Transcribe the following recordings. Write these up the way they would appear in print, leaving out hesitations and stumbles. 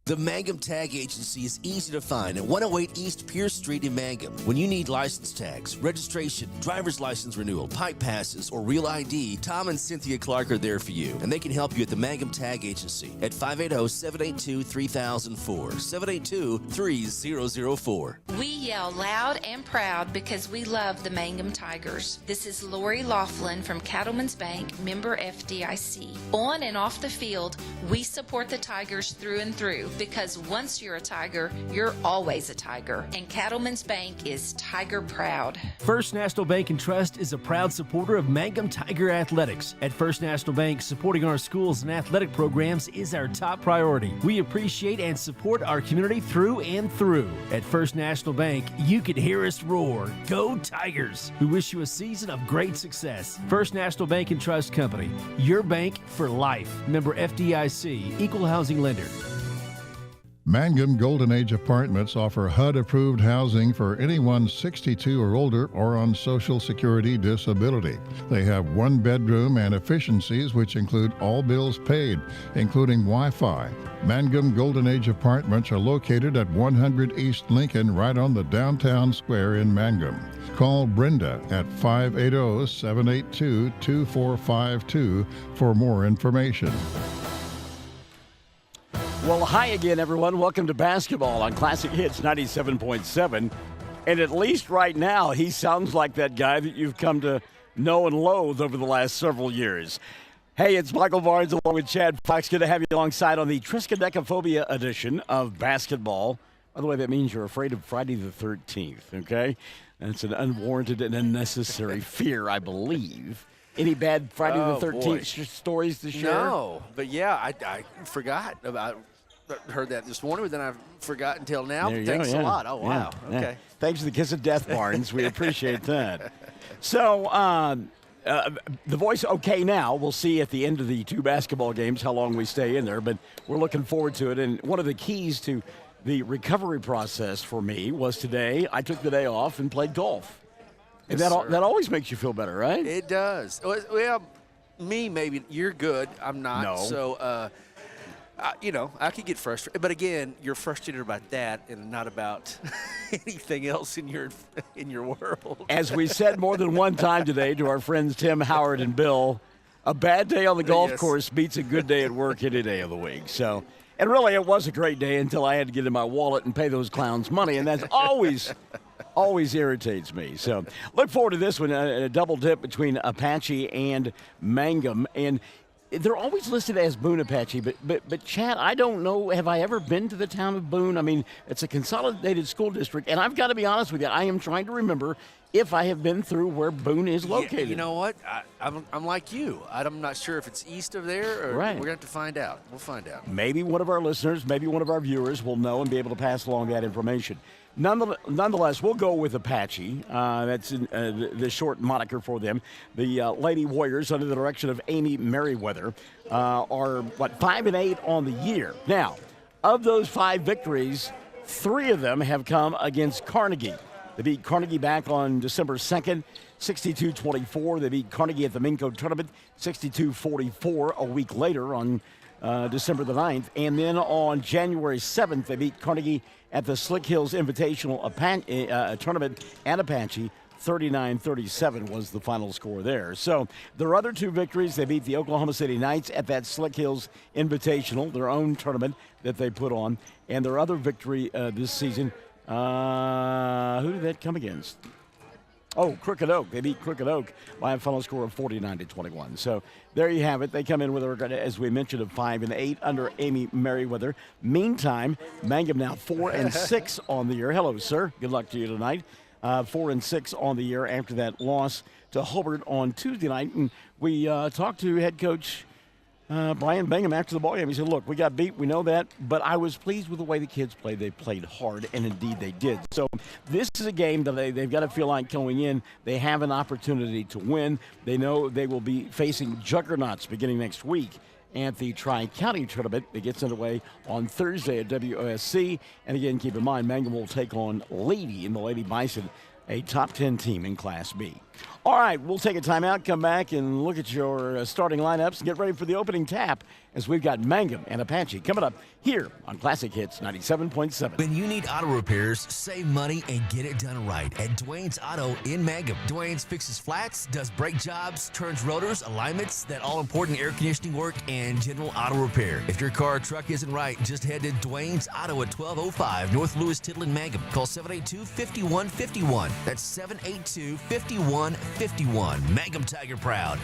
The Mangum Tag Agency is easy to find at 108 East Pierce Street in Mangum. When you need license tags, registration, driver's license renewal, pipe passes, or real ID, Tom and Cynthia Clark are there for you, and they can help you at the Mangum Tag Agency at 580-782-3004, 782-3004. We yell loud and proud because we love the Mangum Tigers. This is Lori Laughlin from Cattlemen's Bank, member FDIC. On and off the field, we support the Tigers through and through, because once you're a Tiger, you're always a Tiger. And Cattlemen's Bank is Tiger proud. First National Bank and Trust is a proud supporter of Mangum Tiger Athletics. At First National Bank, supporting our schools and athletic programs is our top priority. We appreciate and support our community through and through. At First National Bank, you can hear us roar. Go Tigers! We wish you a season of great success. First National Bank and Trust Company, your bank for life. Member FDIC, Equal Housing Lender. Mangum Golden Age Apartments offer HUD-approved housing for anyone 62 or older or on Social Security disability. They have one bedroom and efficiencies which include all bills paid, including Wi-Fi. Mangum Golden Age Apartments are located at 100 East Lincoln, right on the downtown square in Mangum. Call Brenda at 580-782-2452 for more information. Well, hi again, everyone. Welcome to basketball on Classic Hits 97.7. And at least right now, he sounds like that guy that you've come to know and loathe over the last several years. Hey, it's Michael Barnes along with Chad Fox. Good to have you alongside on the Triskaidekaphobia edition of basketball. By the way, that means you're afraid of Friday the 13th, okay? That's an unwarranted and unnecessary fear, I believe. Any bad Friday the 13th stories to share? No, but yeah, I forgot about. Heard that this morning, but then I forgot until now. Thanks a lot. Oh, wow. Yeah. Okay. Thanks for the kiss of death, Barnes. We appreciate that. So, the voice okay now. We'll see at the end of the two basketball games how long we stay in there, but we're looking forward to it. And one of the keys to the recovery process for me was today I took the day off and played golf. And that always makes you feel better, right? It does. Well, me, maybe. You're good. I'm not. No. So, I could get frustrated. But again, you're frustrated about that and not about anything else in your world. As we said more than one time today to our friends Tim, Howard, and Bill, a bad day on the golf course beats a good day at work any day of the week. So, and really, it was a great day until I had to get in my wallet and pay those clowns money, and that's always irritates me. So look forward to this one, a double dip between Apache and Mangum. And they're always listed as Boone-Apache, but Chad, I don't know, have I ever been to the town of Boone? I mean, it's a consolidated school district, and I've got to be honest with you, I am trying to remember if I have been through where Boone is located. Yeah, you know what? I'm like you. I'm not sure if it's east of there, or right. We're going to have to find out. We'll find out. Maybe one of our listeners, maybe one of our viewers will know and be able to pass along that information. Nonetheless, we'll go with Apache. That's the short moniker for them. The Lady Warriors, under the direction of Amy Merriweather, are 5-8 on the year. Now, of those 5 victories, 3 of them have come against Carnegie. They beat Carnegie back on December 2nd, 62-24. They beat Carnegie at the Minco tournament, 62-44 a week later on December the 9th. And then on January 7th, they beat Carnegie at the Slick Hills Invitational tournament at Apache. 39-37 was the final score there. So their other 2 victories, they beat the Oklahoma City Knights at that Slick Hills Invitational, their own tournament that they put on. And their other victory this season, who did that come against? Oh, Crooked Oak. They beat Crooked Oak by a final score of 49-21. So there you have it. They come in with a record, as we mentioned, of 5-8 under Amy Merriweather. Meantime, Mangum now 4-6 on the year. Hello, sir. Good luck to you tonight. 4-6 on the year after that loss to Hobart on Tuesday night. And we talked to head coach Brian Bingham after the ballgame. He said, look, we got beat. We know that. But I was pleased with the way the kids played. They played hard, and indeed they did. So this is a game that they've got to feel like going in. They have an opportunity to win. They know they will be facing juggernauts beginning next week at the Tri-County Tournament that gets underway on Thursday at WOSC. And again, keep in mind, Mangum will take on Lady in the Lady Bison a top 10 team in Class B. All right, we'll take a timeout, come back, and look at your starting lineups and get ready for the opening tap as we've got Mangum and Apache coming up here on Classic Hits 97.7. When you need auto repairs, save money and get it done right at Dwayne's Auto in Mangum. Dwayne's fixes flats, does brake jobs, turns rotors, alignments, that all-important air conditioning work, and general auto repair. If your car or truck isn't right, just head to Dwayne's Auto at 1205 North Lewis Tittle in Mangum. Call 782-5151. That's 782-5151. Mangum Tiger proud.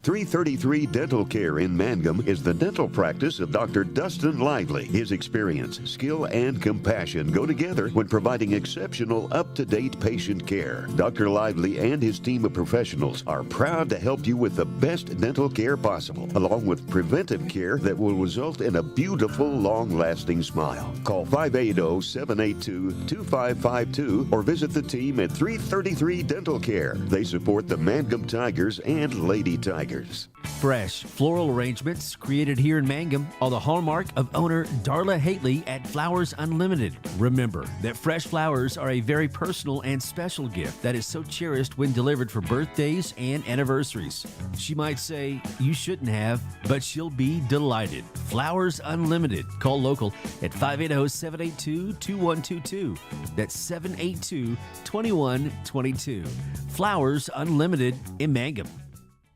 333 Dental Care in Mangum is the dental practice of Dr. Dustin Lively. His experience, skill, and compassion go together when providing exceptional, up-to-date patient care. Dr. Lively and his team of professionals are proud to help you with the best dental care possible, along with preventive care that will result in a beautiful, long-lasting smile. Call 580-782-2552 or visit the team at 333 Dental Care. They support the Mangum Tigers and Lady Tigers. Fresh floral arrangements created here in Mangum are the hallmark of owner Darla Hately at Flowers Unlimited. Remember that fresh flowers are a very personal and special gift that is so cherished when delivered for birthdays and anniversaries. She might say, you shouldn't have, but she'll be delighted. Flowers Unlimited. Call local at 580-782-2122. That's 782-2122. Flowers Unlimited in Mangum.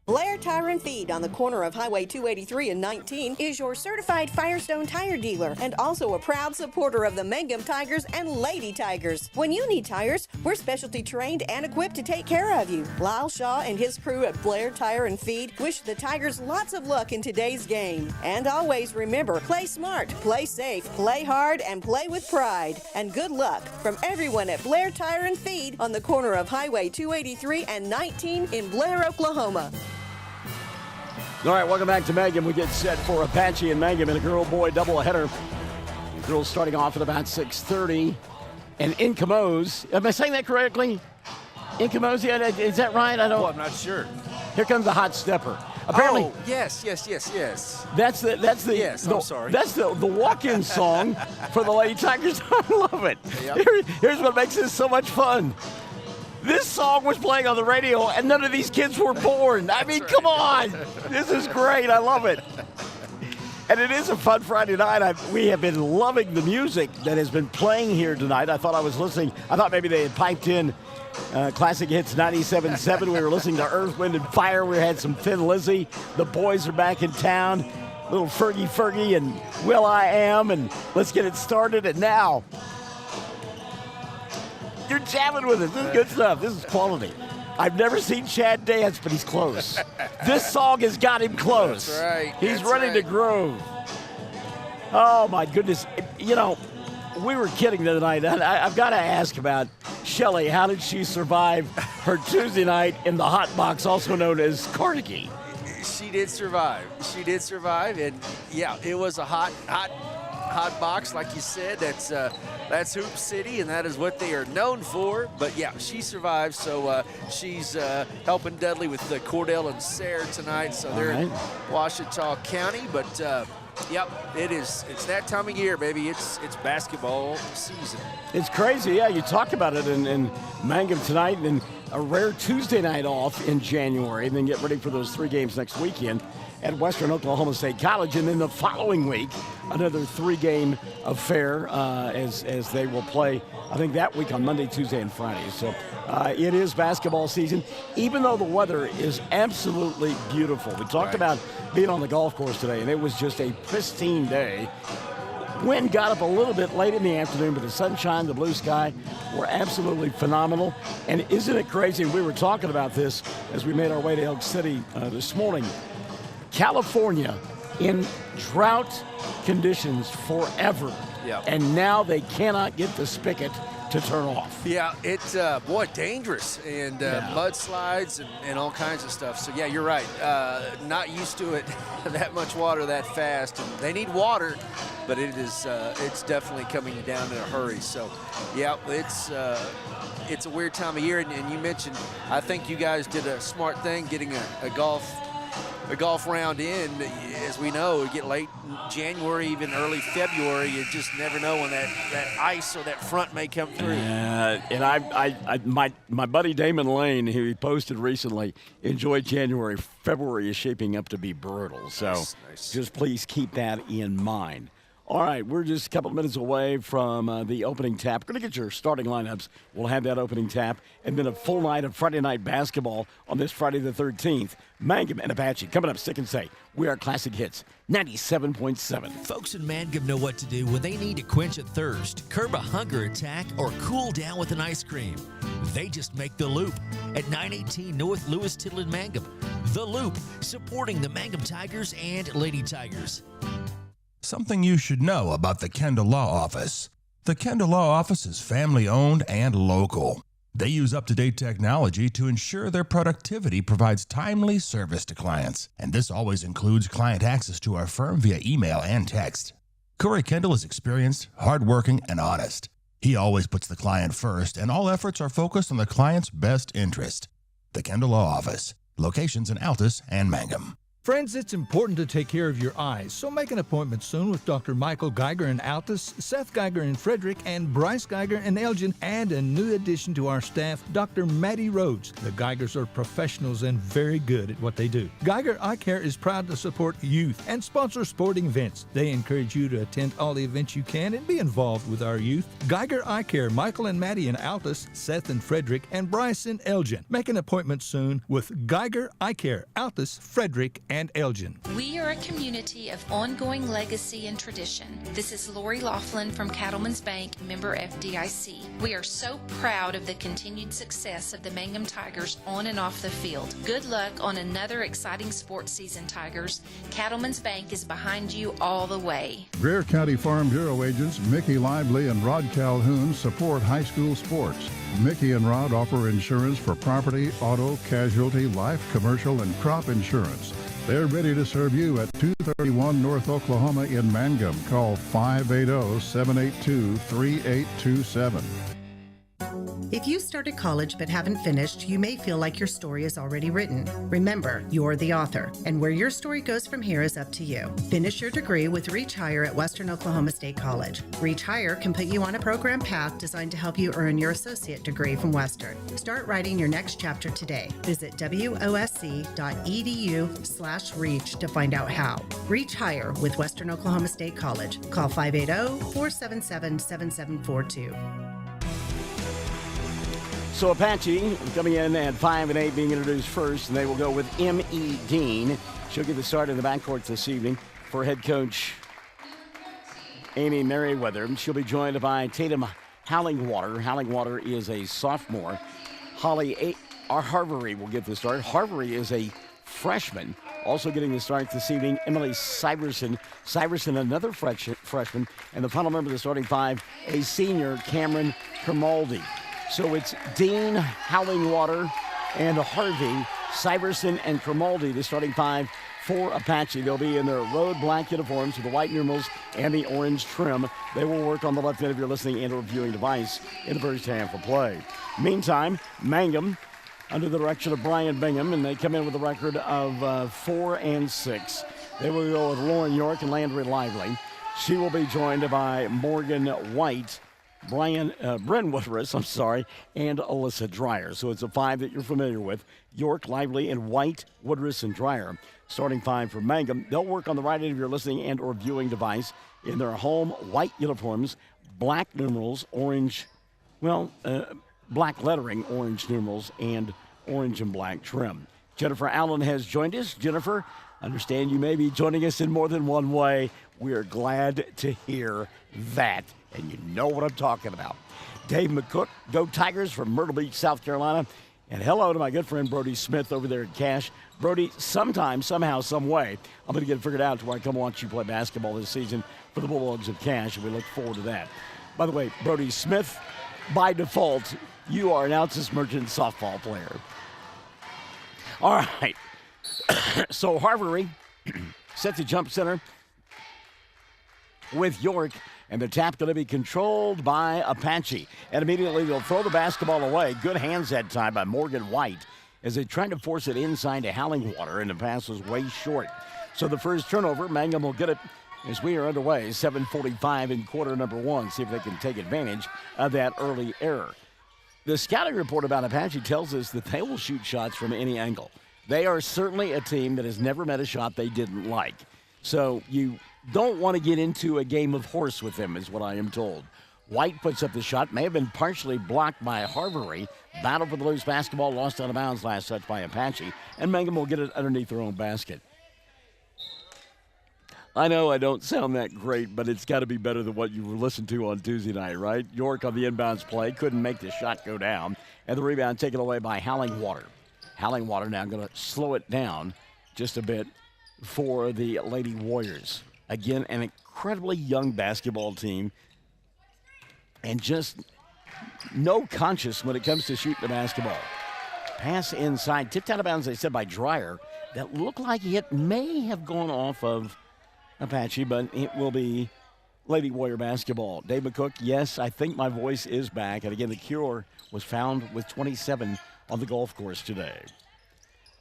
Blair Tire and Feed on the corner of Highway 283 and 19 is your certified Firestone tire dealer and also a proud supporter of the Mangum Tigers and Lady Tigers. When you need tires, we're specialty trained and equipped to take care of you. Lyle Shaw and his crew at Blair Tire and Feed wish the Tigers lots of luck in today's game. And always remember, play smart, play safe, play hard, and play with pride. And good luck from everyone at Blair Tire and Feed on the corner of Highway 283 and 19 in Blair, Oklahoma. All right, welcome back to Mangum. We get set for Apache and Mangum in a girl-boy doubleheader. Girls starting off at about 6:30. And Incamos, am I saying that correctly? Incamos, yeah, is that right? I don't. Well, I'm not sure. Here comes the hot stepper. Apparently, oh, yes. That's the Yes, I'm sorry. That's the walk-in song for the Lady Tigers. I love it. Yep. Here's what makes this so much fun. This song was playing on the radio, and none of these kids were born. I mean, come on. This is great. I love it. And it is a fun Friday night. We have been loving the music that has been playing here tonight. I thought maybe they had piped in Classic Hits 97.7. We were listening to Earth, Wind, and Fire. We had some Thin Lizzy. The boys are back in town. Little Fergie and Will I Am. And let's get it started. And now, you're jamming with us. This is good stuff. This is quality. I've never seen Chad dance, but he's close. This song has got him close. That's right. He's running to groove. Oh, my goodness. You know, we were kidding tonight. I've got to ask about Shelly. How did she survive her Tuesday night in the hot box, also known as Carnegie? She did survive. And, yeah, it was a hot box, like you said. That's Hoop City, and that is what they are known for. But yeah, she survived, so she's helping Dudley with Cordell and Sayre tonight. So they're in Ouachita County. But yep, it's that time of year, baby. It's basketball season. It's crazy. Yeah, you talked about it in Mangum tonight, and a rare Tuesday night off in January, and then get ready for those 3 games next weekend at Western Oklahoma State College, and then the following week, another 3-game affair as they will play, I think, that week on Monday, Tuesday, and Friday. So it is basketball season, even though the weather is absolutely beautiful. We talked about being on the golf course today, and it was just a pristine day. Wind got up a little bit late in the afternoon, but the sunshine, the blue sky were absolutely phenomenal. And isn't it crazy? We were talking about this as we made our way to Elk City this morning. California in drought conditions forever. Yeah. And now they cannot get the spigot to turn off. Yeah, it's, dangerous. And mudslides and all kinds of stuff. So, yeah, you're right. Not used to it, that much water that fast. And they need water, but it's definitely coming down in a hurry. So, yeah, it's a weird time of year. And you mentioned, I think you guys did a smart thing, getting a golf the golf round in, as we know, we get late January, even early February. You just never know when that ice or that front may come through. And my buddy Damon Lane, who he posted recently, enjoyed January. February is shaping up to be brutal. So Nice. just please keep that in mind. All right, we're just a couple of minutes away from the opening tap. We're going to get your starting lineups. We'll have that opening tap. And then a full night of Friday night basketball on this Friday the 13th. Mangum and Apache coming up, Stick and Say. We are Classic Hits 97.7. Folks in Mangum know what to do when they need to quench a thirst, curb a hunger attack, or cool down with an ice cream. They just make the Loop at 918 North Lewis Tittle in Mangum. The Loop, supporting the Mangum Tigers and Lady Tigers. Something you should know about the Kendall Law Office. The Kendall Law Office is family-owned and local. They use up-to-date technology to ensure their productivity provides timely service to clients, and this always includes client access to our firm via email and text. Corey Kendall is experienced, hardworking, and honest. He always puts the client first, and all efforts are focused on the client's best interest. The Kendall Law Office. Locations in Altus and Mangum. Friends, it's important to take care of your eyes, so make an appointment soon with Dr. Michael Geiger in Altus, Seth Geiger in Frederick, and Bryce Geiger in Elgin, and a new addition to our staff, Dr. Maddie Rhodes. The Geigers are professionals and very good at what they do. Geiger Eye Care is proud to support youth and sponsor sporting events. They encourage you to attend all the events you can and be involved with our youth. Geiger Eye Care, Michael and Maddie in Altus, Seth in Frederick, and Bryce in Elgin. Make an appointment soon with Geiger Eye Care, Altus, Frederick, and Elgin. We are a community of ongoing legacy and tradition. This is Lori Laughlin from Cattlemen's Bank, member FDIC. We are so proud of the continued success of the Mangum Tigers on and off the field. Good luck on another exciting sports season, Tigers. Cattlemen's Bank is behind you all the way. Greer County Farm Bureau agents Mickey Lively and Rod Calhoun support high school sports. Mickey and Rod offer insurance for property, auto, casualty, life, commercial, and crop insurance. They're ready to serve you at 231 North Oklahoma in Mangum. Call 580-782-3827. If you started college but haven't finished, you may feel like your story is already written. Remember, you're the author, and where your story goes from here is up to you. Finish your degree with Reach Higher at Western Oklahoma State College. Reach Higher can put you on a program path designed to help you earn your associate degree from Western. Start writing your next chapter today. Visit wosc.edu/reach to find out how. Reach Higher with Western Oklahoma State College. Call 580-477-7742. So Apache coming in at 5 and 8, being introduced first, and they will go with M.E. Dean. She'll get the start in the backcourt this evening for head coach Amy Merriweather. She'll be joined by Tatum Hallingwater. Hallingwater is a sophomore. Harvery will get the start. Harvery is a freshman. Also getting the start this evening, Emily Syverson. Syverson, another freshman. And the final member of the starting five, a senior, Cameron Grimaldi. So it's Dean, Hallingwater, and Harvey, Syverson, and Grimaldi, the starting five for Apache. They'll be in their road black uniforms with the white numerals and the orange trim. They will work on the left end of your listening and or viewing device in the first half of play. Meantime, Mangum, under the direction of Brian Bingham, and they come in with a record of 4-6. They will go with Lauren York and Landry Lively. She will be joined by Morgan White, Bren Woodruss, and Alyssa Dreyer. So it's a five that you're familiar with. York, Lively, and White, Woodruss, and Dreyer. Starting five for Mangum. They'll work on the right end of your listening and or viewing device in their home white uniforms, black numerals, orange, black lettering, orange numerals, and orange and black trim. Jennifer Allen has joined us. Jennifer, understand you may be joining us in more than one way. We are glad to hear that. And you know what I'm talking about. Dave McCook, Go Tigers from Myrtle Beach, South Carolina. And hello to my good friend Brody Smith over there at Cash. Brody, sometime, somehow, some way, I'm going to get it figured out to where I come watch you play basketball this season for the Bulldogs of Cash, and we look forward to that. By the way, Brody Smith, by default, you are an Altus Merchant softball player. All right. So Harvery sets a jump center with York. And the tap going to be controlled by Apache. And immediately they'll throw the basketball away. Good hands that time by Morgan White. as they tried to force it inside to Hallingwater, and the pass was way short. So the first turnover, Mangum will get it as we are underway. 7:45 in quarter number one. See if they can take advantage of that early error. The scouting report about Apache tells us that they will shoot shots from any angle. They are certainly a team that has never met a shot they didn't like. So you don't want to get into a game of horse with them, is what I am told. White puts up the shot, may have been partially blocked by Harvery. Battle for the loose basketball, lost out of bounds, last touch by Apache, and Mangum will get it underneath their own basket. I know I don't sound that great, but it's got to be better than what you listened to on Tuesday night, right? York on the inbounds play, couldn't make the shot go down, and the rebound taken away by Hallingwater. Hallingwater now going to slow it down just a bit for the Lady Warriors. Again, an incredibly young basketball team, and just no conscience when it comes to shooting the basketball. Pass inside, tipped out of bounds, they said, by Dreyer. That looked like it may have gone off of Apache, but it will be Lady Warrior basketball. Dave McCook, yes, I think my voice is back. And again, the cure was found with 27 on the golf course today.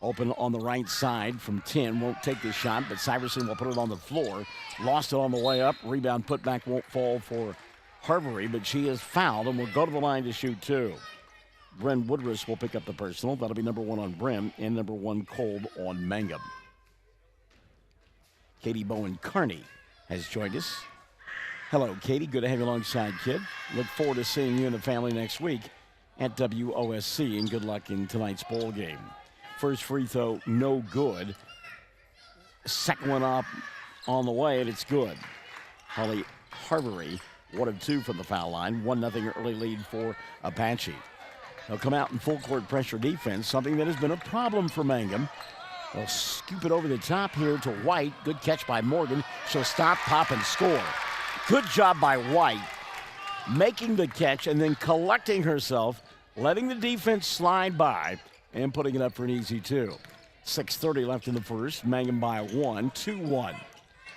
Open on the right side from 10. Won't take the shot, but Syverson will put it on the floor. Lost it on the way up. Rebound put back won't fall for Harvery, but she is fouled and will go to the line to shoot two. Bren Woodruss will pick up the personal. That'll be number one on Brim and number one cold on Mangum. Katie Bowen-Carney has joined us. Hello, Katie. Good to have you alongside, kid. Look forward to seeing you and the family next week at WOSC, and good luck in tonight's bowl game. First free throw, no good. Second one up on the way, and it's good. Holly Harvery, 1 of 2 from the foul line. 1-0 early lead for Apache. They'll come out in full court pressure defense, something that has been a problem for Mangum. They'll scoop it over the top here to White. Good catch by Morgan. She'll stop, pop, and score. Good job by White, making the catch and then collecting herself, letting the defense slide by, and putting it up for an easy 2. 6:30 left in the first. Mangum by 1, 2-1.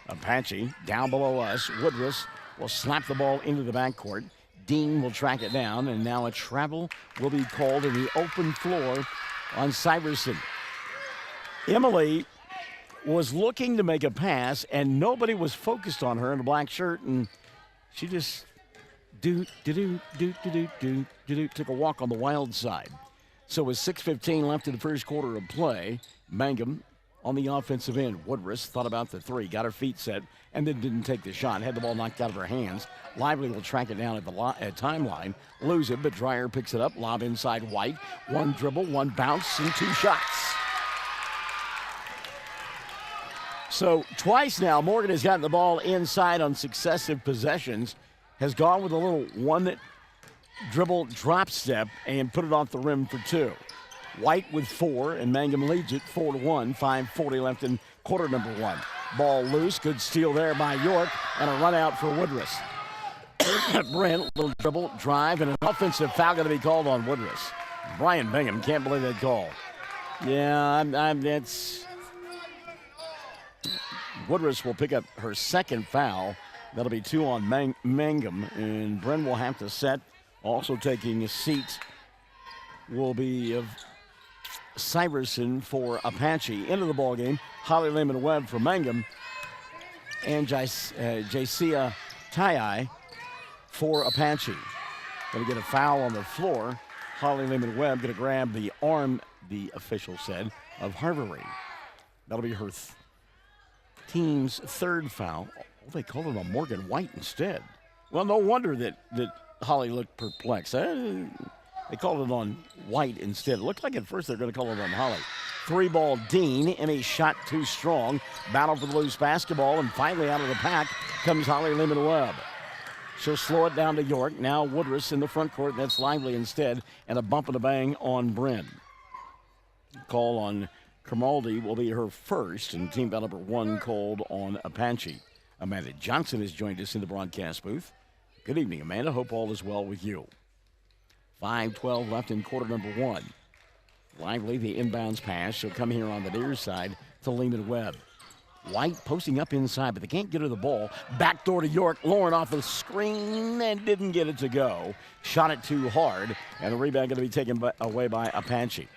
Apache down below us. Woodruss will slap the ball into the backcourt. Dean will track it down, and now a travel will be called in the open floor on Syverson. Emily was looking to make a pass, and nobody was focused on her in a black shirt, and she just took a walk on the wild side. So with 6:15 left in the first quarter of play, Mangum on the offensive end. Woodruss thought about the three, got her feet set, and then didn't take the shot. Had the ball knocked out of her hands. Lively will track it down at the timeline, lose it, but Dreyer picks it up. Lob inside White. One dribble, one bounce, and 2 shots. So twice now, Morgan has gotten the ball inside on successive possessions, has gone with a little one dribble drop step and put it off the rim for 2. White with 4, and Mangum leads it 4-1. 5:40 left in quarter number 1. Ball loose, good steal there by York, and a run out for Woodruss. Brent, little dribble, drive, and an offensive foul going to be called on Woodruss. Brian Bingham can't believe that call. Yeah, that's... Woodruss will pick up her second foul. That'll be 2 on Mangum, and Bren will have to set. Also taking a seat will be of Syverson for Apache. Into the ball game, Holly Lehman-Webb for Mangum, and Jaycia Tai for Apache. Going to get a foul on the floor. Holly Lehman-Webb going to grab the arm, the official said, of Harvery. That'll be her team's third foul. Oh, they called it on Morgan White instead. Well, no wonder that Holly looked perplexed. They called it on White instead. It looked like at first they're going to call it on Holly. 3-ball Dean. Emmy shot too strong. Battle for the loose basketball, and finally out of the pack comes Holly Lehman-Webb. She'll slow it down to York. Now Woodruss in the front court. That's Lively instead, and a bump and a bang on Bren. Call on Grimaldi will be her first, and team foul number 1 called on Apache. Amanda Johnson has joined us in the broadcast booth. Good evening, Amanda. Hope all is well with you. 5:12 left in quarter number 1. Lively, the inbounds pass. She'll come here on the near side to Lehman-Webb. White posting up inside, but they can't get her the ball. Backdoor to York. Lauren off the screen and didn't get it to go. Shot it too hard, and the rebound going to be taken away by Apache.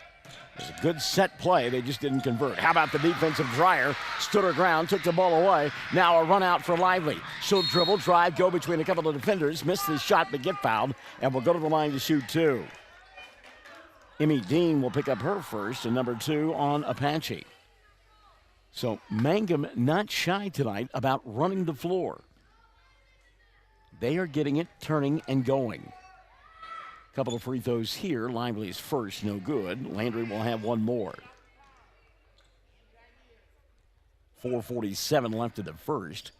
It was a good set play. They just didn't convert. How about the defensive Dreyer? Stood her ground, took the ball away. Now a run out for Lively. She'll dribble, drive, go between a couple of defenders, miss the shot but get fouled, and will go to the line to shoot two. Emmy Dean will pick up her first and number 2 on Apache. So Mangum not shy tonight about running the floor. They are getting it, turning, and going. Couple of free throws here. Lively's first, no good. Landry will have one more. 4:47 left in the first.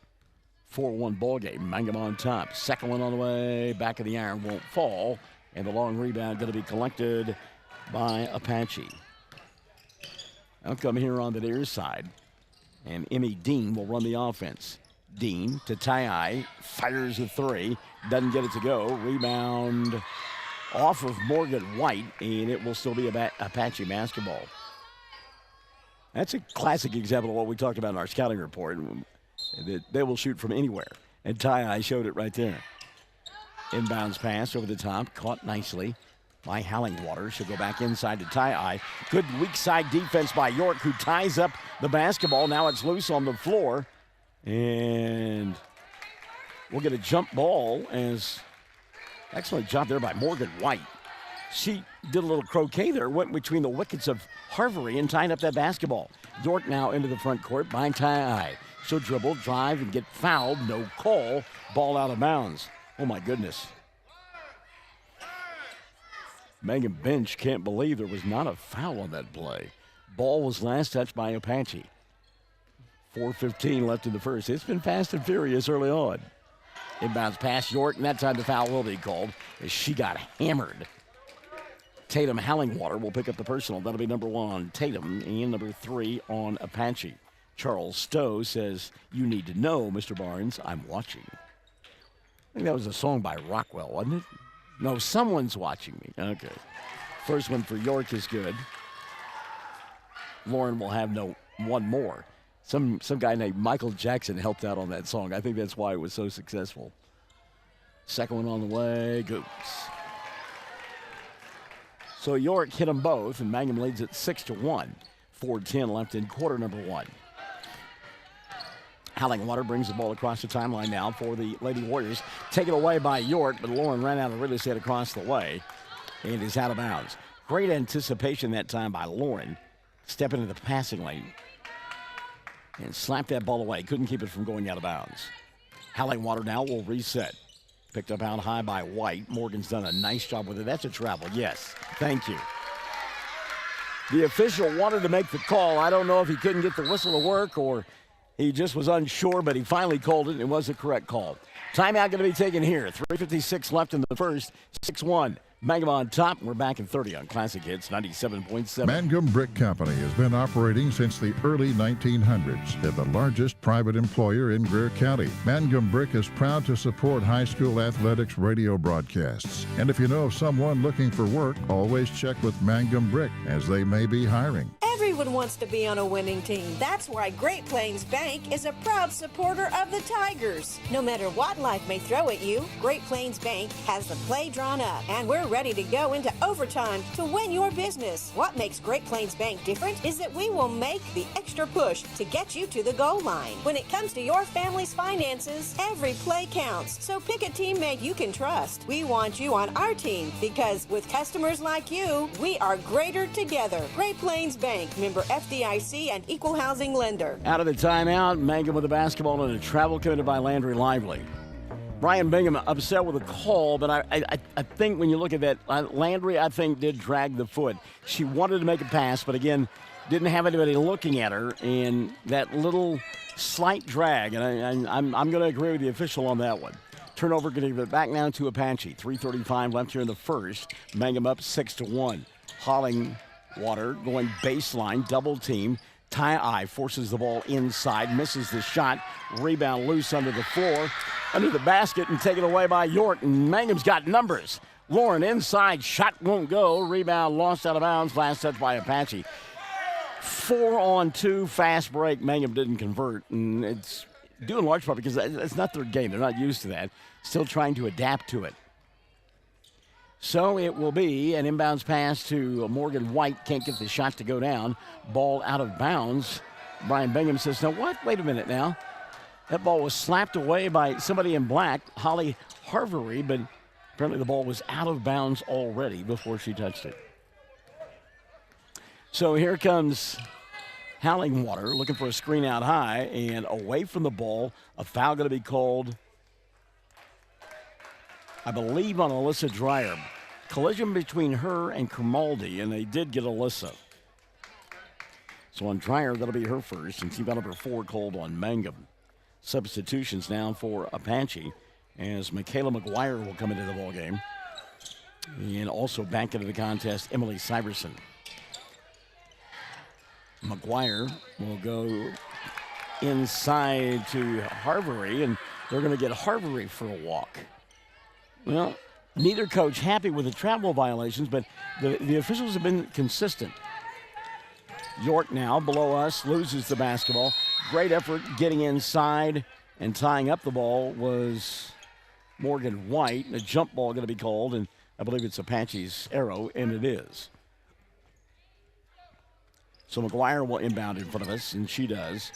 4-1 ball game. Mangum on top. Second one on the way. Back of the iron won't fall. And the long rebound going to be collected by Apache. Outcome here on the near side. And Emmy Dean will run the offense. Dean to Tai. Fires a three. Doesn't get it to go. Rebound off of Morgan White, and it will still be Apache basketball. That's a classic example of what we talked about in our scouting report. They will shoot from anywhere, and Tai showed it right there. Inbounds pass over the top, caught nicely by Hallingwater. She'll go back inside to Tai. Good weak side defense by York, who ties up the basketball. Now it's loose on the floor, and we'll get a jump ball as... Excellent job there by Morgan White. She did a little croquet there, went between the wickets of Harvery and tied up that basketball. York now into the front court by Tai. She'll dribble, drive, and get fouled. No call. Ball out of bounds. Oh, my goodness. Mangum bench can't believe there was not a foul on that play. Ball was last touched by Apache. 4:15 left in the first. It's been fast and furious early on. Inbounds past York, and that time the foul will be called as she got hammered. Tatum Hallingwater will pick up the personal. That'll be number 1 on Tatum and number 3 on Apache. Charles Stowe says, "You need to know, Mr. Barnes, I'm watching." I think that was a song by Rockwell, wasn't it? No, someone's watching me. Okay. First one for York is good. Lauren will have one more. Some guy named Michael Jackson helped out on that song. I think that's why it was so successful. Second one on the way, goes. So York hit them both, and Mangum leads it 6-1. 4:10 left in quarter number 1. Hallingwater brings the ball across the timeline now for the Lady Warriors. Taken away by York, but Lauren ran out of real estate across the way and is out of bounds. Great anticipation that time by Lauren. Step into the passing lane and slap that ball away. Couldn't keep it from going out of bounds. Hallingwater now will reset. Picked up out high by White. Morgan's done a nice job with it. That's a travel. Yes, thank you. The official wanted to make the call. I don't know if he couldn't get the whistle to work or he just was unsure, but he finally called it, and it was the correct call. Timeout going to be taken here. 3:56 left in the first. 6-1. Mangum on top. We're back in 30 on Classic Hits 97.7. Mangum Brick Company has been operating since the early 1900s. They're the largest private employer in Greer County. Mangum Brick is proud to support high school athletics radio broadcasts. And if you know of someone looking for work, always check with Mangum Brick, as they may be hiring. Everyone wants to be on a winning team. That's why Great Plains Bank is a proud supporter of the Tigers. No matter what life may throw at you, Great Plains Bank has the play drawn up, and we're ready to go into overtime to win your business. What makes Great Plains Bank different is that we will make the extra push to get you to the goal line. When it comes to your family's finances, every play counts. So pick a teammate you can trust. We want you on our team because with customers like you, we are greater together. Great Plains Bank, member FDIC and equal housing lender. Out of the timeout, Mangum with the basketball and a travel committed by Landry Lively. Brian Bingham upset with a call, but I think when you look at that, Landry, I think, did drag the foot. She wanted to make a pass, but again, didn't have anybody looking at her, and that little slight drag, and I'm going to agree with the official on that one. Turnover going to give it back now to Apache. 3:35 left here in the first. Mangum up 6-1. Hallingwater going baseline, double team. Tai forces the ball inside, misses the shot. Rebound loose under the floor, under the basket, and taken away by York. And Mangum's got numbers. Lauren inside, shot won't go. Rebound lost out of bounds, last touch by Apache. 4-on-2, fast break. Mangum didn't convert, and it's due in large part because it's not their game. They're not used to that. Still trying to adapt to it. So it will be an inbounds pass to Morgan White. Can't get the shot to go down. Ball out of bounds. Brian Bingham says, "No, what? Wait a minute now. That ball was slapped away by somebody in black, Holly Harvery, but apparently the ball was out of bounds already before she touched it." So here comes Hallingwater looking for a screen out high and away from the ball. A foul going to be called, I believe, on Alyssa Dreyer. Collision between her and Grimaldi, and they did get Alyssa. So on Dreyer, that'll be her first, and team foul number 4 called on Mangum. Substitutions now for Apache, as Michaela McGuire will come into the ballgame. And also back into the contest, Emily Syverson. McGuire will go inside to Harvery, and they're going to get Harvery for a walk. Well, neither coach happy with the travel violations, but the officials have been consistent. York now below us loses the basketball. Great effort getting inside and tying up the ball was Morgan White. A jump ball going to be called, and I believe it's Apache's arrow, and it is. So McGuire will inbound in front of us, and she does.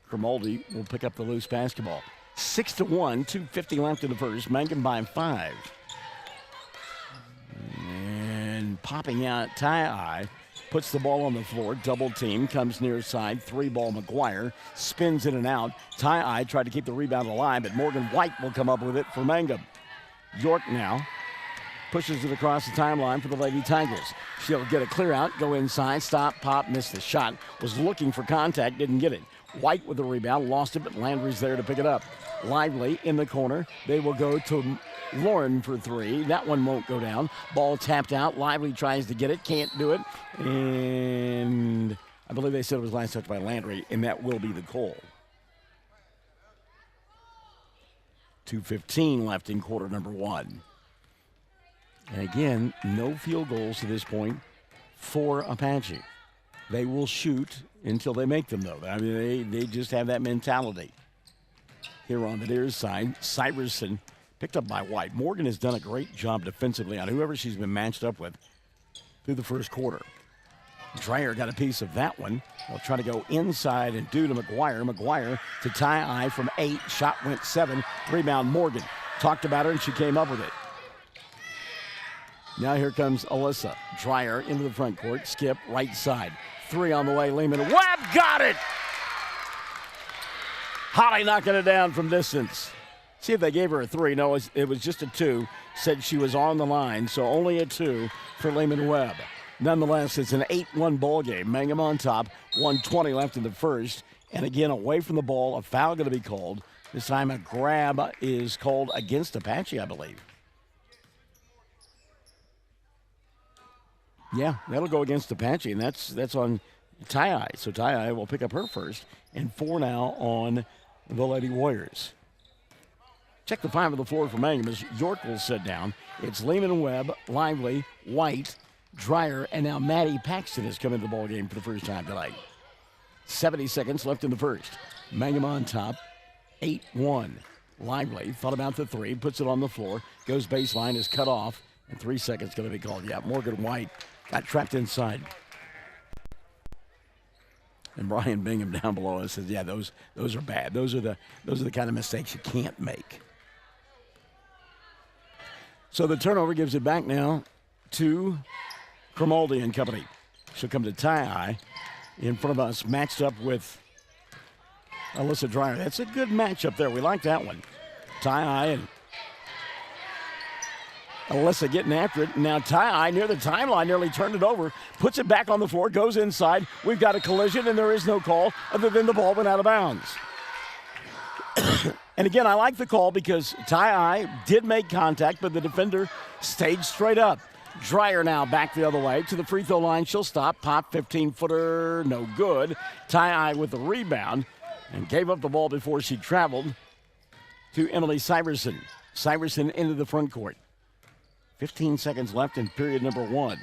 Grimaldi will pick up the loose basketball. 6-1, 2:50 left in the first. Mangum by 5. And popping out Ty puts the ball on the floor. Double team, comes near side. 3-ball McGuire. Spins in and out. Ty tried to keep the rebound alive, but Morgan White will come up with it for Mangum. York now pushes it across the timeline for the Lady Tigers. She'll get a clear out, go inside, stop, pop, missed the shot. Was looking for contact, didn't get it. White with the rebound, lost it, but Landry's there to pick it up. Lively in the corner. They will go to Lauren for 3. That one won't go down. Ball tapped out. Lively tries to get it, can't do it. And I believe they said it was last touch by Landry, and that will be the call. 2:15 left in quarter number 1. And again, no field goals to this point for Apache. They will shoot until they make them, though. I mean, they just have that mentality. Here on the near side, Syverson picked up by White. Morgan has done a great job defensively on whoever she's been matched up with through the first quarter. Dreyer got a piece of that one. They'll try to go inside and do to McGuire. McGuire to Ty from 8. Shot went 7. Rebound Morgan. Talked about her, and she came up with it. Now here comes Alyssa. Dreyer into the front court. Skip, right side. 3 on the way. Lehman Webb got it! Holly knocking it down from distance. See if they gave her a 3. No, it was just a 2. Said she was on the line, so only a 2 for Lehman Webb. Nonetheless, it's an 8-1 ball game. Mangum on top. 1:20 left in the first. And again, away from the ball, a foul going to be called. This time a grab is called against Apache, I believe. Yeah, that'll go against Apache, and that's on Ty. So Ty will pick up her first, and 4 now on the Lady Warriors. Check the 5 of the floor for Mangum as York will sit down. It's Lehman Webb, Lively, White, Dreyer, and now Maddie Paxton has come into the ballgame for the first time tonight. 70 seconds left in the first. Mangum on top, 8-1. Lively thought about the 3, puts it on the floor, goes baseline, is cut off, and 3 seconds going to be called. Yeah, Morgan White got trapped inside. And Brian Bingham down below us says, yeah, those are bad. Those are the kind of mistakes you can't make. So the turnover gives it back now to Grimaldi and company. She'll come to Ty in front of us, matched up with Alyssa Dreyer. That's a good matchup there. We like that one. Ty and Alyssa getting after it. Now Ty near the timeline nearly turned it over, puts it back on the floor, goes inside. We've got a collision, and there is no call other than the ball went out of bounds. And again, I like the call because Ty did make contact, but the defender stayed straight up. Dreyer now back the other way to the free throw line. She'll stop. Pop 15-footer, no good. Ty with the rebound and gave up the ball before she traveled to Emily Syverson. Syverson into the front court. 15 seconds left in period number 1.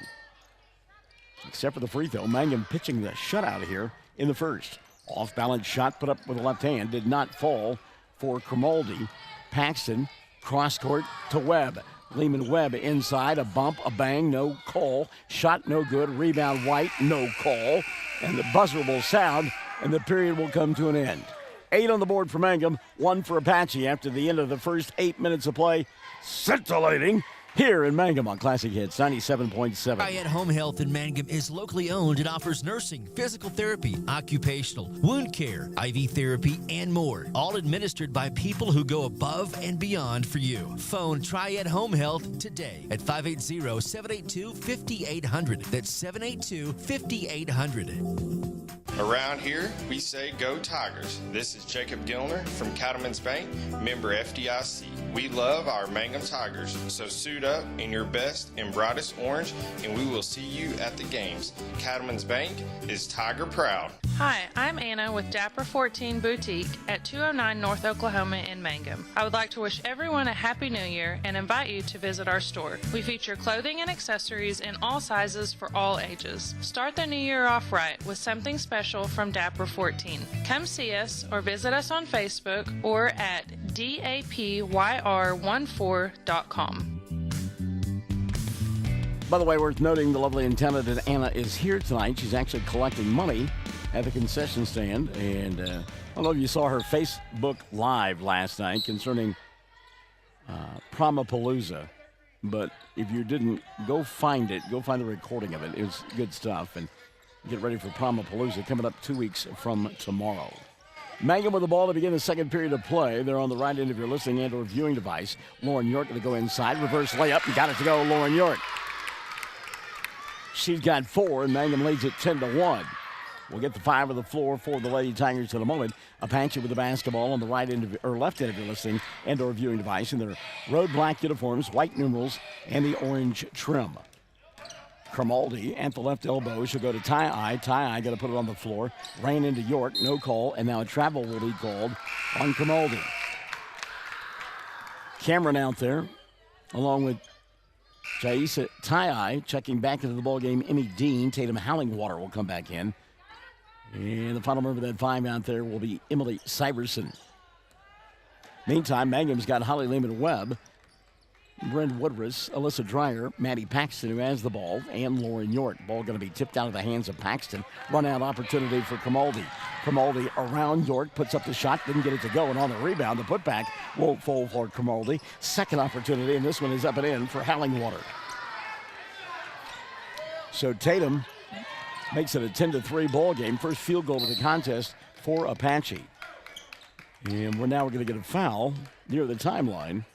Except for the free throw, Mangum pitching the shutout here in the first. Off-balance shot put up with the left hand. Did not fall for Grimaldi. Paxton, cross court to Webb. Lehman Webb inside, a bump, a bang, no call. Shot no good, rebound White, no call. And the buzzer will sound, and the period will come to an end. 8 on the board for Mangum, 1 for Apache after the end of the first 8 minutes of play. Scintillating here in Mangum on Classic Hits 97.7. Triad Home Health in Mangum is locally owned and offers nursing, physical therapy, occupational, wound care, IV therapy, and more. All administered by people who go above and beyond for you. Phone Triad Home Health today at 580-782-5800. That's 782-5800. Around here, we say go Tigers. This is Jacob Gilner from Cattlemen's Bank, member FDIC. We love our Mangum Tigers, so suit up in your best and brightest orange, and we will see you at the games. Cattlemen's Bank is Tiger proud. Hi, I'm Anna with Dapper 14 Boutique at 209 North Oklahoma in Mangum. I would like to wish everyone a Happy New Year and invite you to visit our store. We feature clothing and accessories in all sizes for all ages. Start the new year off right with something special from Dapper 14. Come see us or visit us on Facebook or at dapyr14.com. By the way, worth noting, the lovely and talented Anna is here tonight. She's actually collecting money at the concession stand. And I don't know if you saw her Facebook Live last night concerning Prom-A-Palooza. But if you didn't, go find it. Go find the recording of it. It was good stuff. And get ready for Prom-A-Palooza coming up 2 weeks from tomorrow. Mangum with the ball to begin the second period of play. They're on the right end of your listening and or viewing device. Lauren York going to go inside. Reverse layup. And got it to go, Lauren York. She's got 4, and Mangum leads it 10-1. We'll get the 5 of the floor for the Lady Tigers in a moment. Apache with the basketball on the right end of, or left end of your listening and or viewing device in their road black uniforms, white numerals, and the orange trim. Cromaldi at the left elbow. She'll go to Ty-I. Ty-I got to put it on the floor. Ran into York, no call, and now a travel will be called on Cromaldi. Cameron out there, along with Jaisa Ty-I checking back into the ballgame. Emmy Dean. Tatum Hallingwater will come back in. And the final member of that 5 out there will be Emily Syverson. Meantime, Mangum's got Holly Lehman-Webb, Brenda Woodruss, Alyssa Dreyer, Maddie Paxton, who has the ball, and Lauren York. Ball going to be tipped out of the hands of Paxton. Run out opportunity for Cromaldi. Cromaldi around York, puts up the shot, didn't get it to go, and on the rebound, the putback won't fall for Cromaldi. Second opportunity, and this one is up and in for Hallingwater. So Tatum makes it a 10-3 ball game. First field goal of the contest for Apache. And we're going to get a foul near the timeline.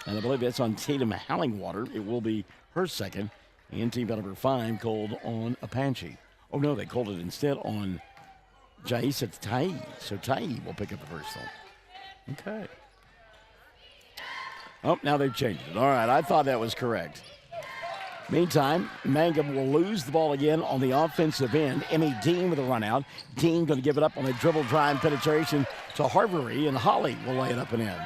And I believe that's on Tatum Hallingwater. It will be her second. And team foul number 5 called on Apache. Oh, no, they called it instead on Jaisa Tai. So Tai will pick up the first one. Okay. Oh, now they've changed it. All right, I thought that was correct. Meantime, Mangum will lose the ball again on the offensive end. Emmy Dean with a run out. Dean going to give it up on a dribble drive penetration to Harvery, and Holly will lay it up and in.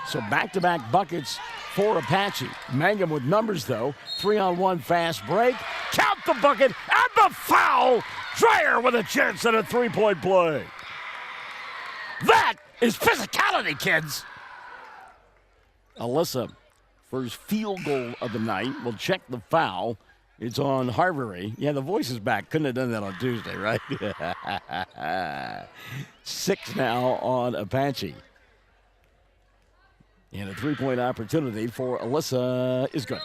So back-to-back buckets for Apache. Mangum with numbers, though. 3-on-1 fast break. Count the bucket and the foul. Dreyer with a chance at a three-point play. That is physicality, kids. Alyssa, first field goal of the night, will check the foul. It's on Harvery. Yeah, the voice is back. Couldn't have done that on Tuesday, right? 6 now on Apache. And a three-point opportunity for Alyssa is good.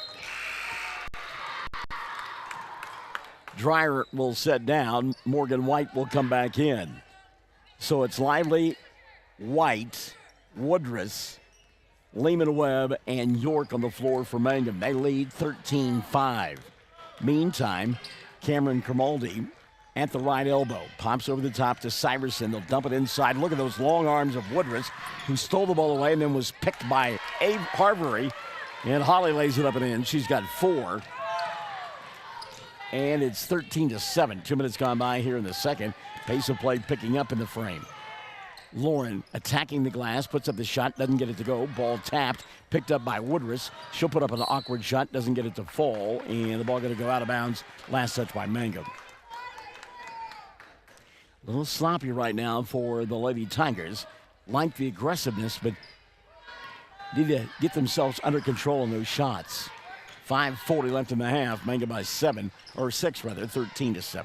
Dreyer will set down. Morgan White will come back in. So it's Lively, White, Woodruss, Lehman-Webb, and York on the floor for Mangum. They lead 13-5. Meantime, Cameron Cromaldi at the right elbow. Pops over the top to Syverson. They'll dump it inside. Look at those long arms of Woodruss, who stole the ball away and then was picked by Abe Harvery. And Holly lays it up and in. She's got 4. And it's 13-7. 2 minutes gone by here in the second. Pace of play picking up in the frame. Lauren attacking the glass, puts up the shot, doesn't get it to go. Ball tapped, picked up by Woodruss. She'll put up an awkward shot, doesn't get it to fall. And the ball going to go out of bounds. Last touch by Mangum. A little sloppy right now for the Lady Tigers. Like the aggressiveness, but need to get themselves under control in those shots. 5:40 left in the half. Mangum by 6, 13-7.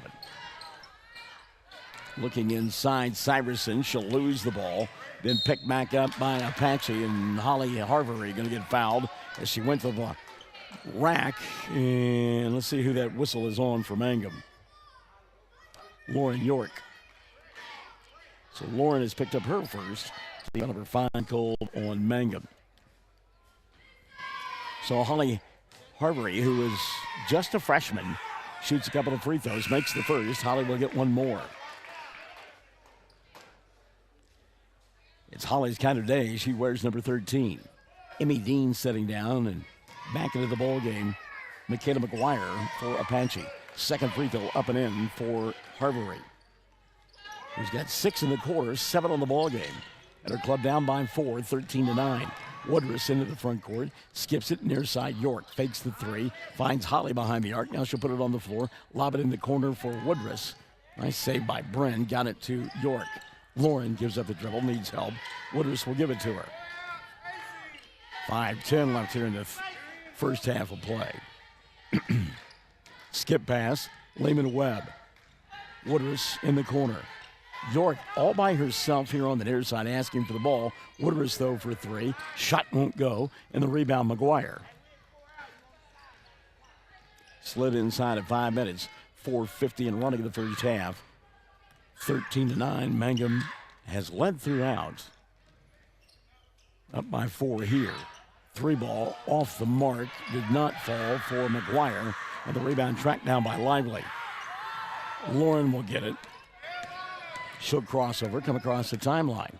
Looking inside, Syverson. She'll lose the ball. Then picked back up by Apache, and Holly Harvery going to get fouled as she went to the rack. And let's see who that whistle is on for Mangum. Lauren York. So Lauren has picked up her first. Number 5 called on Mangum. So Holly Harvery, who is just a freshman, shoots a couple of free throws, makes the first. Holly will get one more. It's Holly's kind of day. She wears number 13. Emmy Dean setting down and back into the ball game. Michaela McGuire for Apache. Second free throw up and in for Harvery, who's got 6 in the quarter, 7 on the ball game. And her club down by 4, 13-9. Woodruss into the front court, skips it near side. York fakes the 3, finds Holly behind the arc. Now she'll put it on the floor, lob it in the corner for Woodruss. Nice save by Bren, got it to York. Lauren gives up the dribble, needs help. Woodruss will give it to her. 5:10 left here in the first half of play. Skip pass, Lehman Webb. Woodruss in the corner. York all by herself here on the near side asking for the ball. Woodruss, though, for 3. Shot won't go, and the rebound, McGuire. Slid inside at 5 minutes. 4:50 and running the first half. 13-9. Mangum has led throughout. Up by 4 here. 3 ball off the mark. Did not fall for McGuire. And the rebound tracked down by Lively. Lauren will get it. She'll cross over, come across the timeline.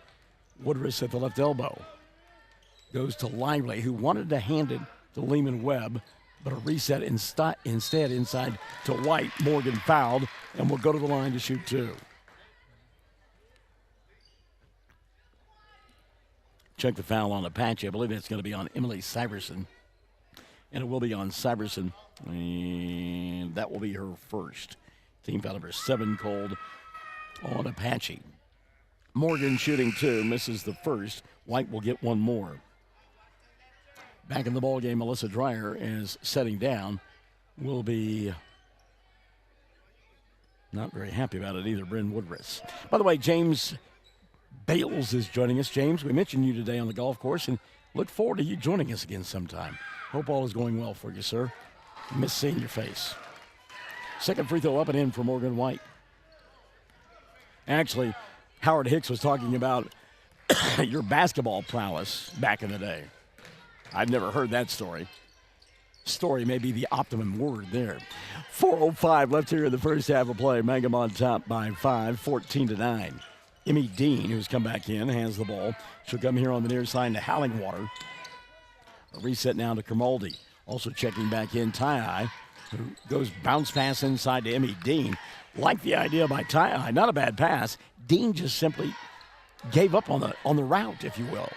Woodruss at the left elbow. Goes to Lively, who wanted to hand it to Lehman Webb, but a reset instead inside to White. Morgan fouled and will go to the line to shoot 2. Check the foul on Apache. I believe it's going to be on Emily Syverson. And it will be on Syverson. And that will be her first. Team foul number 7 called on Apache. Morgan shooting 2, misses the first. White will get one more. Back in the ball game, Melissa Dreyer is setting down. Will be not very happy about it either, Bryn Woodruss. By the way, James Bales is joining us. James, we mentioned you today on the golf course and look forward to you joining us again sometime. Hope all is going well for you, sir. Miss seeing your face. Second free throw up and in for Morgan White. Actually, Howard Hicks was talking about your basketball prowess back in the day. I've never heard that story. Story may be the optimum word there. 4:05 left here in the first half of play. Mangum on top by 5, 14-9. Emmy Dean, who's come back in, has the ball. She'll come here on the near side to Hallingwater. A reset now to Grimaldi. Also checking back in, Ty, who goes bounce pass inside to Emmy Dean. Like the idea by Ty, not a bad pass. Dean just simply gave up on the route, if you will.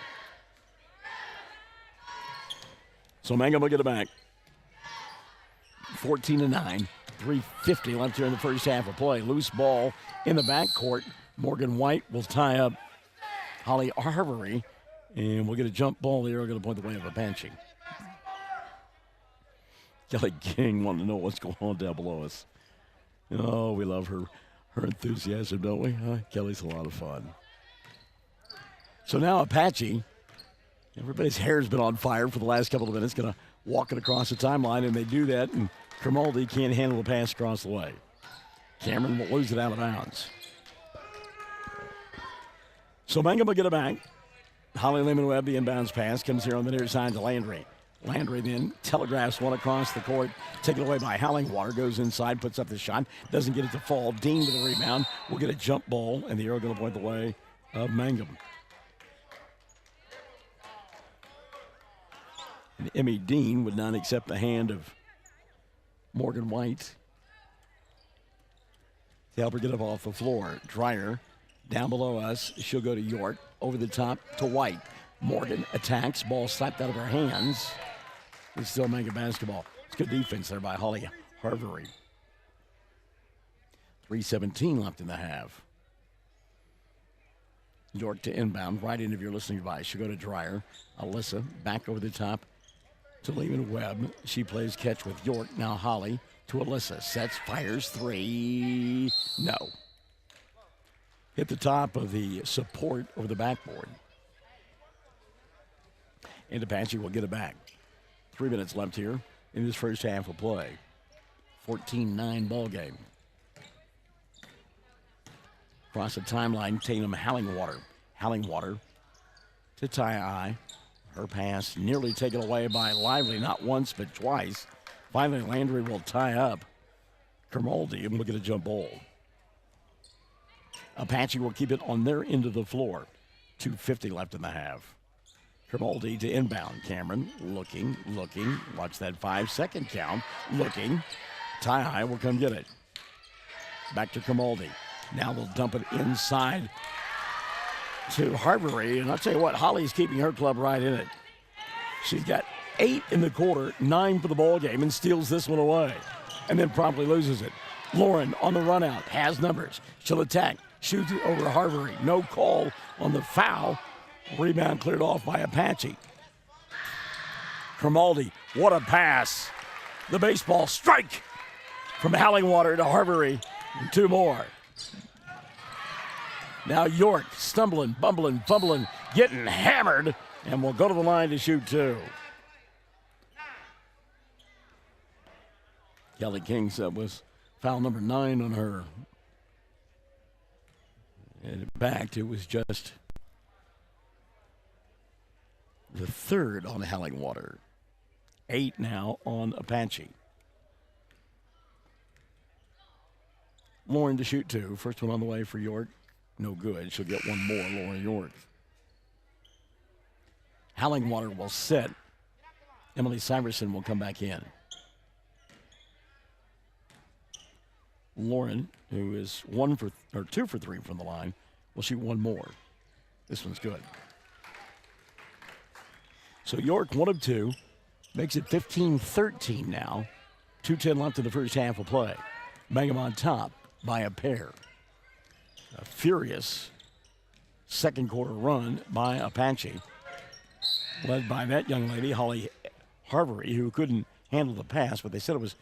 So Mangum will get it back. 14-9, 3:50 left here in the first half of play. Loose ball in the backcourt. Morgan White will tie up Holly Harvery, and we'll get a jump ball there. We're going to point the way of Apache. Kelly King wanted to know what's going on down below us. Oh, we love her enthusiasm, don't we? Kelly's a lot of fun. So now Apache, everybody's hair's been on fire for the last couple of minutes, going to walk it across the timeline, and they do that, and Grimaldi can't handle the pass across the way. Cameron will lose it out of bounds. So Mangum will get it back. Holly Lehman-Webb, the inbounds pass, comes here on the near side to Landry. Landry then telegraphs one across the court, taken away by Hallingwater, goes inside, puts up the shot, doesn't get it to fall. Dean with the rebound will get a jump ball, and the arrow going to point the way of Mangum. And Emmy Dean would not accept the hand of Morgan White to help her get up off the floor. Dreyer down below us. She'll go to York. Over the top to White. Morgan attacks. Ball slapped out of her hands. It's still Mangum basketball. It's good defense there by Holly Harvery. 3:17 left in the half. York to inbound, right into your listening device. She'll go to Dreyer. Alyssa back over the top to Lehman Webb. She plays catch with York. Now Holly to Alyssa. Sets, fires, three. No. Hit the top of the support over the backboard. And Apache will get it back. 3 minutes left here in this first half of play. 14-9 ball game. Across the timeline, Tatum Hallingwater to Ty. Her pass nearly taken away by Lively, not once but twice. Finally, Landry will tie up Kermoldi and we'll get a jump ball. Apache will keep it on their end of the floor. 2:50 left in the half. Kermoldi to inbound. Cameron looking. Watch that 5-second count. Looking. Ty will come get it. Back to Kermoldi. Now they'll dump it inside to Harbury. And I'll tell you what, Holly's keeping her club right in it. She's got 8 in the quarter, 9 for the ball game, and steals this one away. And then promptly loses it. Lauren on the run out, has numbers. She'll attack, shoots it over to Harbury. No call on the foul. Rebound cleared off by Apache. Kermoldi, what a pass. The baseball strike from Hallingwater to Harbury. And 2 more. Now York stumbling, bumbling, fumbling, getting hammered, and will go to the line to shoot 2. Kelly King said was foul number 9 on her. And in fact, it was just the 3rd on Hallingwater. 8 now on Apache. Lauren to shoot 2. First one on the way for York. No good. She'll get 1 more, Lauren York. Hallingwater will set. Emily Syverson will come back in. Lauren, who is 2 for 3 from the line, will shoot 1 more. This one's good. So York, 1 of 2, makes it 15-13 now. 2:10 left in the first half of play. Mangum on top by a pair. A furious second quarter run by Apache, led by that young lady, Holly Harbury, who couldn't handle the pass, but they said it was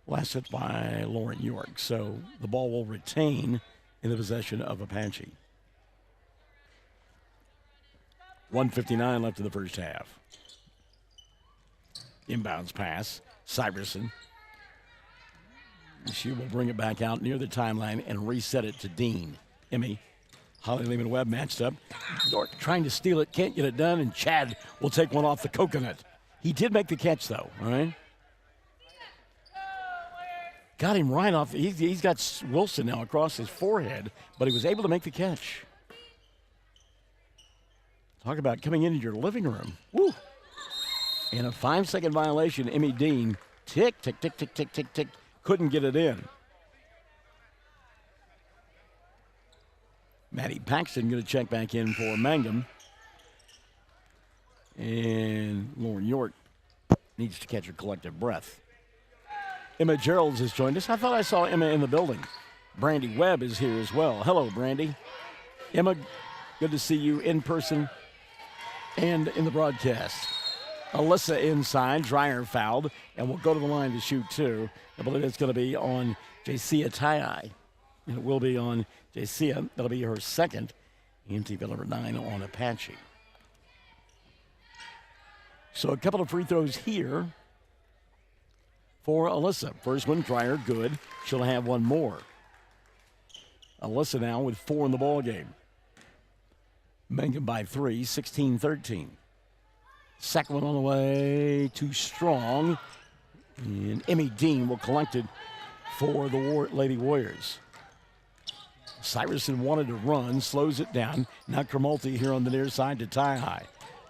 last hit by Lauren York. So the ball will retain in the possession of Apache. 1:59 left in the first half. Inbounds pass, Syverson. She will bring it back out near the timeline and reset it to Dean. Emmy, Holly Lehman Webb matched up. York trying to steal it, can't get it done, and Chad will take one off the coconut. He did make the catch, though, all right? Got him right off. He's got Wilson now across his forehead, but he was able to make the catch. Talk about coming into your living room. Woo! And a 5-second violation, Emmy Dean. Tick, tick, tick, tick, tick, tick, tick. Couldn't get it in. Maddie Paxton going to check back in for Mangum. And Lauren York needs to catch her collective breath. Emma Geralds has joined us. I thought I saw Emma in the building. Brandy Webb is here as well. Hello, Brandy. Emma, good to see you in person and in the broadcast. Alyssa inside, Dreyer fouled, and will go to the line to shoot 2. I believe it's going to be on Jaycia Tai. And it will be on Jaycia. That'll be her second. EMT number 9 on Apache. So a couple of free throws here for Alyssa. First one, Dreyer, good. She'll have 1 more. Alyssa now with 4 in the ball game. Mangum by 3, 16-13. Second one on the way, too strong. And Emmy Dean will collect it for the Lady Warriors. Syverson wanted to run, slows it down. Now Kermoldi here on the near side to Ty.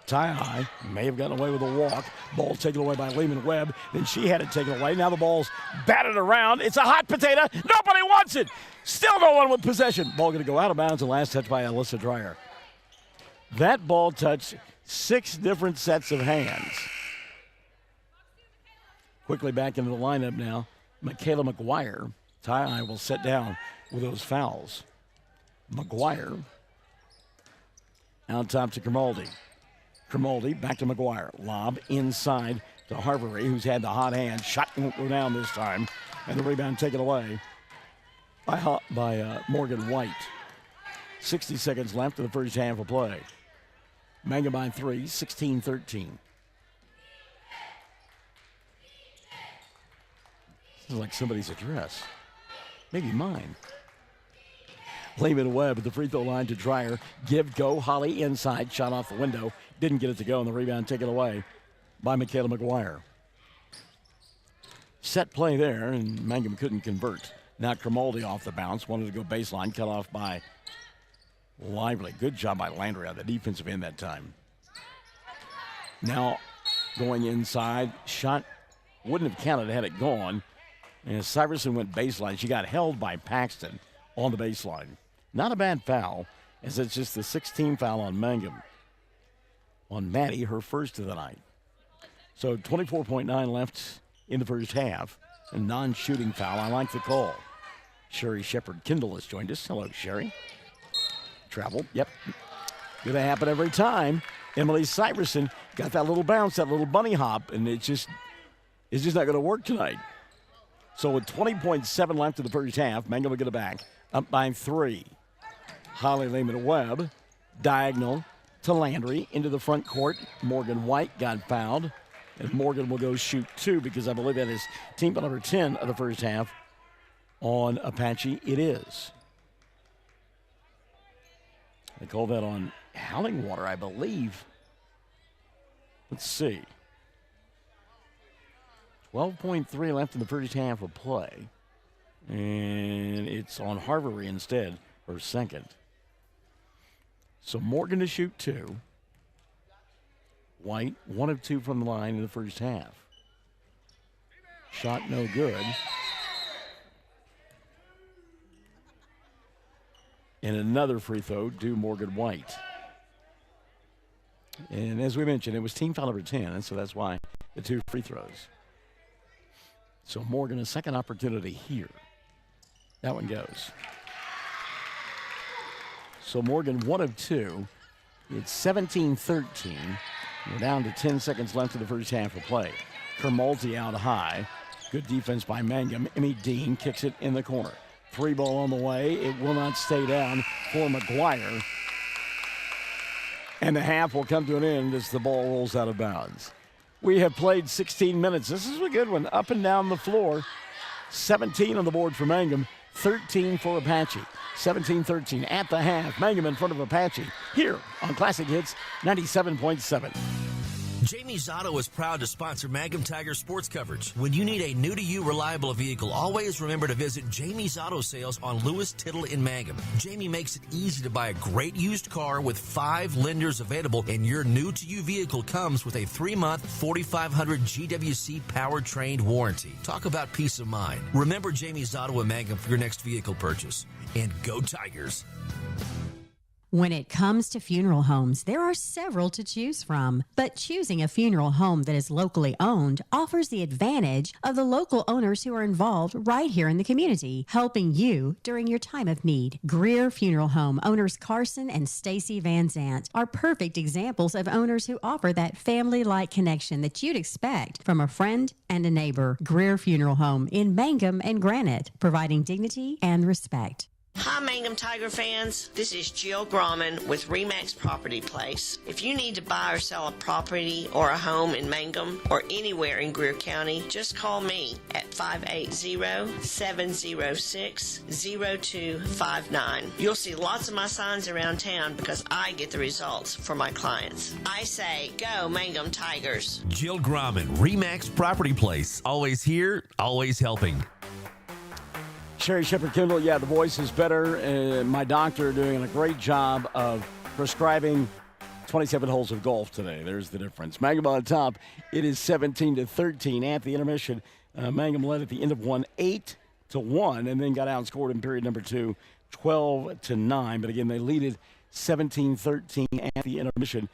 Ty may have gotten away with a walk. Ball taken away by Lehman Webb. Then she had it taken away. Now the ball's batted around. It's a hot potato. Nobody wants it. Still no one with possession. Ball going to go out of bounds. The last touch by Alyssa Dreyer. That ball touched 6 different sets of hands. Quickly back into the lineup now. Michaela McGuire. Ty will sit down with those fouls. McGuire Out top to Grimaldi. Grimaldi back to McGuire. Lob inside to Harvery, who's had the hot hand. Shot won't go down this time. And the rebound taken away by Morgan White. 60 seconds left in the first half of play. Mangum by 3, 16-13. This is like somebody's address. Maybe mine. Lehman Webb at the free throw line to Dreyer. Give, go, Holly inside. Shot off the window. Didn't get it to go, and the rebound taken away by Michaela McGuire. Set play there, and Mangum couldn't convert. Now Grimaldi off the bounce. Wanted to go baseline. Cut off by Lively. Good job by Landry on the defensive end that time. Now going inside. Shot wouldn't have counted had it gone. And Syverson went baseline. She got held by Paxton on the baseline. Not a bad foul, as it's just the 16th foul on Mangum. On Maddie, her first of the night. So 24.9 left in the first half. A non-shooting foul. I like the call. Sherry Shepard-Kindle has joined us. Hello, Sherry. Travel. Yep. Gonna happen every time. Emily Syverson got that little bounce, that little bunny hop, and it's just not gonna work tonight. So with 20.7 left in the first half, Mangum will get it back. Up by 3. Holly Lehman-Webb, diagonal to Landry into the front court. Morgan White got fouled, and Morgan will go shoot 2 because I believe that is team foul number 10 of the first half on Apache. It is. They call that on Howling-Water, I believe. Let's see. 12.3 left in the first half of play. And it's on Harvery instead, or second. So Morgan to shoot 2. White, 1 of 2 from the line in the first half. Shot no good. And another free throw due Morgan White. And as we mentioned, it was team foul number 10, and so that's why the 2 free throws. So Morgan, a second opportunity here. That one goes. So Morgan, 1 of 2. It's 17-13. We're down to 10 seconds left in the first half of play. Kermalty out high. Good defense by Mangum. Emmy Dean kicks it in the corner. 3 ball on the way. It will not stay down for McGuire. And the half will come to an end as the ball rolls out of bounds. We have played 16 minutes. This is a good one. Up and down the floor. 17 on the board for Mangum. 13 for Apache. 17-13 at the half. Mangum in front of Apache here on Classic Hits 97.7. Jamie's Auto is proud to sponsor Mangum Tiger sports coverage. When you need a new-to-you reliable vehicle, always remember to visit Jamie's Auto Sales on Lewis Tittle in Mangum. Jamie makes it easy to buy a great used car with 5 lenders available, and your new-to-you vehicle comes with a 3-month 4,500 GWC powertrain warranty. Talk about peace of mind. Remember Jamie's Auto in Mangum for your next vehicle purchase. And go Tigers! When it comes to funeral homes, there are several to choose from. But choosing a funeral home that is locally owned offers the advantage of the local owners who are involved right here in the community, helping you during your time of need. Greer Funeral Home owners Carson and Stacy Van Zant are perfect examples of owners who offer that family-like connection that you'd expect from a friend and a neighbor. Greer Funeral Home in Mangum and Granite, providing dignity and respect. Hi, Mangum Tiger fans. This is Jill Grauman with RE/MAX Property Place. If you need to buy or sell a property or a home in Mangum or anywhere in Greer County, just call me at 580-706-0259. You'll see lots of my signs around town because I get the results for my clients. I say, go Mangum Tigers. Jill Grauman, RE/MAX Property Place. Always here, always helping. Sherry Shepard-Kindle, yeah, the voice is better. My doctor doing a great job of prescribing 27 holes of golf today. There's the difference. Mangum on top. It is 17-13 at the intermission. Mangum led at the end of 1, 8-1, and then got outscored in period number 2, 12-9. But again, they lead it 17-13 at the intermission.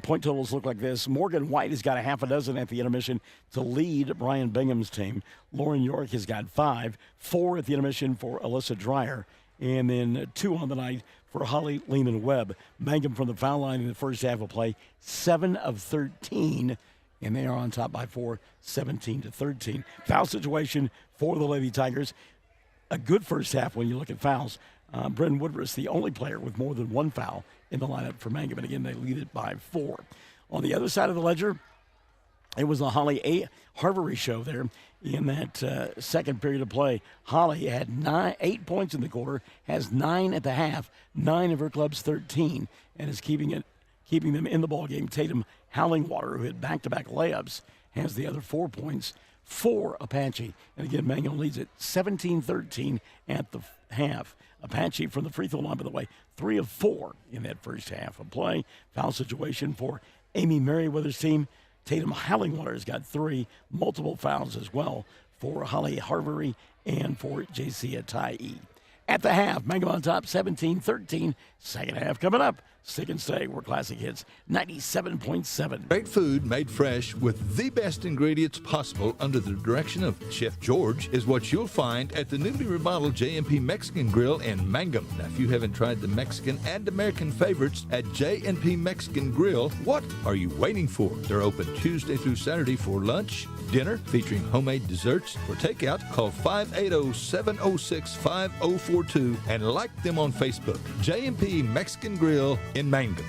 Point totals look like this. Morgan White has got a half a dozen at the intermission to lead Brian Bingham's team. Lauren York has got 5, 4 at the intermission for Alyssa Dreyer, and then 2 on the night for Holly Lehman-Webb. Mangum from the foul line in the first half of play, 7 of 13, and they are on top by 4, 17-13. Foul situation for the Lady Tigers. A good first half when you look at fouls. Brendan Woodruss, the only player with more than one foul in the lineup for Mangum, and again, they lead it by 4. On the other side of the ledger, it was a Holly Harvery show there in that second period of play. Holly had 8 points in the quarter, has 9 at the half, 9 of her club's 13, and is keeping them in the ball game. Tatum Howlingwater, who had back-to-back layups, has the other 4 points for Apache. And again, Mangum leads it 17-13 at the half. Apache from the free throw line, by the way, 3 of 4 in that first half of play. Foul situation for Amy Merriweather's team. Tatum Howlingwater has got 3, multiple fouls as well for Holly Harvery and for JC Atai. At the half, Mangum on top 17-13. Second half coming up. Stick and stay. We're Classic Hits 97.7. Great food made fresh with the best ingredients possible under the direction of Chef George is what you'll find at the newly remodeled J&P Mexican Grill in Mangum. Now, if you haven't tried the Mexican and American favorites at J&P Mexican Grill, what are you waiting for? They're open Tuesday through Saturday for lunch, dinner, featuring homemade desserts. For takeout, call 580-706-5042 and like them on Facebook. J&P Mexican Grill in Mangum.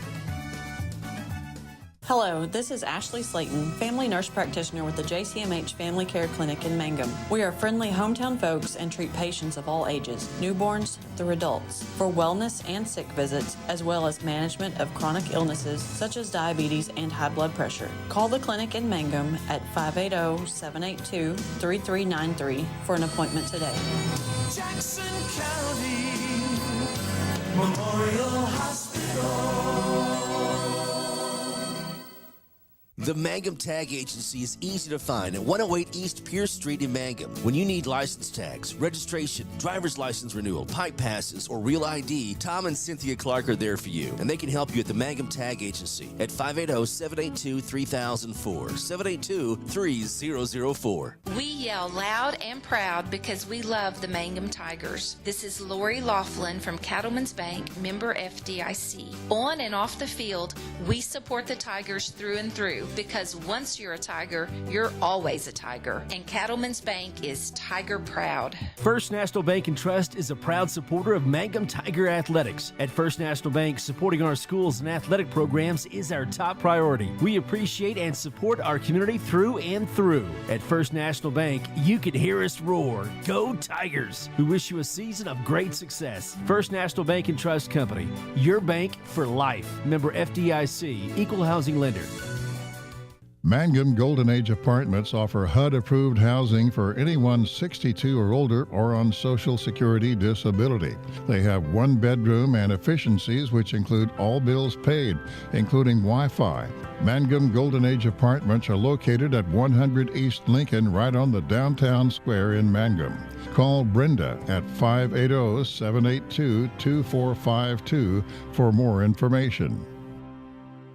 Hello, this is Ashley Slayton, family nurse practitioner with the JCMH Family Care Clinic in Mangum. We are friendly hometown folks and treat patients of all ages, newborns through adults, for wellness and sick visits, as well as management of chronic illnesses such as diabetes and high blood pressure. Call the clinic in Mangum at 580-782-3393 for an appointment today. Jackson County Memorial Hospital. The Mangum Tag Agency is easy to find at 108 East Pierce Street in Mangum. When you need license tags, registration, driver's license renewal, pipe passes, or real ID, Tom and Cynthia Clark are there for you, and they can help you at the Mangum Tag Agency at 580-782-3004, 782-3004. We yell loud and proud because we love the Mangum Tigers. This is Lori Laughlin from Cattlemen's Bank, member FDIC. On and off the field, we support the Tigers through and through, because once you're a Tiger, you're always a Tiger. And Cattlemen's Bank is Tiger proud. First National Bank and Trust is a proud supporter of Mangum Tiger Athletics. At First National Bank, supporting our schools and athletic programs is our top priority. We appreciate and support our community through and through. At First National Bank, you can hear us roar. Go Tigers! We wish you a season of great success. First National Bank and Trust Company, your bank for life. Member FDIC, Equal Housing Lender. Mangum Golden Age Apartments offer HUD-approved housing for anyone 62 or older or on Social Security disability. They have 1 bedroom and efficiencies which include all bills paid, including Wi-Fi. Mangum Golden Age Apartments are located at 100 East Lincoln, right on the downtown square in Mangum. Call Brenda at 580-782-2452 for more information.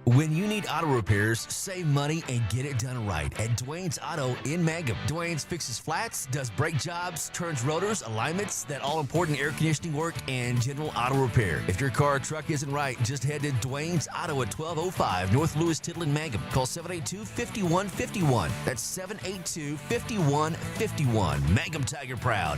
When you need auto repairs, save money and get it done right at Dwayne's Auto in Mangum. Dwayne's fixes flats, does brake jobs, turns rotors, alignments, that all-important air conditioning work, and general auto repair. If your car or truck isn't right, just head to Dwayne's Auto at 1205 North Lewis Tittle in Mangum. Call 782-5151. That's 782-5151. Mangum Tiger proud.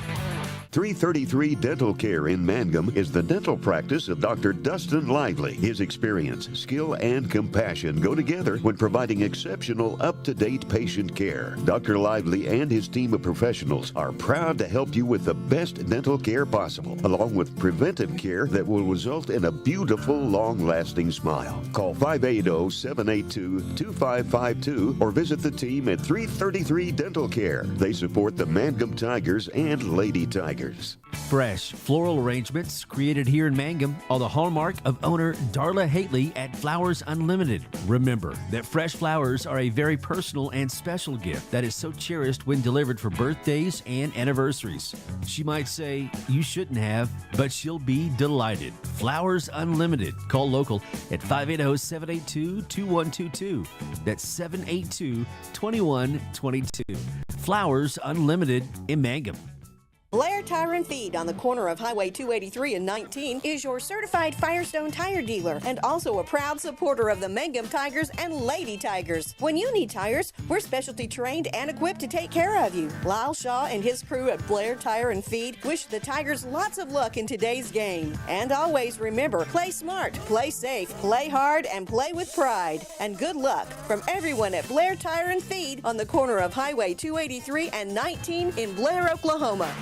333 Dental Care in Mangum is the dental practice of Dr. Dustin Lively. His experience, skill, and compassion go together when providing exceptional, up-to-date patient care. Dr. Lively and his team of professionals are proud to help you with the best dental care possible, along with preventive care that will result in a beautiful, long-lasting smile. Call 580-782-2552 or visit the team at 333 Dental Care. They support the Mangum Tigers and Lady Tigers. Fresh floral arrangements created here in Mangum are the hallmark of owner Darla Hately at Flowers Unlimited. Remember that fresh flowers are a very personal and special gift that is so cherished when delivered for birthdays and anniversaries. She might say, you shouldn't have, but she'll be delighted. Flowers Unlimited. Call local at 580-782-2122. That's 782-2122. Flowers Unlimited in Mangum. Blair Tire and Feed on the corner of Highway 283 and 19 is your certified Firestone tire dealer and also a proud supporter of the Mangum Tigers and Lady Tigers. When you need tires, we're specialty trained and equipped to take care of you. Lyle Shaw and his crew at Blair Tire and Feed wish the Tigers lots of luck in today's game. And always remember, play smart, play safe, play hard, and play with pride. And good luck from everyone at Blair Tire and Feed on the corner of Highway 283 and 19 in Blair, Oklahoma.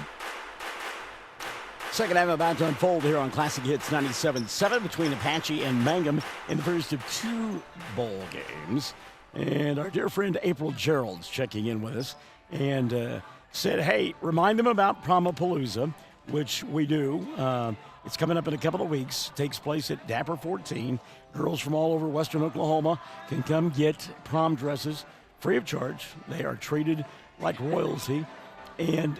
Second half about to unfold here on Classic Hits 97.7 between Apache and Mangum in the first of two bowl games. And our dear friend April Gerald's checking in with us and said, hey, remind them about Prom-A-Palooza, which we do. It's coming up in a couple of weeks. Takes place at Dapper 14. Girls from all over western Oklahoma can come get prom dresses free of charge. They are treated like royalty. And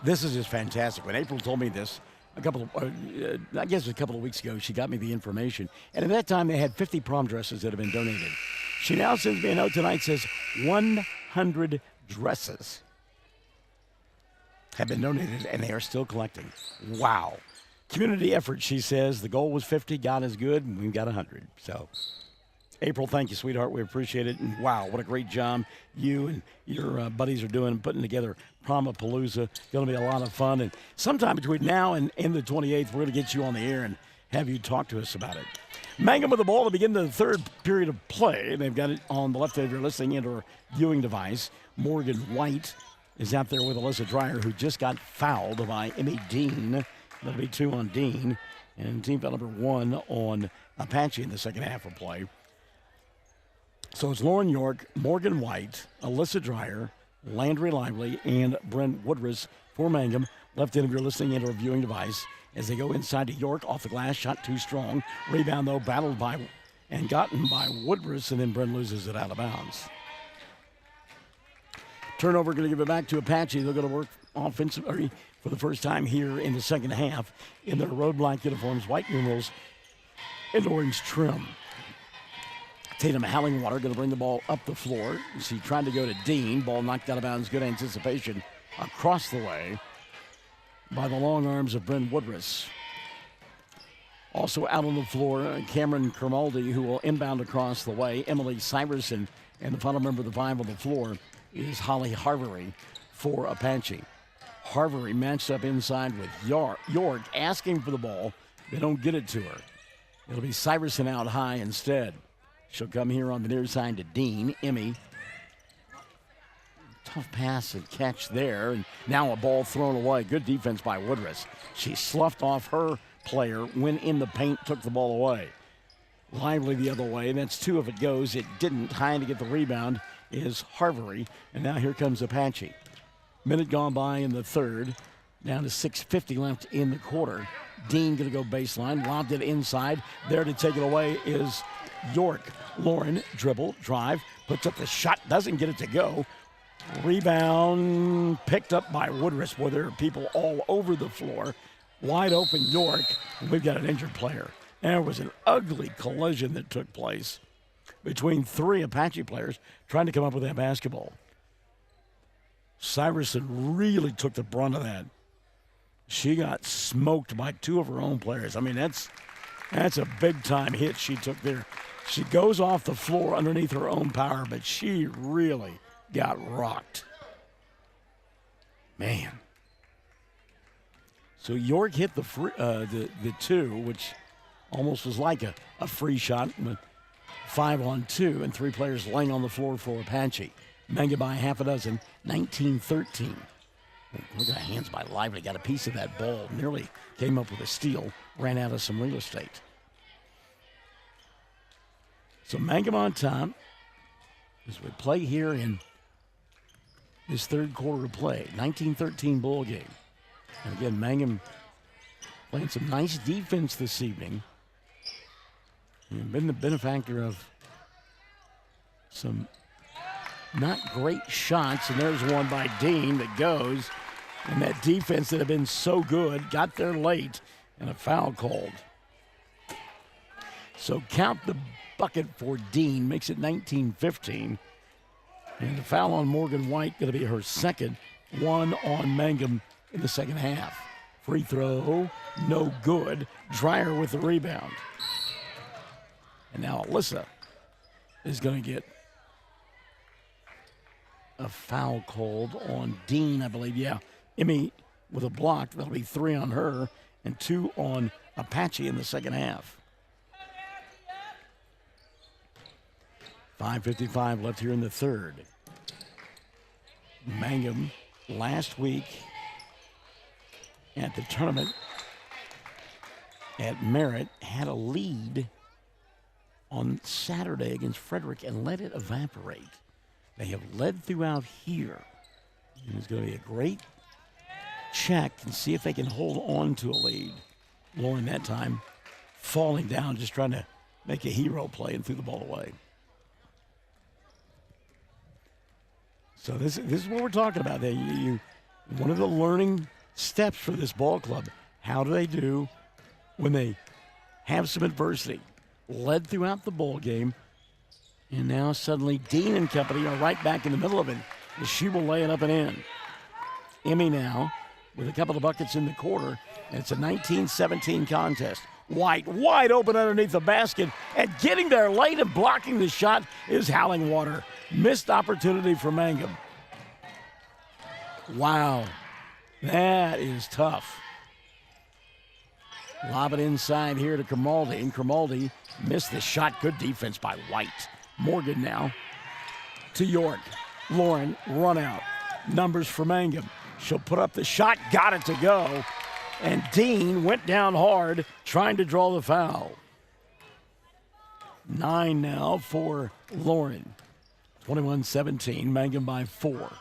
this is just fantastic. When April told me this a couple of weeks ago, she got me the information. And at that time, they had 50 prom dresses that have been donated. She now sends me a note tonight, says 100 dresses have been donated, and they are still collecting. Wow. Community effort, she says. The goal was 50. God is good, and we've got 100. So, April, thank you, sweetheart. We appreciate it. And wow, what a great job you and your buddies are doing, putting together Prom-A-Palooza. Going to be a lot of fun. And sometime between now and the 28th, we're going to get you on the air and have you talk to us about it. Mangum with the ball to begin the third period of play. They've got it on the left side of your listening and or viewing device. Morgan White is out there with Alyssa Dreyer, who just got fouled by Emmy Dean. That'll be 2 on Dean. And team foul number 1 on Apache in the second half of play. So it's Lauren York, Morgan White, Alyssa Dreyer, Landry Lively, and Brent Woodruss for Mangum. Left end of your listening and or viewing device as they go inside to York. Off the glass, shot too strong. Rebound, though, battled by and gotten by Woodruss, and then Brent loses it out of bounds. Turnover, going to give it back to Apache. They're going to work offensive for the first time here in the second half in their road black uniforms, white numerals, and orange trim. Tatum Hallingwater going to bring the ball up the floor. She tried to go to Dean. Ball knocked out of bounds. Good anticipation across the way by the long arms of Brent Woodruss. Also out on the floor, Cameron Kermaldi, who will inbound across the way. Emily Syverson, and the final member of the five on the floor is Holly Harvery for Apache. Harvery matched up inside with York, asking for the ball. They don't get it to her. It'll be Syverson out high instead. She'll come here on the near side to Dean. Emmy. Tough pass and catch there. And now a ball thrown away. Good defense by Woodruss. She sloughed off her player, went in the paint, took the ball away. Lively the other way. That's 2 if it goes. It didn't. High to get the rebound is Harvery. And now here comes Apache. Minute gone by in the third. Down to 6:50 left in the quarter. Dean going to go baseline. Lobbed it inside. There to take it away is York. Lauren, dribble, drive, puts up the shot, doesn't get it to go. Rebound picked up by Woodruss. Boy, there are people all over the floor. Wide open York. We've got an injured player. There was an ugly collision that took place between 3 Apache players trying to come up with that basketball. Syverson really took the brunt of that. She got smoked by 2 of her own players. I mean, that's a big-time hit she took there. She goes off the floor underneath her own power, but she really got rocked. Man. So York hit the 2, which almost was like a free shot, but 5 on 2, and 3 players laying on the floor for Apache. Mangum by half a dozen, 19-13. Look at the hands by Lively. Got a piece of that ball. Nearly came up with a steal. Ran out of some real estate. So Mangum on top as we play here in this third quarter of play. 19-13 ball game. And again, Mangum playing some nice defense this evening. And been the benefactor of some not great shots. And there's one by Dean that goes. And that defense that had been so good got there late and a foul called. So count the bucket for Dean, makes it 19-15. And the foul on Morgan White going to be her second, one on Mangum in the second half. Free throw, no good. Dreyer with the rebound. And now Alyssa is going to get a foul called on Dean, I believe. Yeah, Emmy with a block. That'll be 3 on her and 2 on Apache in the second half. 5:55 left here in the third. Mangum last week at the tournament at Merritt had a lead on Saturday against Frederick and let it evaporate. They have led throughout here. And it's going to be a great check and see if they can hold on to a lead. Lauren that time falling down, just trying to make a hero play and threw the ball away. So this is what we're talking about. One of the learning steps for this ball club. How do they do when they have some adversity? Led throughout the ball game, and now suddenly Dean and company are right back in the middle of it. And she will lay it up and in. Emmy now with a couple of buckets in the quarter, and it's a 19-17 contest. White wide open underneath the basket, and getting there late and blocking the shot is Howling Water. Missed opportunity for Mangum. Wow, that is tough. Lob it inside here to Grimaldi, and Grimaldi missed the shot. Good defense by White. Morgan now to York. Lauren, run out. Numbers for Mangum. She'll put up the shot, got it to go. And Dean went down hard, trying to draw the foul. 9 now for Lauren. 21-17, Mangum by 4.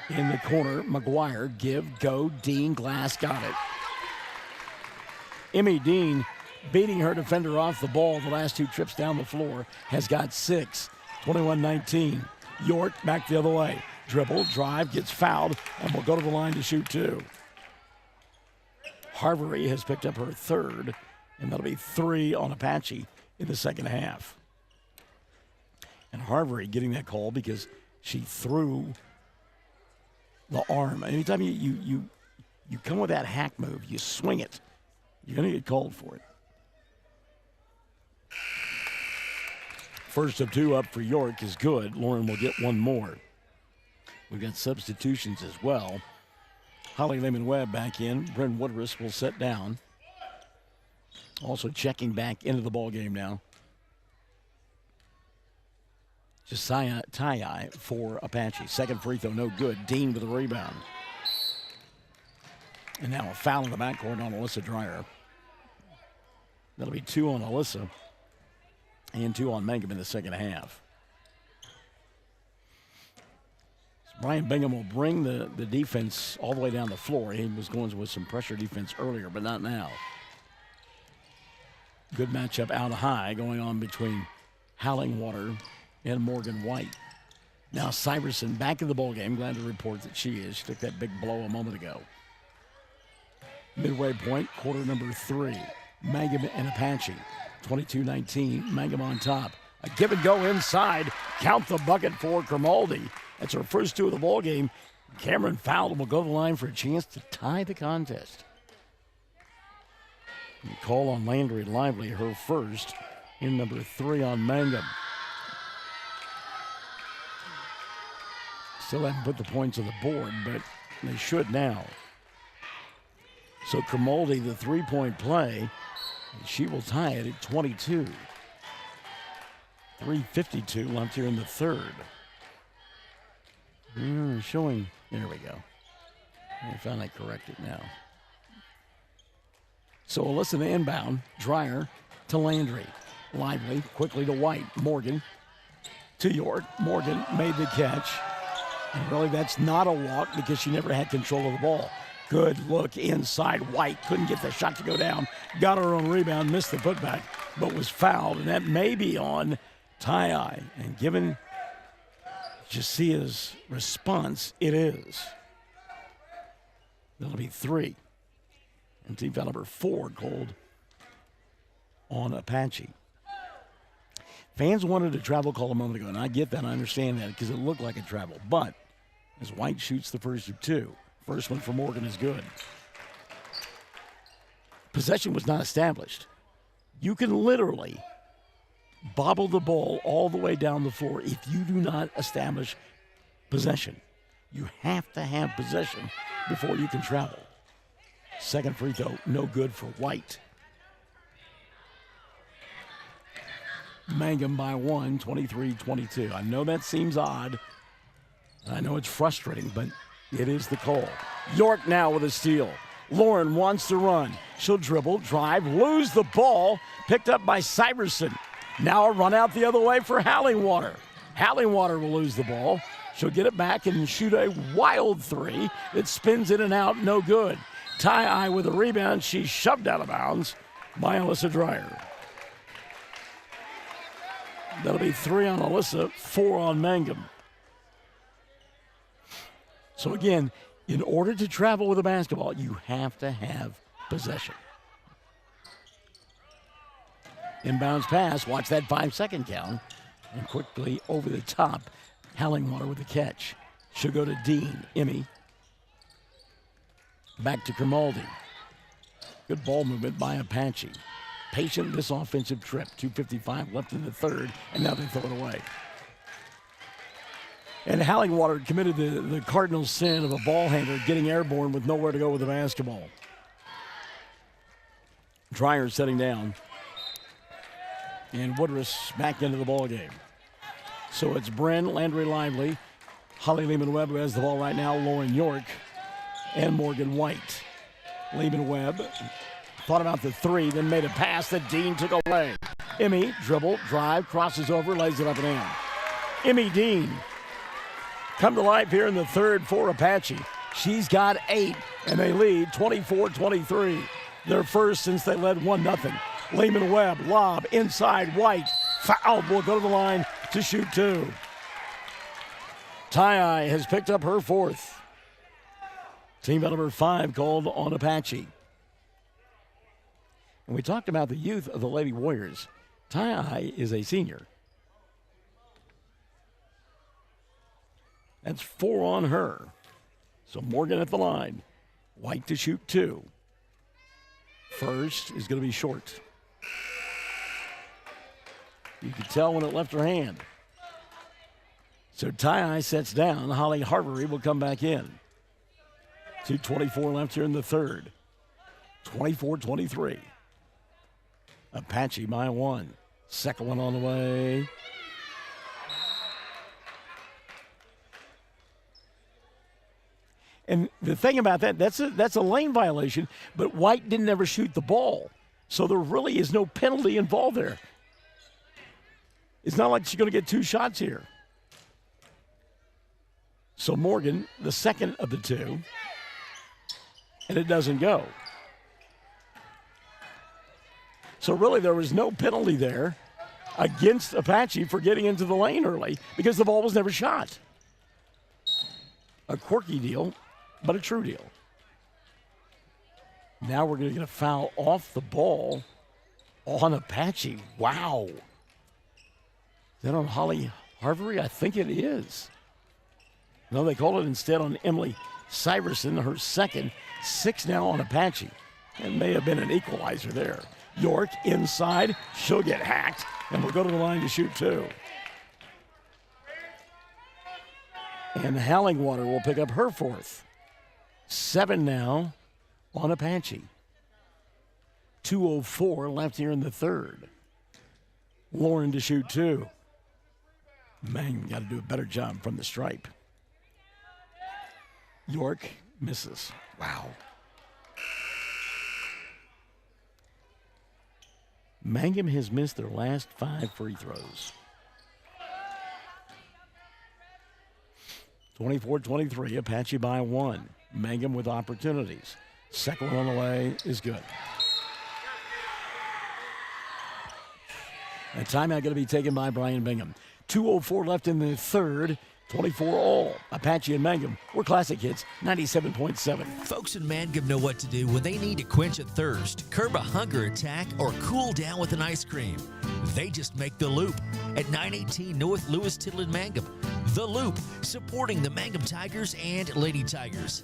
In the corner, McGuire, give, go, Dean, Glass, got it. Emmy Dean beating her defender off the ball the last 2 trips down the floor, has got 6. 21-19. York back the other way. Dribble, drive, gets fouled, and will go to the line to shoot 2. Harvery has picked up her 3rd, and that'll be 3 on Apache in the second half. And Harvery getting that call because she threw the arm. Anytime you come with that hack move, you swing it, you're going to get called for it. First of 2 up for York is good. Lauren will get 1 more. We've got substitutions as well. Holly Lehman-Webb back in. Bryn Woodruss will sit down. Also checking back into the ball game now. Josiah Tye for Apache. Second free throw, no good. Dean with the rebound. And now a foul in the backcourt on Alyssa Dreyer. That'll be 2 on Alyssa and 2 on Mangum in the second half. So Brian Bingham will bring the defense all the way down the floor. He was going with some pressure defense earlier, but not now. Good matchup out high going on between Howling Water and Morgan White. Now Syverson back in the ball game. Glad to report that she is. She took that big blow a moment ago. Midway point, quarter number 3. Mangum and Apache. 22-19, Mangum on top. A give and go inside. Count the bucket for Grimaldi. That's her first 2 of the ball game. Cameron fouled and will go to the line for a chance to tie the contest. And call on Landry Lively, her first, in number 3 on Mangum. Still haven't put the points on the board, but they should now. So Grimaldi, the 3-point play, she will tie it at 22. 3:52 left here in the third. Showing, there we go. I finally correct it now. So Alyssa to inbound. Dreyer to Landry. Lively, quickly to White. Morgan to York. Morgan made the catch. And really that's not a walk because she never had control of the ball. Good look inside. White couldn't get the shot to go down. Got her own rebound, missed the putback, but was fouled. And that may be on Tye. And given Jasia's response, it is. That'll be 3. And team foul number 4 called on Apache. Fans wanted a travel call a moment ago, and I get that. I understand that because it looked like a travel. But as White shoots the first of two, first one for Morgan is good. Possession was not established. You can literally bobble the ball all the way down the floor if you do not establish possession. You have to have possession before you can travel. Second free throw, no good for White. Mangum by 1, 23-22. I know that seems odd. I know it's frustrating, but it is the call. York now with a steal. Lauren wants to run. She'll dribble, drive, lose the ball. Picked up by Syverson. Now a run out the other way for Hallingwater. Hallingwater will lose the ball. She'll get it back and shoot a wild three that spins in and out, no good. Ty with a rebound. She's shoved out of bounds by Alyssa Dreyer. That'll be 3 on Alyssa, 4 on Mangum. So again, in order to travel with a basketball, you have to have possession. Inbounds pass, watch that 5-second count, and quickly over the top, Hallingwater with the catch. She'll go to Dean, Emmy. Back to Grimaldi. Good ball movement by Apache. Patient this offensive trip. 2:55 left in the third, and now they throw it away. And Hallingwater committed the cardinal sin of a ball handler getting airborne with nowhere to go with the basketball. Dreyer setting down. And Woodruss back into the ball game. So it's Bren, Landry Lively, Holly Lehman-Webb, who has the ball right now, Lauren York, and Morgan White. Lehman-Webb thought about the three, then made a pass that Dean took away. Emmy, dribble, drive, crosses over, lays it up and in. Emmy Dean come to life here in the third for Apache. She's got 8, and they lead 24-23. Their first since they led 1-0. Lehman-Webb, lob, inside, White, fouled, will go to the line to shoot 2. Ty has picked up her 4th. Team foul number 5 called on Apache. And we talked about the youth of the Lady Warriors. Ty is a senior. That's 4 on her. So Morgan at the line. White to shoot 2. First is going to be short. You can tell when it left her hand. So Ty sets down. Holly Harvery will come back in. 2:24 left here in the third. 24-23. Apache by 1. Second one on the way. And the thing about that's a lane violation, but White didn't ever shoot the ball. So there really is no penalty involved there. It's not like she's going to get 2 shots here. So Morgan, the second of the 2, and it doesn't go. So really there was no penalty there against Apache for getting into the lane early because the ball was never shot. A quirky deal, but a true deal. Now we're going to get a foul off the ball on Apache. Wow. Is that on Holly Harvery? I think it is. No, they called it instead on Emily Syverson, her second. 6 now on Apache. It may have been an equalizer there. York inside. She'll get hacked, and we'll go to the line to shoot 2. And Hallingwater will pick up her 4th. 7 now on Apache. 2:04 left here in the third. Lauren to shoot 2. Man, got to do a better job from the stripe. York misses. Wow. Mangum has missed their last 5 free throws. 24-23, Apache by 1. Mangum with opportunities. Second one on the way is good. A timeout going to be taken by Brian Bingham. 2:04 left in the third. 24 all. Apache and Mangum. We're Classic Hits 97.7. Folks in Mangum know what to do when they need to quench a thirst, curb a hunger attack, or cool down with an ice cream. They just make the Loop at 918 North Lewis Tittle in Mangum. The Loop, supporting the Mangum Tigers and Lady Tigers.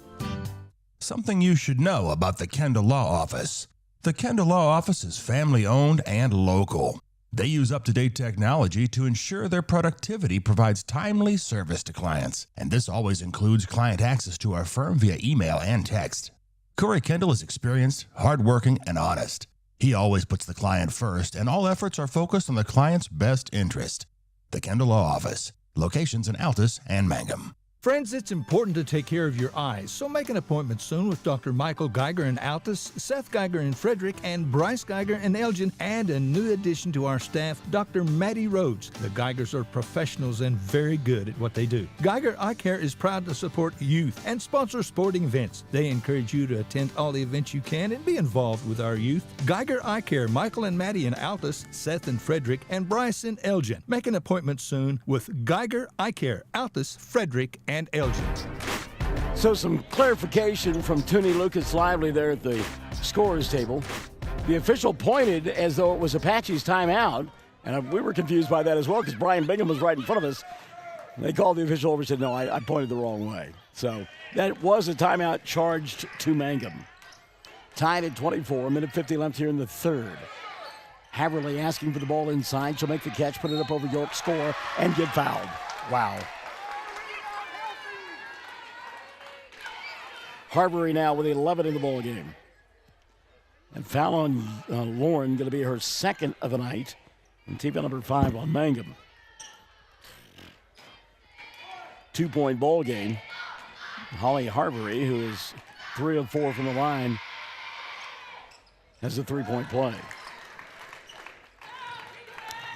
Something you should know about the Kendall Law Office. The Kendall Law Office is family-owned and local. They use up-to-date technology to ensure their productivity provides timely service to clients, and this always includes client access to our firm via email and text. Corey Kendall is experienced, hardworking, and honest. He always puts the client first, and all efforts are focused on the client's best interest. The Kendall Law Office, locations in Altus and Mangum. Friends, it's important to take care of your eyes, so make an appointment soon with Dr. Michael Geiger in Altus, Seth Geiger in Frederick, and Bryce Geiger in Elgin, and a new addition to our staff, Dr. Maddie Rhodes. The Geigers are professionals and very good at what they do. Geiger Eye Care is proud to support youth and sponsor sporting events. They encourage you to attend all the events you can and be involved with our youth. Geiger Eye Care, Michael and Maddie in Altus, Seth in Frederick, and Bryce in Elgin. Make an appointment soon with Geiger Eye Care, Altus, Frederick, and Elgin. So some clarification from Toonie Lucas Lively there at the scorers table. The official pointed as though it was Apache's timeout, and we were confused by that as well because Brian Bingham was right in front of us. They called the official over and said, no, I pointed the wrong way. So that was a timeout charged to Mangum. Tied at 24, a minute 50 left here in the third. Haverly asking for the ball inside. She'll make the catch, put it up over York, score, and get fouled. Wow. Harbury now with 11 in the ball game. And foul on Lauren, going to be her second of the night. And team number 5 on Mangum. 2-point ball game. Holly Harbury, who is 3 of 4 from the line, has a 3-point play.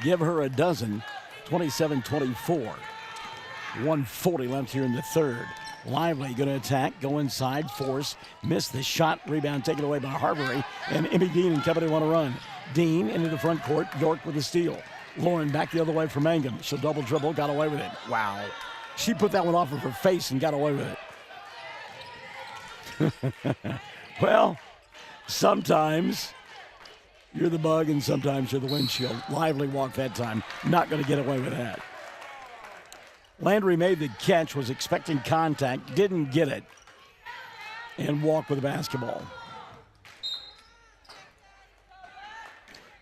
Give her a dozen, 27-24. 1:40 left here in the third. Lively going to attack, go inside, force, miss the shot, rebound taken away by Harbury, and Emmy Dean and company want to run. Dean into the front court, York with the steal. Lauren back the other way for Mangum. She'll double dribble, got away with it. Wow. She put that one off of her face and got away with it. Well, sometimes you're the bug and sometimes you're the windshield. Lively walk that time, not going to get away with that. Landry made the catch, was expecting contact, didn't get it, and walked with the basketball.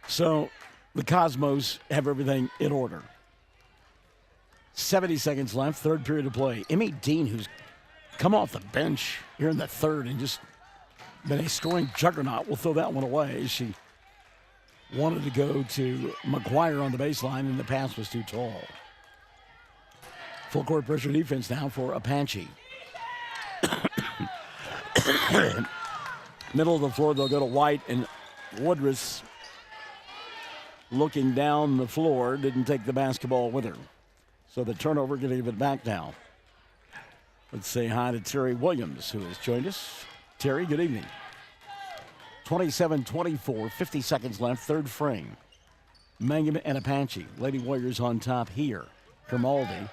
So the Cosmos have everything in order. 70 seconds left, third period of play. Emmy Dean, who's come off the bench here in the third and just been a scoring juggernaut, will throw that one away. She wanted to go to McGuire on the baseline, and the pass was too tall. Full court pressure defense now for Apache. Middle of the floor, they'll go to White, and Woodruss looking down the floor, didn't take the basketball with her. So the turnover, going to give it back now. Let's say hi to Terry Williams, who has joined us. Terry, good evening. 27-24, 50 seconds left, third frame. Mangum and Apache. Lady Warriors on top here. Grimaldi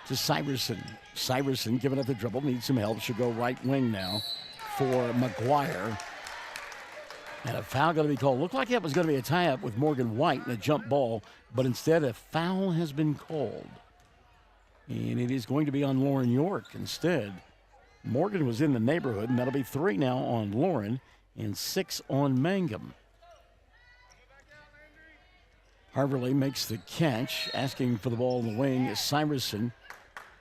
to Syverson. Syverson giving up the dribble, needs some help. Should go right wing now for McGuire. And a foul going to be called. Looked like it was going to be a tie-up with Morgan White and a jump ball, but instead a foul has been called. And it is going to be on Lauren York instead. Morgan was in the neighborhood, and that'll be 3 now on Lauren and 6 on Mangum. Harverly makes the catch, asking for the ball in the wing is Syverson.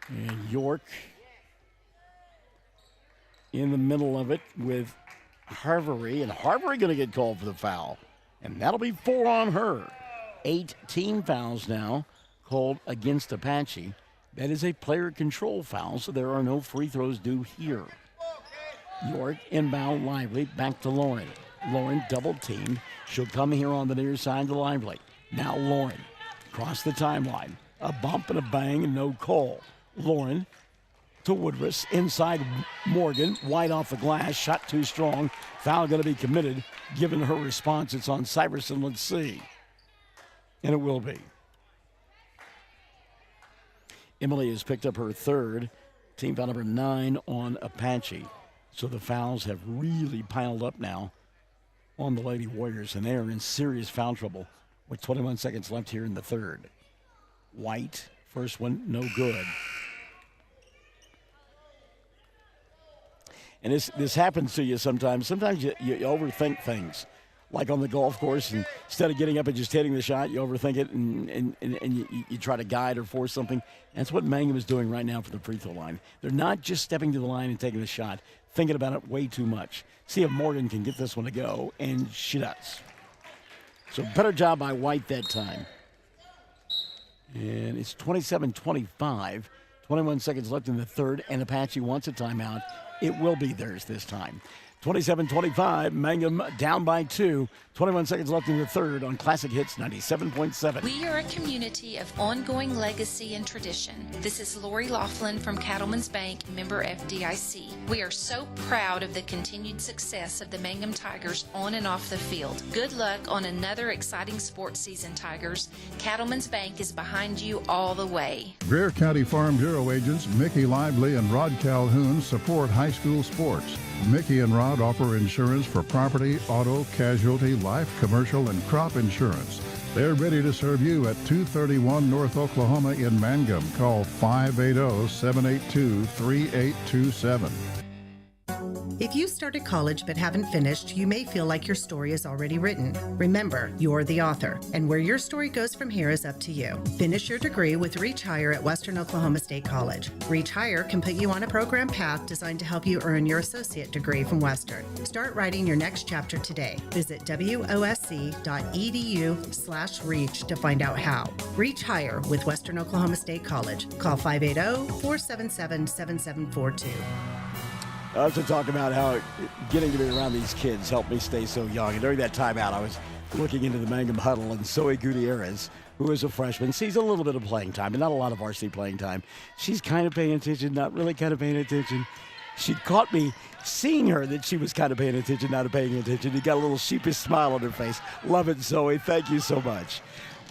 And York in the middle of it with Harvery. And Harvery going to get called for the foul. And that'll be 4 on her. 8 team fouls now called against Apache. That is a player control foul, so there are no free throws due here. York inbound Lively, back to Lauren. Lauren double teamed. She'll come here on the near side to Lively. Now Lauren, across the timeline. A bump and a bang and no call. Lauren to Woodruss, inside Morgan. White off the glass, shot too strong. Foul going to be committed. Given her response, it's on Syverson. Let's see. And it will be. Emily has picked up her third. Team foul number 9 on Apache. So the fouls have really piled up now on the Lady Warriors, and they are in serious foul trouble. with 21 seconds left here in the third. White, first one, no good. And this happens to you sometimes. Sometimes you overthink things. Like on the golf course, and instead of getting up and just hitting the shot, you overthink it and you try to guide or force something. And that's what Mangum is doing right now for the free throw line. They're not just stepping to the line and taking the shot, thinking about it way too much. See if Morgan can get this one to go, and she does. So better job by White that time. And it's 27-25, 21 seconds left in the third, and Apache wants a timeout. It will be theirs this time. 27-25, Mangum down by 2. 21 seconds left in the third on Classic Hits 97.7. We are a community of ongoing legacy and tradition. This is Lori Laughlin from Cattlemen's Bank, member FDIC. We are so proud of the continued success of the Mangum Tigers on and off the field. Good luck on another exciting sports season, Tigers. Cattlemen's Bank is behind you all the way. Greer County Farm Bureau agents Mickey Lively and Rod Calhoun support high school sports. Mickey and Rod offer insurance for property, auto, casualty, life, commercial, and crop insurance. They're ready to serve you at 231 North Oklahoma in Mangum. Call 580-782-3827. If you started college but haven't finished, you may feel like your story is already written. Remember, you're the author, and where your story goes from here is up to you. Finish your degree with Reach Higher at Western Oklahoma State College. Reach Higher can put you on a program path designed to help you earn your associate degree from Western. Start writing your next chapter today. Visit wosc.edu/reach to find out how. Reach Higher with Western Oklahoma State College. Call 580-477-7742. I have to talk about how getting to be around these kids helped me stay so young. And during that timeout, I was looking into the Mangum huddle, and Zoe Gutierrez, who is a freshman, sees a little bit of playing time, but not a lot of varsity playing time. She's kind of paying attention, not really kind of paying attention. She caught me seeing her that she was kind of paying attention, not paying attention. You got a little sheepish smile on her face. Love it, Zoe. Thank you so much.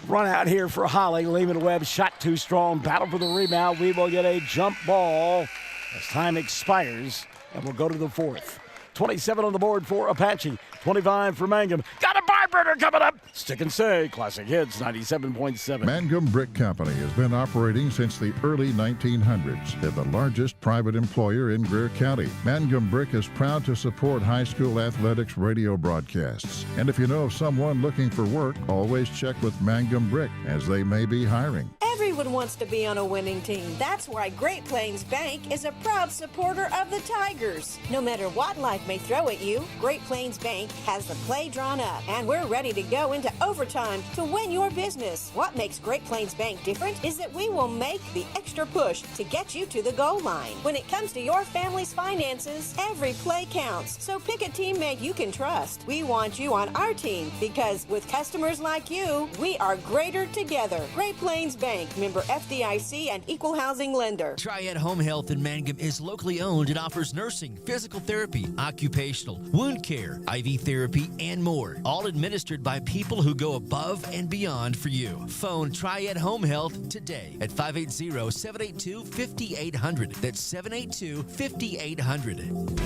Run out here for Holly. Lehman Webb shot too strong. Battle for the rebound. We will get a jump ball as time expires. And we'll go to the fourth. 27 on the board for Apache. 25 for Mangum. Got a vibrator coming up. Stick and Say. Classic Hits 97.7. Mangum Brick Company has been operating since the early 1900s. They're the largest private employer in Greer County. Mangum Brick is proud to support high school athletics radio broadcasts. And if you know of someone looking for work, always check with Mangum Brick, as they may be hiring. Everyone wants to be on a winning team. That's why Great Plains Bank is a proud supporter of the Tigers. No matter what life may throw at you, Great Plains Bank has the play drawn up, and we're ready to go into overtime to win your business. What makes Great Plains Bank different is that we will make the extra push to get you to the goal line. When it comes to your family's finances, every play counts. So pick a teammate you can trust. We want you on our team because with customers like you, we are greater together. Great Plains Bank, member FDIC and equal housing lender. Triad Home Health in Mangum is locally owned and offers nursing, physical therapy, occupational, wound care, IV therapy, and more. All administered by people who go above and beyond for you. Phone Triad Home Health today at 580-782-5800. That's 782-5800.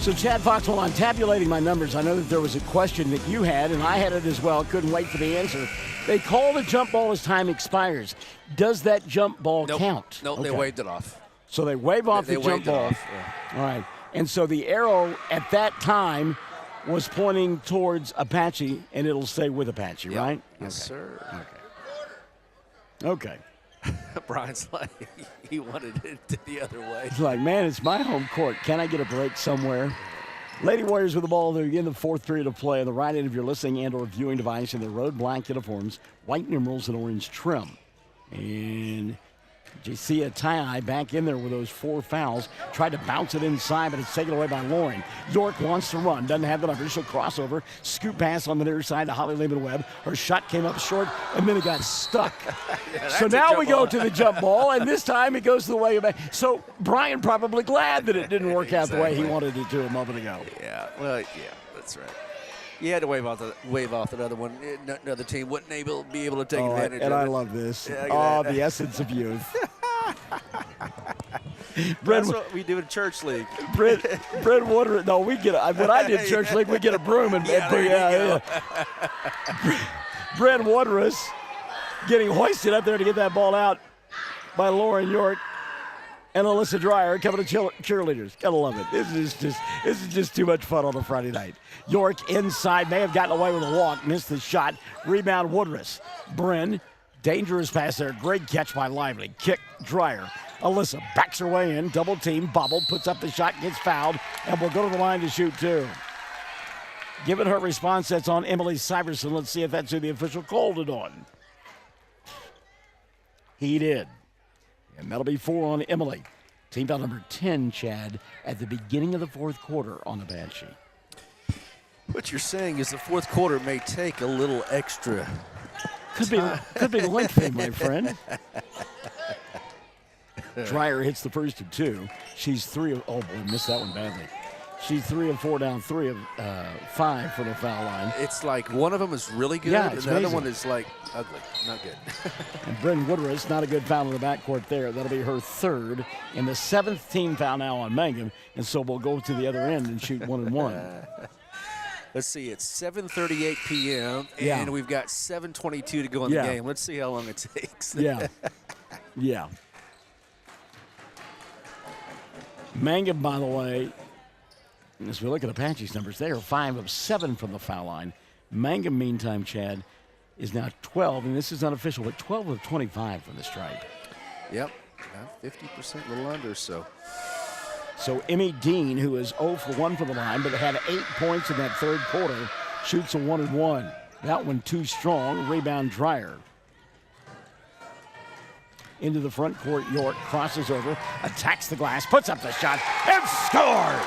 So, Chad Foxwell, I'm tabulating my numbers. I know that there was a question that you had, and I had it as well. Couldn't wait for the answer. They call the jump ball as time expires. Does that jump ball count? Nope, Okay. they waved it off. So they wave off They the jump waved it ball. off, yeah. All right. And so the arrow at that time was pointing towards Apache, and it'll stay with Apache, Yep. right? Yes, sir. Okay. Brian's like, he wanted it the other way. It's like, man, it's my home court. Can I get a break somewhere? Lady Warriors with the ball. They're in the fourth period of play. On the right end of your listening and or viewing device in their road black uniforms, white numerals and orange trim. And Jaycia Tai back in there with those 4 fouls. Tried to bounce it inside, but it's taken away by Lauren. York wants to run. Doesn't have the number. She'll cross over. Scoop pass on the near side to Holly Lehman Webb. Her shot came up short, and then it got stuck. So now we go to the jump ball, and this time it goes the way of. So Brian probably glad that it didn't work out the way he wanted it to a moment ago. Yeah, well, yeah, that's right. You had to wave off that other one. Another team wouldn't be able to take advantage of it. And I love this. Yeah, oh, the essence of youth. Brent, That's what we do in church league. Brent Woodruss. No, we get when I did church league, we get a broom and Brent Woodruss getting hoisted up there to get that ball out by Lauren York and Alyssa Dreyer coming to cheerleaders. Gotta love it. This is just too much fun on a Friday night. York inside, may have gotten away with a walk, missed the shot. Rebound Woodruss. Bryn, dangerous pass there. Great catch by Lively. Kick Dreyer. Alyssa backs her way in, double team, bobbled, puts up the shot, gets fouled, and will go to the line to shoot two. Given her response, that's on Emily Syverson. Let's see if that's who the official called it on. He did. And that'll be 4 on Emily. Team foul number 10, Chad, at the beginning of the fourth quarter on Apache. What you're saying is the fourth quarter may take a little extra. Could be lengthy, my friend. Dreyer hits the first of 2. She's 3 of, oh boy, missed that one badly. She's 3 of 4 down, 3 of 5 from the foul line. It's like one of them is really good, and the other one is like ugly, not good. And Bryn Woodruss, not a good foul in the backcourt there. That'll be her 3rd and the 7th team foul now on Mangum, and so we'll go to the other end and shoot 1 and 1. Let's see, it's 7:38 p.m. and we've got 7:22 to go in the game. Let's see how long it takes. Yeah. Mangum, by the way, as we look at Apache's numbers, they are 5 of 7 from the foul line. Mangum, meantime, Chad, is now 12, and this is unofficial, but 12 of 25 from the stripe. Yep, about 50%, a little under, so. So Emmy Dean, who is 0 for 1 from the line, but had 8 points in that third quarter, shoots a 1 and 1. That one too strong. Rebound Dreyer. Into the front court, York crosses over, attacks the glass, puts up the shot, and scores!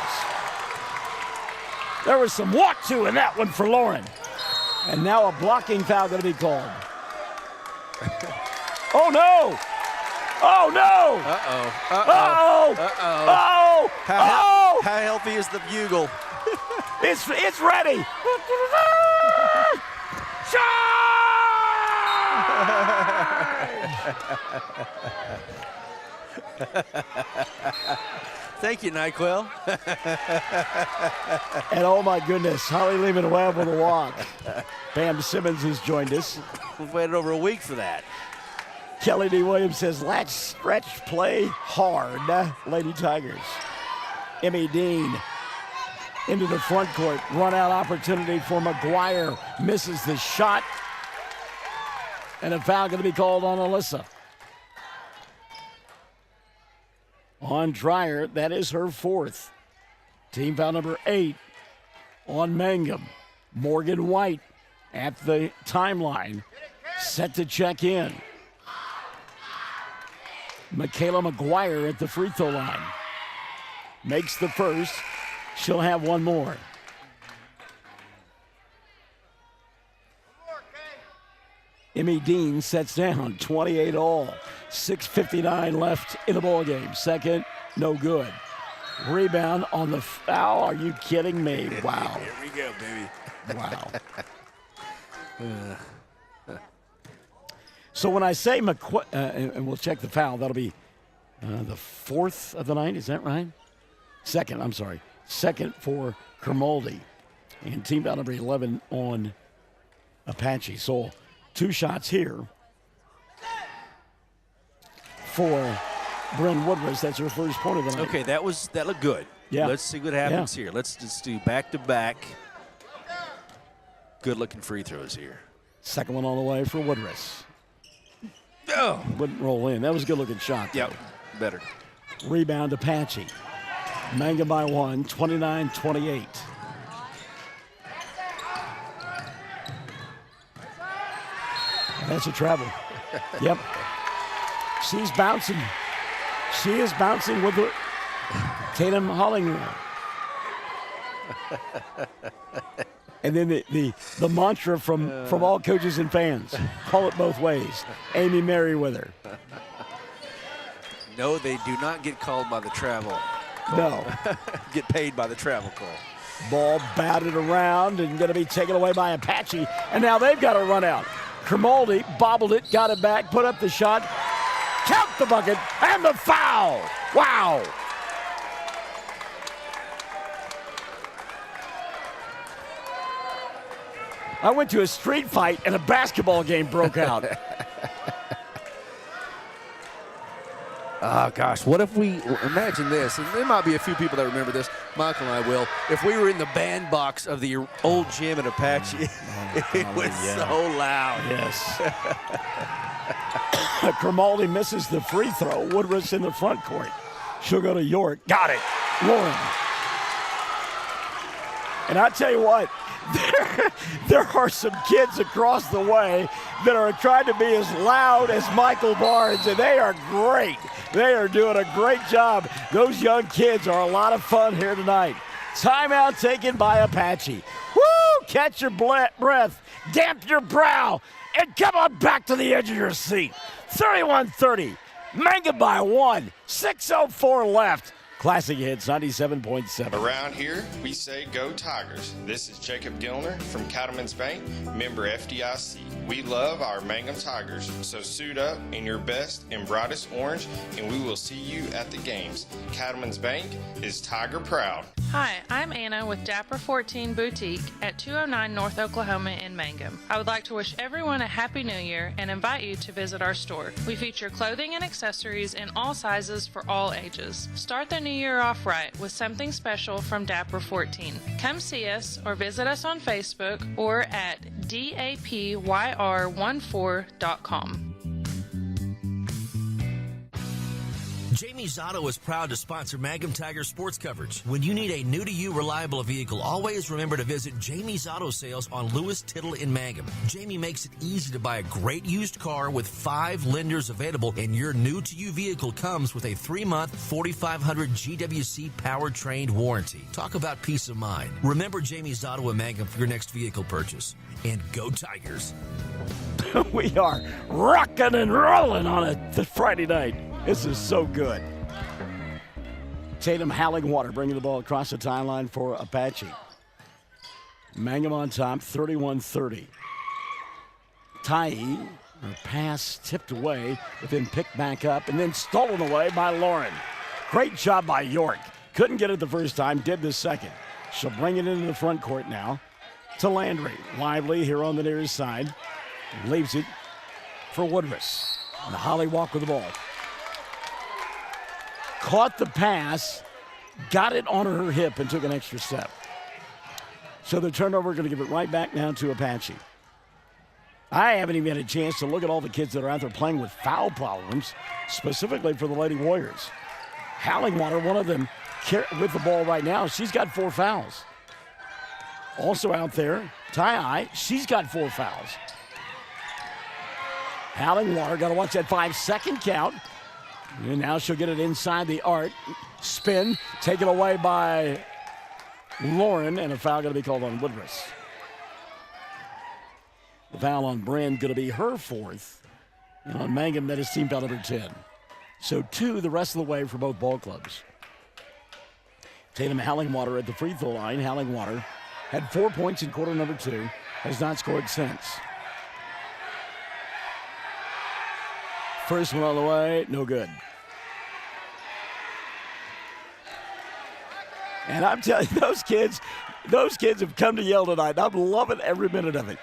There was some walk-to in that one for Lauren. And now a blocking foul going to be called. Oh, no! Oh, no! Uh-oh. Uh-oh! Uh-oh. Oh! How healthy is the bugle? It's ready! Shot! Thank you, NyQuil. And oh my goodness, Holly Lehman Webb with a walk. Pam Simmons has joined us. We've waited over a week for that. Kelly D. Williams says, let's stretch play hard, Lady Tigers. Emmy Dean into the front court. Run out opportunity for McGuire. Misses the shot. And a foul going to be called on Alyssa. On Dreyer, that is her 4th. Team foul number 8 on Mangum. Morgan White at the timeline, set to check in. Michaela McGuire at the free throw line. Makes the first. She'll have one more. Emmy Dean sets down 28 all. 6:59 left in the ball game. Second, no good. Rebound on the foul. Are you kidding me? Wow. Here we go, baby. Wow. So when I say and we'll check the foul, that'll be the 4th of the night. Is that right? Second, I'm sorry. Second for Kermoldi. And team foul number 11 on Apache. So 2 shots here for Bryn Woodruss. That's her first point of the night. Okay, that looked good. Yeah. Let's see what happens here. Let's just do back-to-back good-looking free throws here. Second one on the way for Woodruss. Oh. Wouldn't roll in. That was a good-looking shot. Yep, better. Rebound Apache. Mangum by 1, 29-28. That's a travel. Yep. She's bouncing. She is bouncing with her. Tatum Hollinger. And then the mantra from all coaches and fans. Call it both ways. Amy Merriweather. No, they do not get called by the travel call. No. Get paid by the travel call. Ball batted around and going to be taken away by Apache. And now they've got to run out. Kermoldi bobbled it, got it back, put up the shot. Count the bucket, and the foul. Wow! I went to a street fight and a basketball game broke out. Oh, gosh, what if we, imagine this, and there might be a few people that remember this, Michael and I will, if we were in the bandbox of the old gym at Apache, it was so loud. Yes. Grimaldi misses the free throw. Woodruff's in the front court. She'll go to York. Got it. Lauren. And I tell you what, there are some kids across the way that are trying to be as loud as Michael Barnes, and they are great. They are doing a great job. Those young kids are a lot of fun here tonight. Timeout taken by Apache. Woo! Catch your breath, damp your brow, and come on back to the edge of your seat. 31-30. Mangum by 1. 6:04 left. Classic Hits 97.7. Around here, we say go Tigers. This is Jacob Gilner from Cattlemen's Bank, member FDIC. We love our Mangum Tigers, so suit up in your best and brightest orange, and we will see you at the games. Cattlemen's Bank is Tiger proud. Hi, I'm Anna with Dapper 14 Boutique at 209 North Oklahoma in Mangum. I would like to wish everyone a Happy New Year and invite you to visit our store. We feature clothing and accessories in all sizes for all ages. Start the new year off right with something special from Dapper 14. Come see us or visit us on Facebook or at dapyr14.com. Jamie's Auto is proud to sponsor Mangum Tiger sports coverage. When you need a new-to-you reliable vehicle, always remember to visit Jamie's Auto Sales on Lewis Tittle in Mangum. Jamie makes it easy to buy a great used car with 5 lenders available, and your new-to-you vehicle comes with a 3-month 4,500 GWC powertrain warranty. Talk about peace of mind. Remember Jamie's Auto in Mangum for your next vehicle purchase. And go Tigers! We are rocking and rolling on a Friday night. This is so good. Tatum Hallingwater bringing the ball across the timeline for Apache. Mangum on top, 31-30. Tai, her pass tipped away, but then picked back up and then stolen away by Lauren. Great job by York. Couldn't get it the first time, did the second. She'll bring it into the front court now to Landry. Lively here on the nearest side. Leaves it for Woodruff. And Holly Walk with the ball. Caught the pass, got it on her hip, and took an extra step. So the turnover, going to give it right back now to Apache. I haven't even had a chance to look at all the kids that are out there playing with foul problems, specifically for the Lady Warriors. Hallingwater, one of them, with the ball right now. She's got 4 fouls. Also out there, Tai, she's got 4 fouls. Hallingwater, got to watch that 5-second count. And now she'll get it inside the arc. Spin, taken away by Lauren, and a foul going to be called on Woodruff. The foul on Brand going to be her 4th. And on Mangum, that is team foul number 10. So 2 the rest of the way for both ball clubs. Tatum Hallingwater at the free throw line. Hallingwater had 4 points in quarter number 2. Has not scored since. First one on the way, no good. And I'm telling you, those kids have come to yell tonight. I'm loving every minute of it.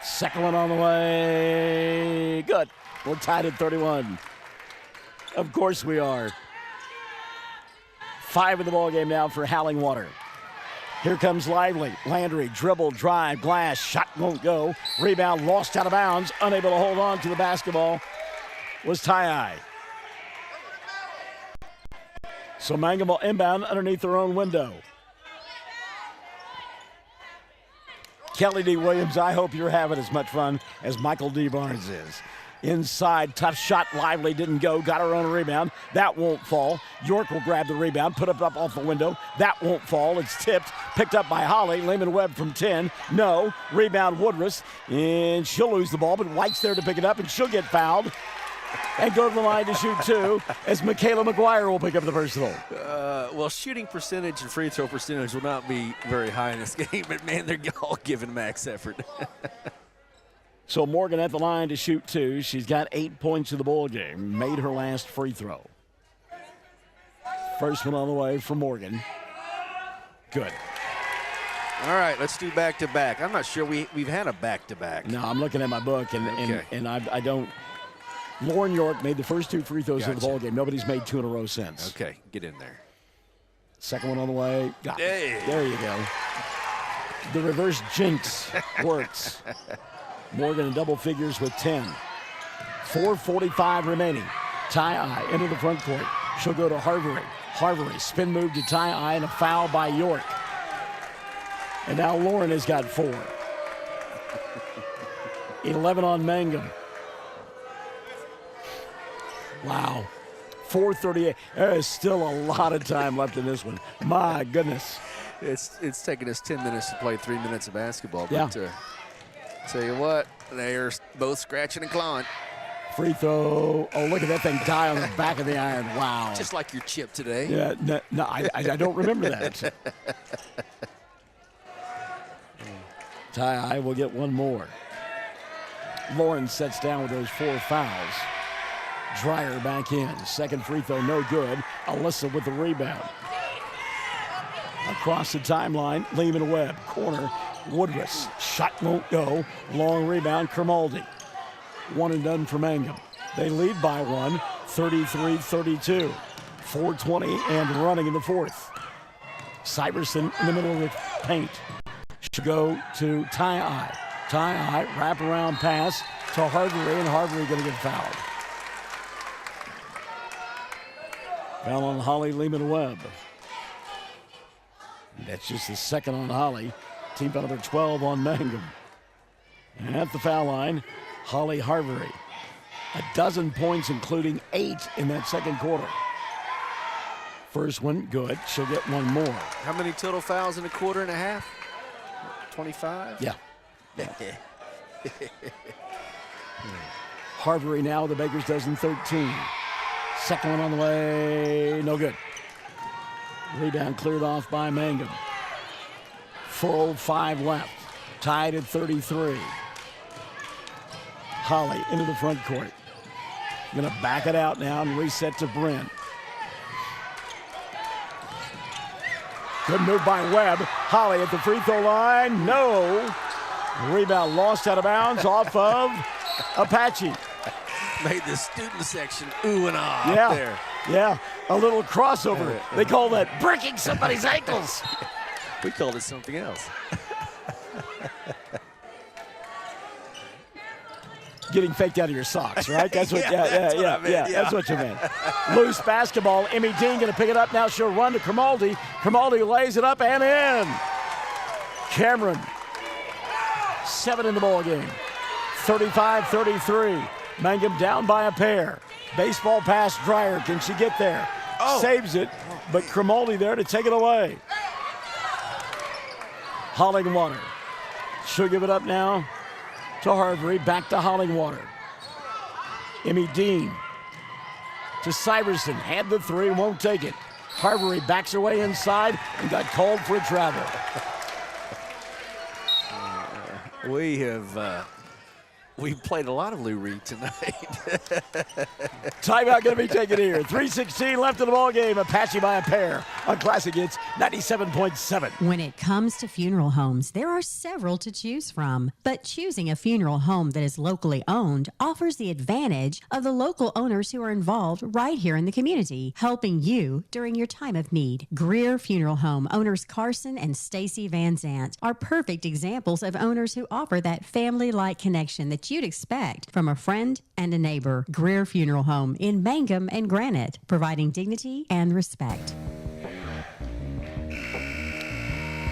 Second one on the way, good. We're tied at 31. Of course we are. 5 in the ball game now for Hallingwater. Here comes Lively. Landry, dribble, drive, glass, shot won't go. Rebound lost out of bounds. Unable to hold on to the basketball was Tai. So Mangum will inbound underneath their own window. Kelly D. Williams, I hope you're having as much fun as Michael D. Barnes is. Inside, tough shot, Lively didn't go, got her own rebound. That won't fall. York will grab the rebound, put it up off the window. That won't fall. It's tipped, picked up by Holly. Lehman Webb from 10. No. Rebound Woodruff, and she'll lose the ball, but White's there to pick it up, and she'll get fouled and go to the line to shoot 2 as Michaela McGuire will pick up the personal. Well, shooting percentage and free throw percentage will not be very high in this game, but, man, they're all giving max effort. So Morgan at the line to shoot 2. She's got 8 points in the ball game. Made her last free throw. First one on the way for Morgan. Good. All right, let's do back-to-back. I'm not sure we've had a back-to-back. No, I'm looking at my book, and I don't. Lauren York made the first 2 free throws of the ball game. Nobody's made 2 in a row since. Okay, get in there. Second one on the way. Got it. Hey. There you go. The reverse jinx works. Morgan in double figures with 10. 4:45 remaining. Ty into the front court. She'll go to Harvery. Harvery, spin move to Ty and a foul by York. And now Lauren has got 4. 11 on Mangum. Wow. 4:38. There is still a lot of time left in this one. My goodness. It's taken us 10 minutes to play 3 minutes of basketball. Yeah. But tell you what, they're both scratching and clawing. Free throw. Oh, look at that thing die on the back of the iron. Wow. Just like your chip today. Yeah, no, I don't remember that. Ty will get one more. Lauren sets down with those 4 fouls. Dreyer back in. Second free throw, no good. Alyssa with the rebound. Across the timeline, Lehman Webb. Corner, Woodruss. Shot won't go. Long rebound, Grimaldi. One and done for Mangum. They lead by 1, 33-32. 4:20 and running in the fourth. Syverson in the middle of the paint. Should go to Ty. Ty, wraparound pass to Harvery, and Harvery going to get fouled. Foul on Holly Lehman Webb. That's just the second on Holly. Team foul number 12 on Mangum. And at the foul line, Holly Harvery. 12 points, including 8 in that second quarter. First one, good. She'll get one more. How many total fouls in a quarter and a half? 25? Yeah. Harvery now, the Baker's dozen 13. Second one on the way, no good. Rebound cleared off by Mangum. 4:05 left. Tied at 33. Holly into the front court. Going to back it out now and reset to Brent. Good move by Webb. Holly at the free throw line. No. Rebound lost out of bounds off of Apache. Made the student section ooh and ah up there. Yeah, a little crossover. They call that breaking somebody's ankles. We called it something else. Getting faked out of your socks, right? That's what. That's what I meant. That's what you meant. Loose basketball. Emmy Dean going to pick it up now. She'll run to Grimaldi. Grimaldi lays it up and in. Cameron, 7 in the ball game. 35-33. Mangum down by a pair. Baseball pass, Dreyer. Can she get there? Saves it, but Grimaldi there to take it away. Hollingwater. She'll give it up now to Harvery. Back to Hollingwater. Emmy Dean to Syverson. Had the 3, won't take it. Harvery backs her way inside and got called for a travel. We've played a lot of Lou Reed tonight. Timeout going to be taken here. 3:16 left in the ball game. Apache by a pair. On Classic Hits 97.7. When it comes to funeral homes, there are several to choose from. But choosing a funeral home that is locally owned offers the advantage of the local owners who are involved right here in the community, helping you during your time of need. Greer Funeral Home owners Carson and Stacy Van Zant are perfect examples of owners who offer that family-like connection that you'd expect from a friend and a neighbor. Greer Funeral Home in Mangum and Granite, providing dignity and respect.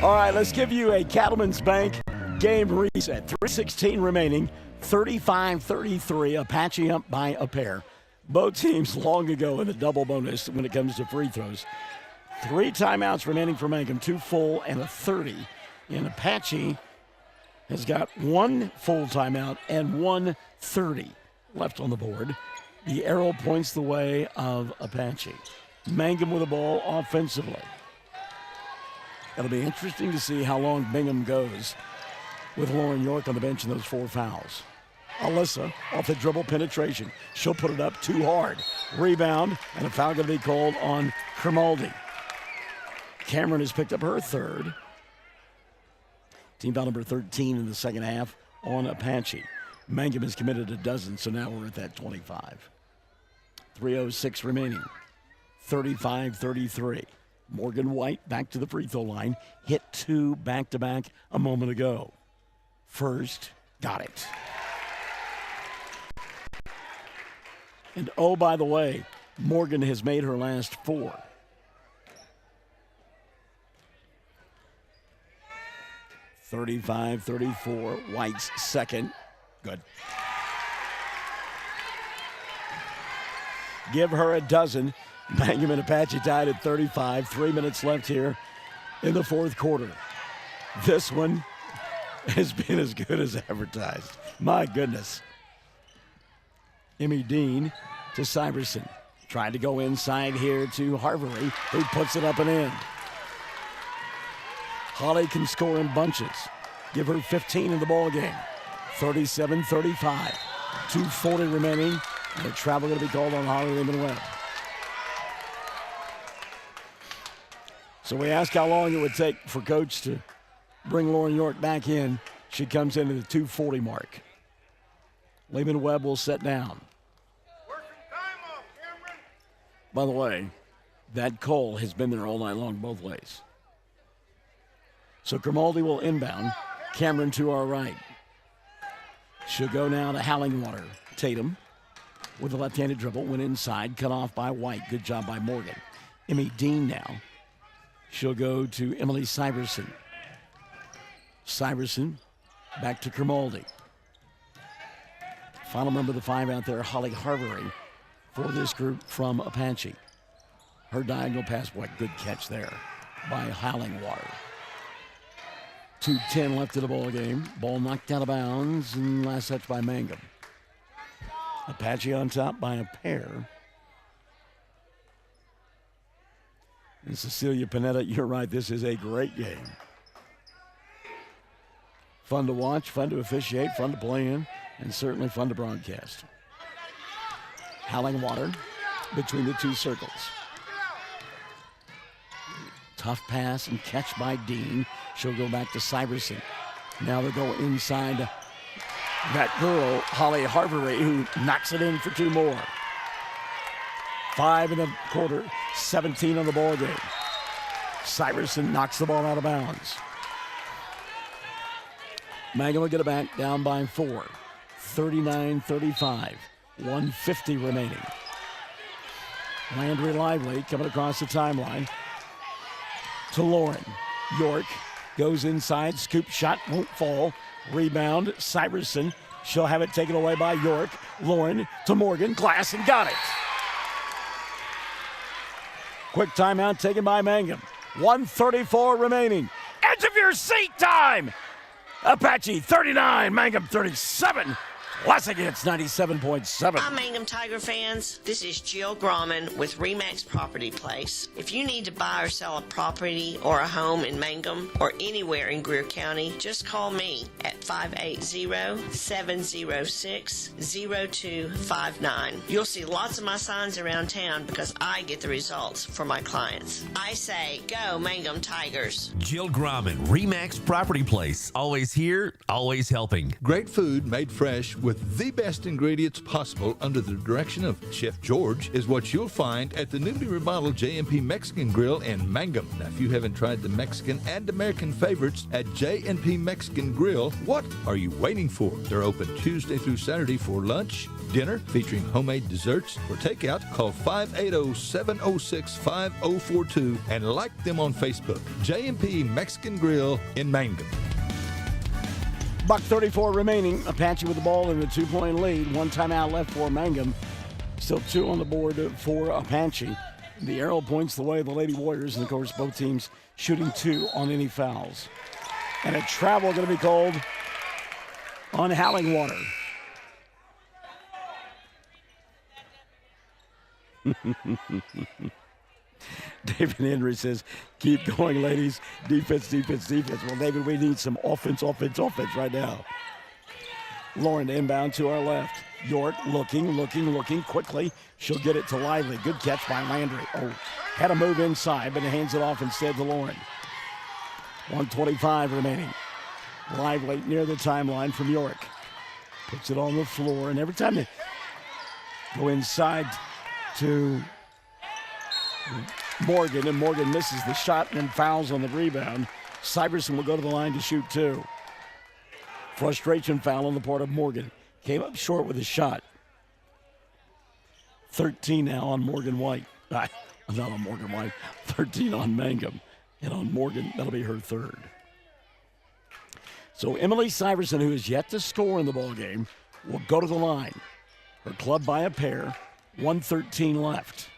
All right, let's give you a Cattleman's Bank game reset. 3:16 remaining, 35-33. Apache up by a pair. Both teams long ago in the double bonus when it comes to free throws. 3 timeouts remaining for Mangum, 2 full and a 30. And Apache has got 1 full timeout and 1 30 left on the board. The arrow points the way of Apache. Mangum with the ball offensively. It'll be interesting to see how long Bingham goes with Lauren York on the bench and those 4 fouls. Alyssa off the dribble penetration. She'll put it up too hard. Rebound, and a foul going to be called on Grimaldi. Cameron has picked up her third. Team foul number 13 in the second half on Apache. Mangum has committed a dozen, so now we're at that 25. 3:06 remaining. 35-33. Morgan White back to the free throw line. Hit 2 back-to-back a moment ago. First, got it. And oh, by the way, Morgan has made her last 4. (35-34). White's second. Good. Give her a dozen. Mangum and Apache tied at 35. 3 minutes left here in the fourth quarter. This one has been as good as advertised. My goodness. Emmy Dean to Syverson. Trying to go inside here to Harvery, who puts it up and in. Holly can score in bunches. Give her 15 in the ball game. 37-35. 2:40 remaining. And a travel going to be called on Holly Lehman-Webb. So we asked how long it would take for Coach to bring Lauren York back in. She comes in at the 2:40 mark. Lehman-Webb will sit down. By the way, that call has been there all night long both ways. So Grimaldi will inbound. Cameron to our right. She'll go now to Hallingwater. Tatum with a left-handed dribble. Went inside. Cut off by White. Good job by Morgan. Emmy Dean now. She'll go to Emily Syverson. Syverson back to Grimaldi. Final member of the 5 out there, Holly Harvery, for this group from Apache. Her diagonal pass, what good catch there by Hallingwater. 2:10 left in the ball game. Ball knocked out of bounds, and last touch by Mangum. Apache on top by a pair. And Cecilia Panetta, you're right, this is a great game. Fun to watch, fun to officiate, fun to play in, and certainly fun to broadcast. Hallingwater between the two circles. Tough pass and catch by Dean. She'll go back to Syverson. Now they'll go inside that girl, Holly Harvery, who knocks it in for 2 more. 5 in the quarter, 17 on the ball game. Syverson knocks the ball out of bounds. Mangum will get it back down by 4. 39-35. 150 remaining. Landry Lively coming across the timeline to Lauren. York goes inside. Scoop shot won't fall. Rebound, Syverson. She'll have it taken away by York. Lauren to Morgan. Glass and got it. Quick timeout taken by Mangum. 1:34 remaining. Edge of your seat time. Apache 39, Mangum 37. Classic Hits 97.7. Hi, Mangum Tiger fans. This is Jill Grauman with RE/MAX Property Place. If you need to buy or sell a property or a home in Mangum or anywhere in Greer County, just call me at 580-706-0259. You'll see lots of my signs around town because I get the results for my clients. I say, go Mangum Tigers. Jill Grauman, RE/MAX Property Place. Always here, always helping. Great food made fresh with the best ingredients possible under the direction of Chef George is what you'll find at the newly remodeled J&P Mexican Grill in Mangum. Now, if you haven't tried the Mexican and American favorites at J&P Mexican Grill, what are you waiting for? They're open Tuesday through Saturday for lunch, dinner, featuring homemade desserts. For takeout, call 580-706-5042 and like them on Facebook. J&P Mexican Grill in Mangum. $1:34 remaining. Apache with the ball in the 2-point lead. 1 timeout left for Mangum. Still 2 on the board for Apache. The arrow points the way of the Lady Warriors, and of course both teams shooting 2 on any fouls. And a travel going to be called on Hallingwater. David Henry says, keep going, ladies. Defense, defense, defense. Well, David, we need some offense right now. Lauren inbound to our left. York looking quickly. She'll get it to Lively. Good catch by Landry. Oh, had to move inside, but it hands it off instead to Lauren. 1:25 remaining. Lively near the timeline from York. Puts it on the floor, and every time they go inside to Morgan, and Morgan misses the shot and then fouls on the rebound, Syverson will go to the line to shoot two. Frustration foul on the part of Morgan. Came up short with a shot. 13 now on Morgan White. Not on Morgan White. 13 on Mangum. And on Morgan, that'll be her third. So Emily Syverson, who is yet to score in the ballgame, will go to the line. Her club by a pair. 1:13 left.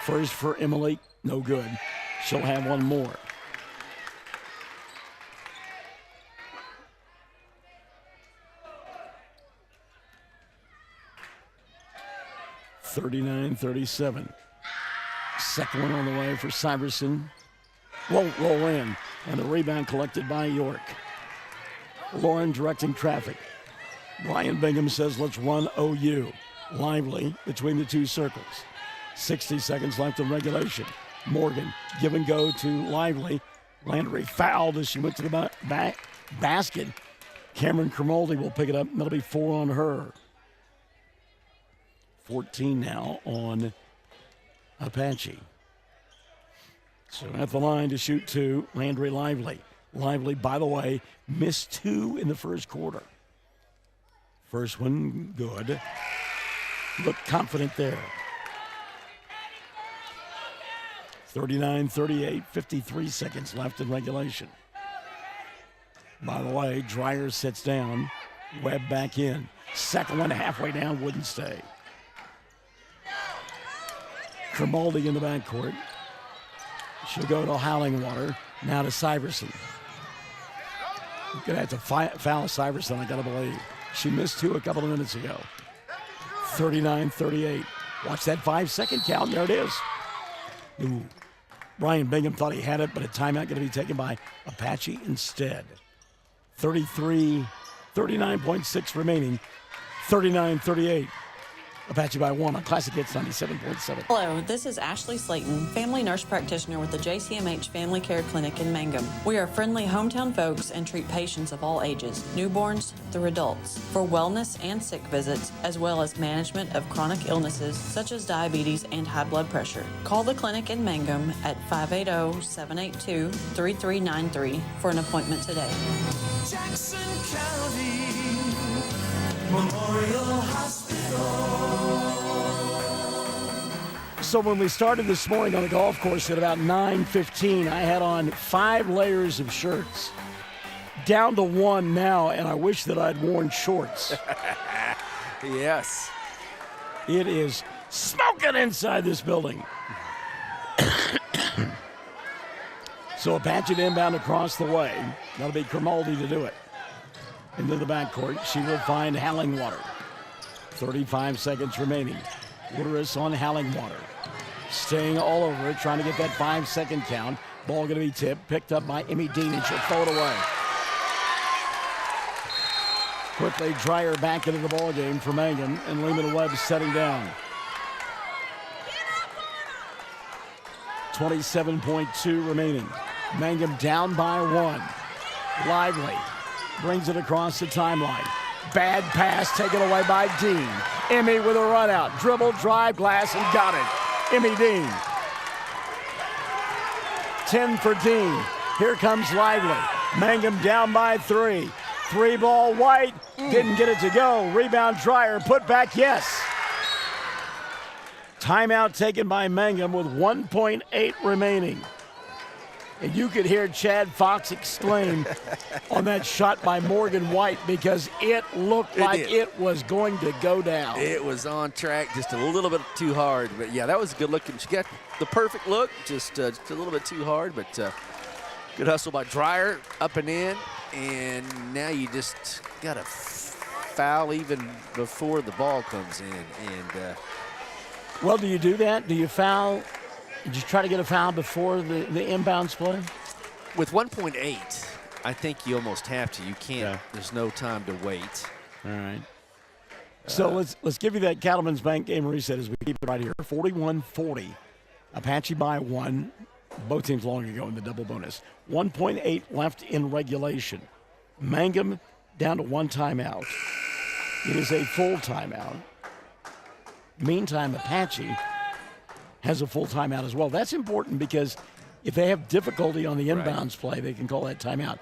First for Emily, no good. She'll have one more. (39-37). Second one on the way for Syverson. Won't roll in. And the rebound collected by York. Lauren directing traffic. Brian Bingham says, let's run OU. Lively between the two circles. 60 seconds left in regulation. Morgan, give and go to Lively. Landry fouled as she went to the basket. Cameron Kermoldi will pick it up, and that'll be 4 on her. 14 now on Apache. So at the line to shoot two, Landry Lively. Lively, by the way, missed 2 in the first quarter. First one, good. Looked confident there. 39-38, 53 seconds left in regulation. By the way, Dreyer sits down, Webb back in. Second one halfway down, wouldn't stay. Tremaldi in the backcourt. She'll go to Howlingwater, now to Syverson. Gonna have to foul Syverson, I gotta believe. She missed 2 a couple of minutes ago. 39-38. Watch that 5-second count, there it is. Ooh. Brian Bingham thought he had it, but a timeout going to be taken by Apache instead. 39.6 remaining. 39-38. Apache by 1 on Classic Hits 97.7. Hello, this is Ashley Slayton, family nurse practitioner with the JCMH Family Care Clinic in Mangum. We are friendly hometown folks and treat patients of all ages, newborns through adults, for wellness and sick visits, as well as management of chronic illnesses such as diabetes and high blood pressure. Call the clinic in Mangum at 580-782-3393 for an appointment today. Jackson County Memorial Hospital. So when we started this morning on the golf course at about 9:15, I had on 5 layers of shirts. Down to 1 now, and I wish that I'd worn shorts. Yes. It is smoking inside this building. So Apache inbound across the way. That'll be Kermaldi to do it. Into the backcourt, she will find Howlingwater. 35 seconds remaining. Woodruss on Howlingwater. Staying all over it, trying to get that 5-second count. Ball going to be tipped, picked up by Emmy Dean, and she'll throw it away. Quickly, Dreyer back into the ball game for Mangum, and Lehman Webb setting down. 27.2 remaining. Mangum down by 1. Lively brings it across the timeline. Bad pass taken away by Dean. Emmy with a run out. Dribble, drive, glass, and got it. Emmy Dean. 10 for Dean. Here comes Lively. Mangum down by 3. 3-ball White. Didn't get it to go. Rebound Dreyer. Put back, yes. Timeout taken by Mangum with 1.8 remaining. And you could hear Chad Fox exclaim on that shot by Morgan White because it looked like it was going to go down. It was on track, just a little bit too hard. But, yeah, that was good looking. She got the perfect look, just a little bit too hard. But good hustle by Dreyer, up and in. And now you just got to foul even before the ball comes in. And well, do you do that? Do you foul? Did you try to get a foul before the inbounds play? with 1.8, I think you almost have to. You can't. Yeah. There's no time to wait. All right. So let's give you that Cattleman's Bank game reset as we keep it right here. 41-40. Apache by 1. Both teams long ago in the double bonus. 1.8 left in regulation. Mangum down to 1 timeout. It is a full timeout. Meantime, Apache has a full timeout as well. That's important because if they have difficulty on the inbounds play, they can call that timeout.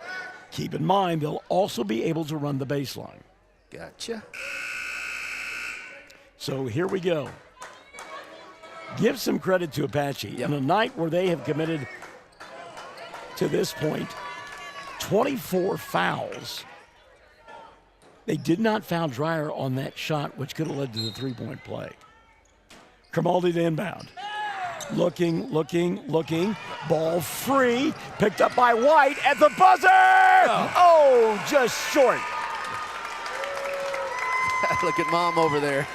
Keep in mind, they'll also be able to run the baseline. Gotcha. So here we go. Give some credit to Apache. In a night where they have committed, to this point, 24 fouls, they did not foul Dreyer on that shot, which could have led to the three-point play. Grimaldi to inbound. Looking. Ball free. Picked up by White at the buzzer. Oh, just short. Look at Mom over there.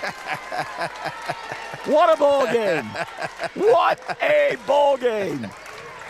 What a ball game. What a ball game.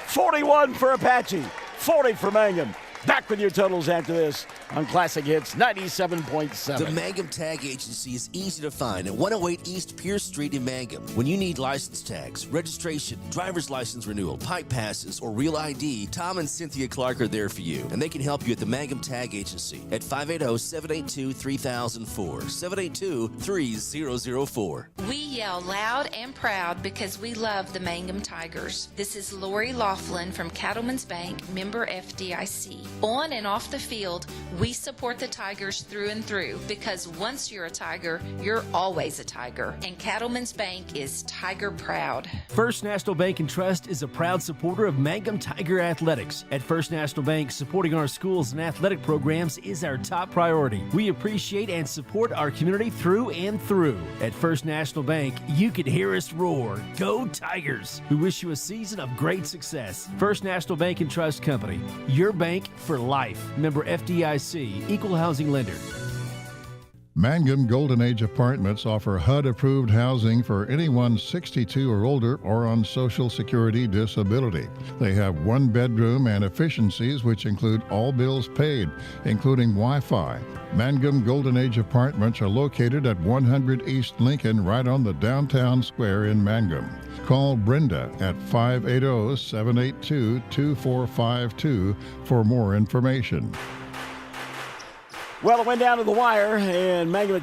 41 for Apache, 40 for Mangum. Back with your totals after this on Classic Hits 97.7. The Mangum Tag Agency is easy to find at 108 East Pierce Street in Mangum. When you need license tags, registration, driver's license renewal, pipe passes, or real ID, Tom and Cynthia Clark are there for you, and they can help you at the Mangum Tag Agency at 580-782-3004, 782-3004. We yell loud and proud because we love the Mangum Tigers. This is Lori Laughlin from Cattleman's Bank, member FDIC. On and off the field, we support the Tigers through and through because once you're a Tiger, you're always a Tiger. And Cattleman's Bank is Tiger proud. First National Bank and Trust is a proud supporter of Mangum Tiger Athletics. At First National Bank, supporting our schools and athletic programs is our top priority. We appreciate and support our community through and through. At First National Bank, you can hear us roar. Go Tigers! We wish you a season of great success. First National Bank and Trust Company, your bank for life. Member FDIC, Equal Housing Lender. Mangum Golden Age Apartments offer HUD-approved housing for anyone 62 or older or on Social Security disability. They have 1 bedroom and efficiencies which include all bills paid, including Wi-Fi. Mangum Golden Age Apartments are located at 100 East Lincoln, right on the downtown square in Mangum. Call Brenda at 580-782-2452 for more information. Well, it went down to the wire, and Mangum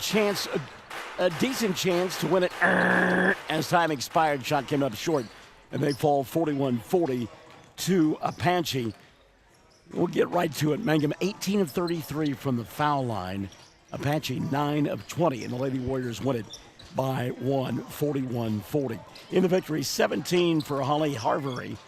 a decent chance to win it as time expired. Shot came up short, and they fall 41-40 to Apache. We'll get right to it. Mangum 18 of 33 from the foul line. Apache 9 of 20, and the Lady Warriors win it by 1, 41-40. In the victory, 17 for Holly Harvery,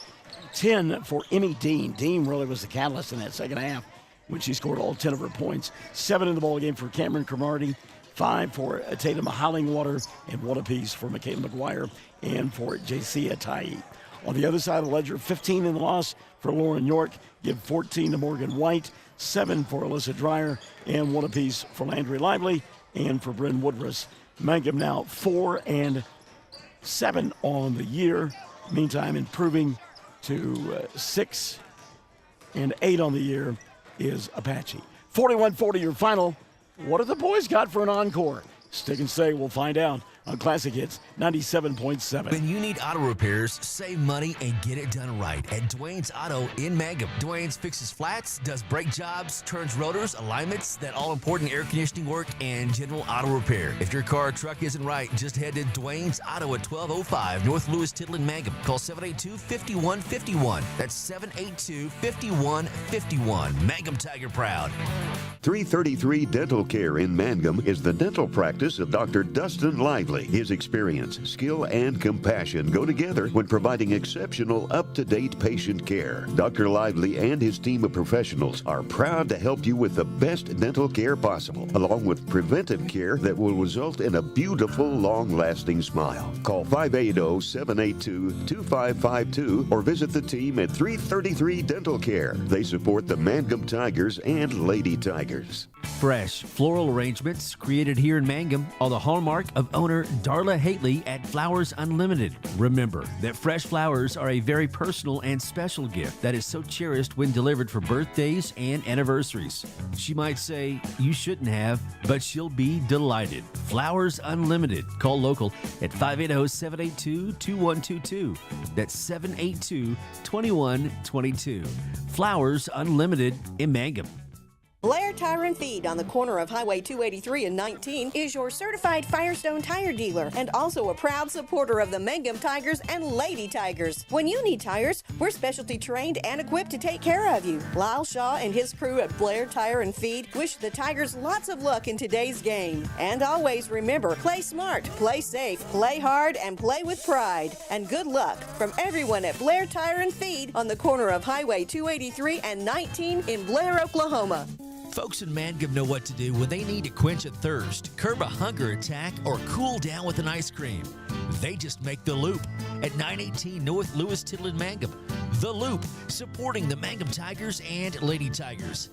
10 for Emmy Dean. Dean really was the catalyst in that second half when she scored all 10 of her points. 7 in the ball game for Cameron Cromartie, 5 for Tatum Hollingwater, and 1 apiece for Michaela McGuire and for J.C. Atai. On the other side of the ledger, 15 in the loss for Lauren York, give 14 to Morgan White, 7 for Alyssa Dreyer, and 1 apiece for Landry Lively and for Bryn Woodruss. Mangum now 4-7 on the year. Meantime, improving to 6-8 on the year is Apache. 41-40 your final. What have the boys got for an encore? Stick and stay, we'll find out on Classic Hits 97.7. When you need auto repairs, save money and get it done right at Dwayne's Auto in Mangum. Dwayne's fixes flats, does brake jobs, turns rotors, alignments, that all-important air conditioning work, and general auto repair. If your car or truck isn't right, just head to Dwayne's Auto at 1205 North Lewis Tittle in Mangum. Call 782-5151. That's 782-5151. Mangum Tiger proud. 333 Dental Care in Mangum is the dental practice of Dr. Dustin Lively. His experience, skill, and compassion go together when providing exceptional, up-to-date patient care. Dr. Lively and his team of professionals are proud to help you with the best dental care possible, along with preventive care that will result in a beautiful, long-lasting smile. Call 580-782-2552 or visit the team at 333 Dental Care. They support the Mangum Tigers and Lady Tigers. Tigers. Fresh floral arrangements created here in Mangum are the hallmark of owner Darla Hately at Flowers Unlimited. Remember that fresh flowers are a very personal and special gift that is so cherished when delivered for birthdays and anniversaries. She might say, "You shouldn't have," but she'll be delighted. Flowers Unlimited. Call local at 580-782-2122. That's 782-2122. Flowers Unlimited in Mangum. Blair Tire and Feed on the corner of Highway 283 and 19 is your certified Firestone tire dealer and also a proud supporter of the Mangum Tigers and Lady Tigers. When you need tires, we're specialty trained and equipped to take care of you. Lyle Shaw and his crew at Blair Tire and Feed wish the Tigers lots of luck in today's game. And always remember, play smart, play safe, play hard, and play with pride. And good luck from everyone at Blair Tire and Feed on the corner of Highway 283 and 19 in Blair, Oklahoma. Folks in Mangum know what to do when they need to quench a thirst, curb a hunger attack, or cool down with an ice cream. They just make The Loop at 918 North Lewis Tittle in Mangum. The Loop, supporting the Mangum Tigers and Lady Tigers.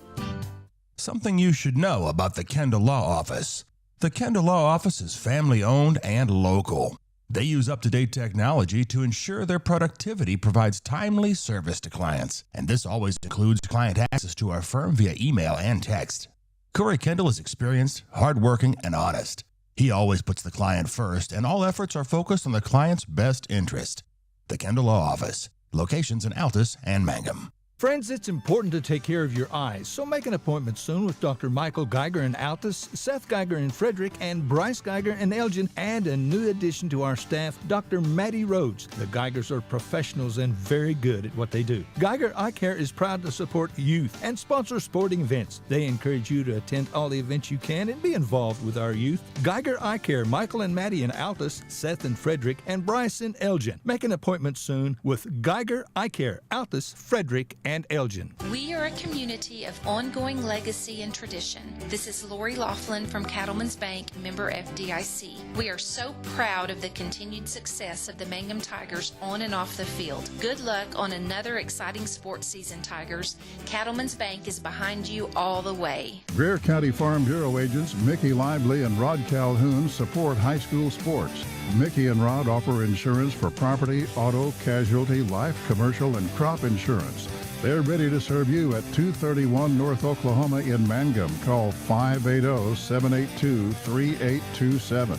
Something you should know about the Kendall Law Office. The Kendall Law Office is family-owned and local. They use up-to-date technology to ensure their productivity provides timely service to clients, and this always includes client access to our firm via email and text. Corey Kendall is experienced, hardworking, and honest. He always puts the client first, and all efforts are focused on the client's best interest. The Kendall Law Office, locations in Altus and Mangum. Friends, it's important to take care of your eyes, so make an appointment soon with Dr. Michael Geiger in Altus, Seth Geiger in Frederick, and Bryce Geiger in Elgin, and a new addition to our staff, Dr. Maddie Rhodes. The Geigers are professionals and very good at what they do. Geiger Eye Care is proud to support youth and sponsor sporting events. They encourage you to attend all the events you can and be involved with our youth. Geiger Eye Care, Michael and Maddie in Altus, Seth in Frederick, and Bryce in Elgin. Make an appointment soon with Geiger Eye Care, Altus, Frederick, and Elgin. We are a community of ongoing legacy and tradition. This is Lori Laughlin from Cattlemen's Bank, member FDIC. We are so proud of the continued success of the Mangum Tigers on and off the field. Good luck on another exciting sports season, Tigers. Cattlemen's Bank is behind you all the way. Greer County Farm Bureau agents Mickey Lively and Rod Calhoun support high school sports. Mickey and Rod offer insurance for property, auto, casualty, life, commercial, and crop insurance. They're ready to serve you at 231 North Oklahoma in Mangum. Call 580-782-3827.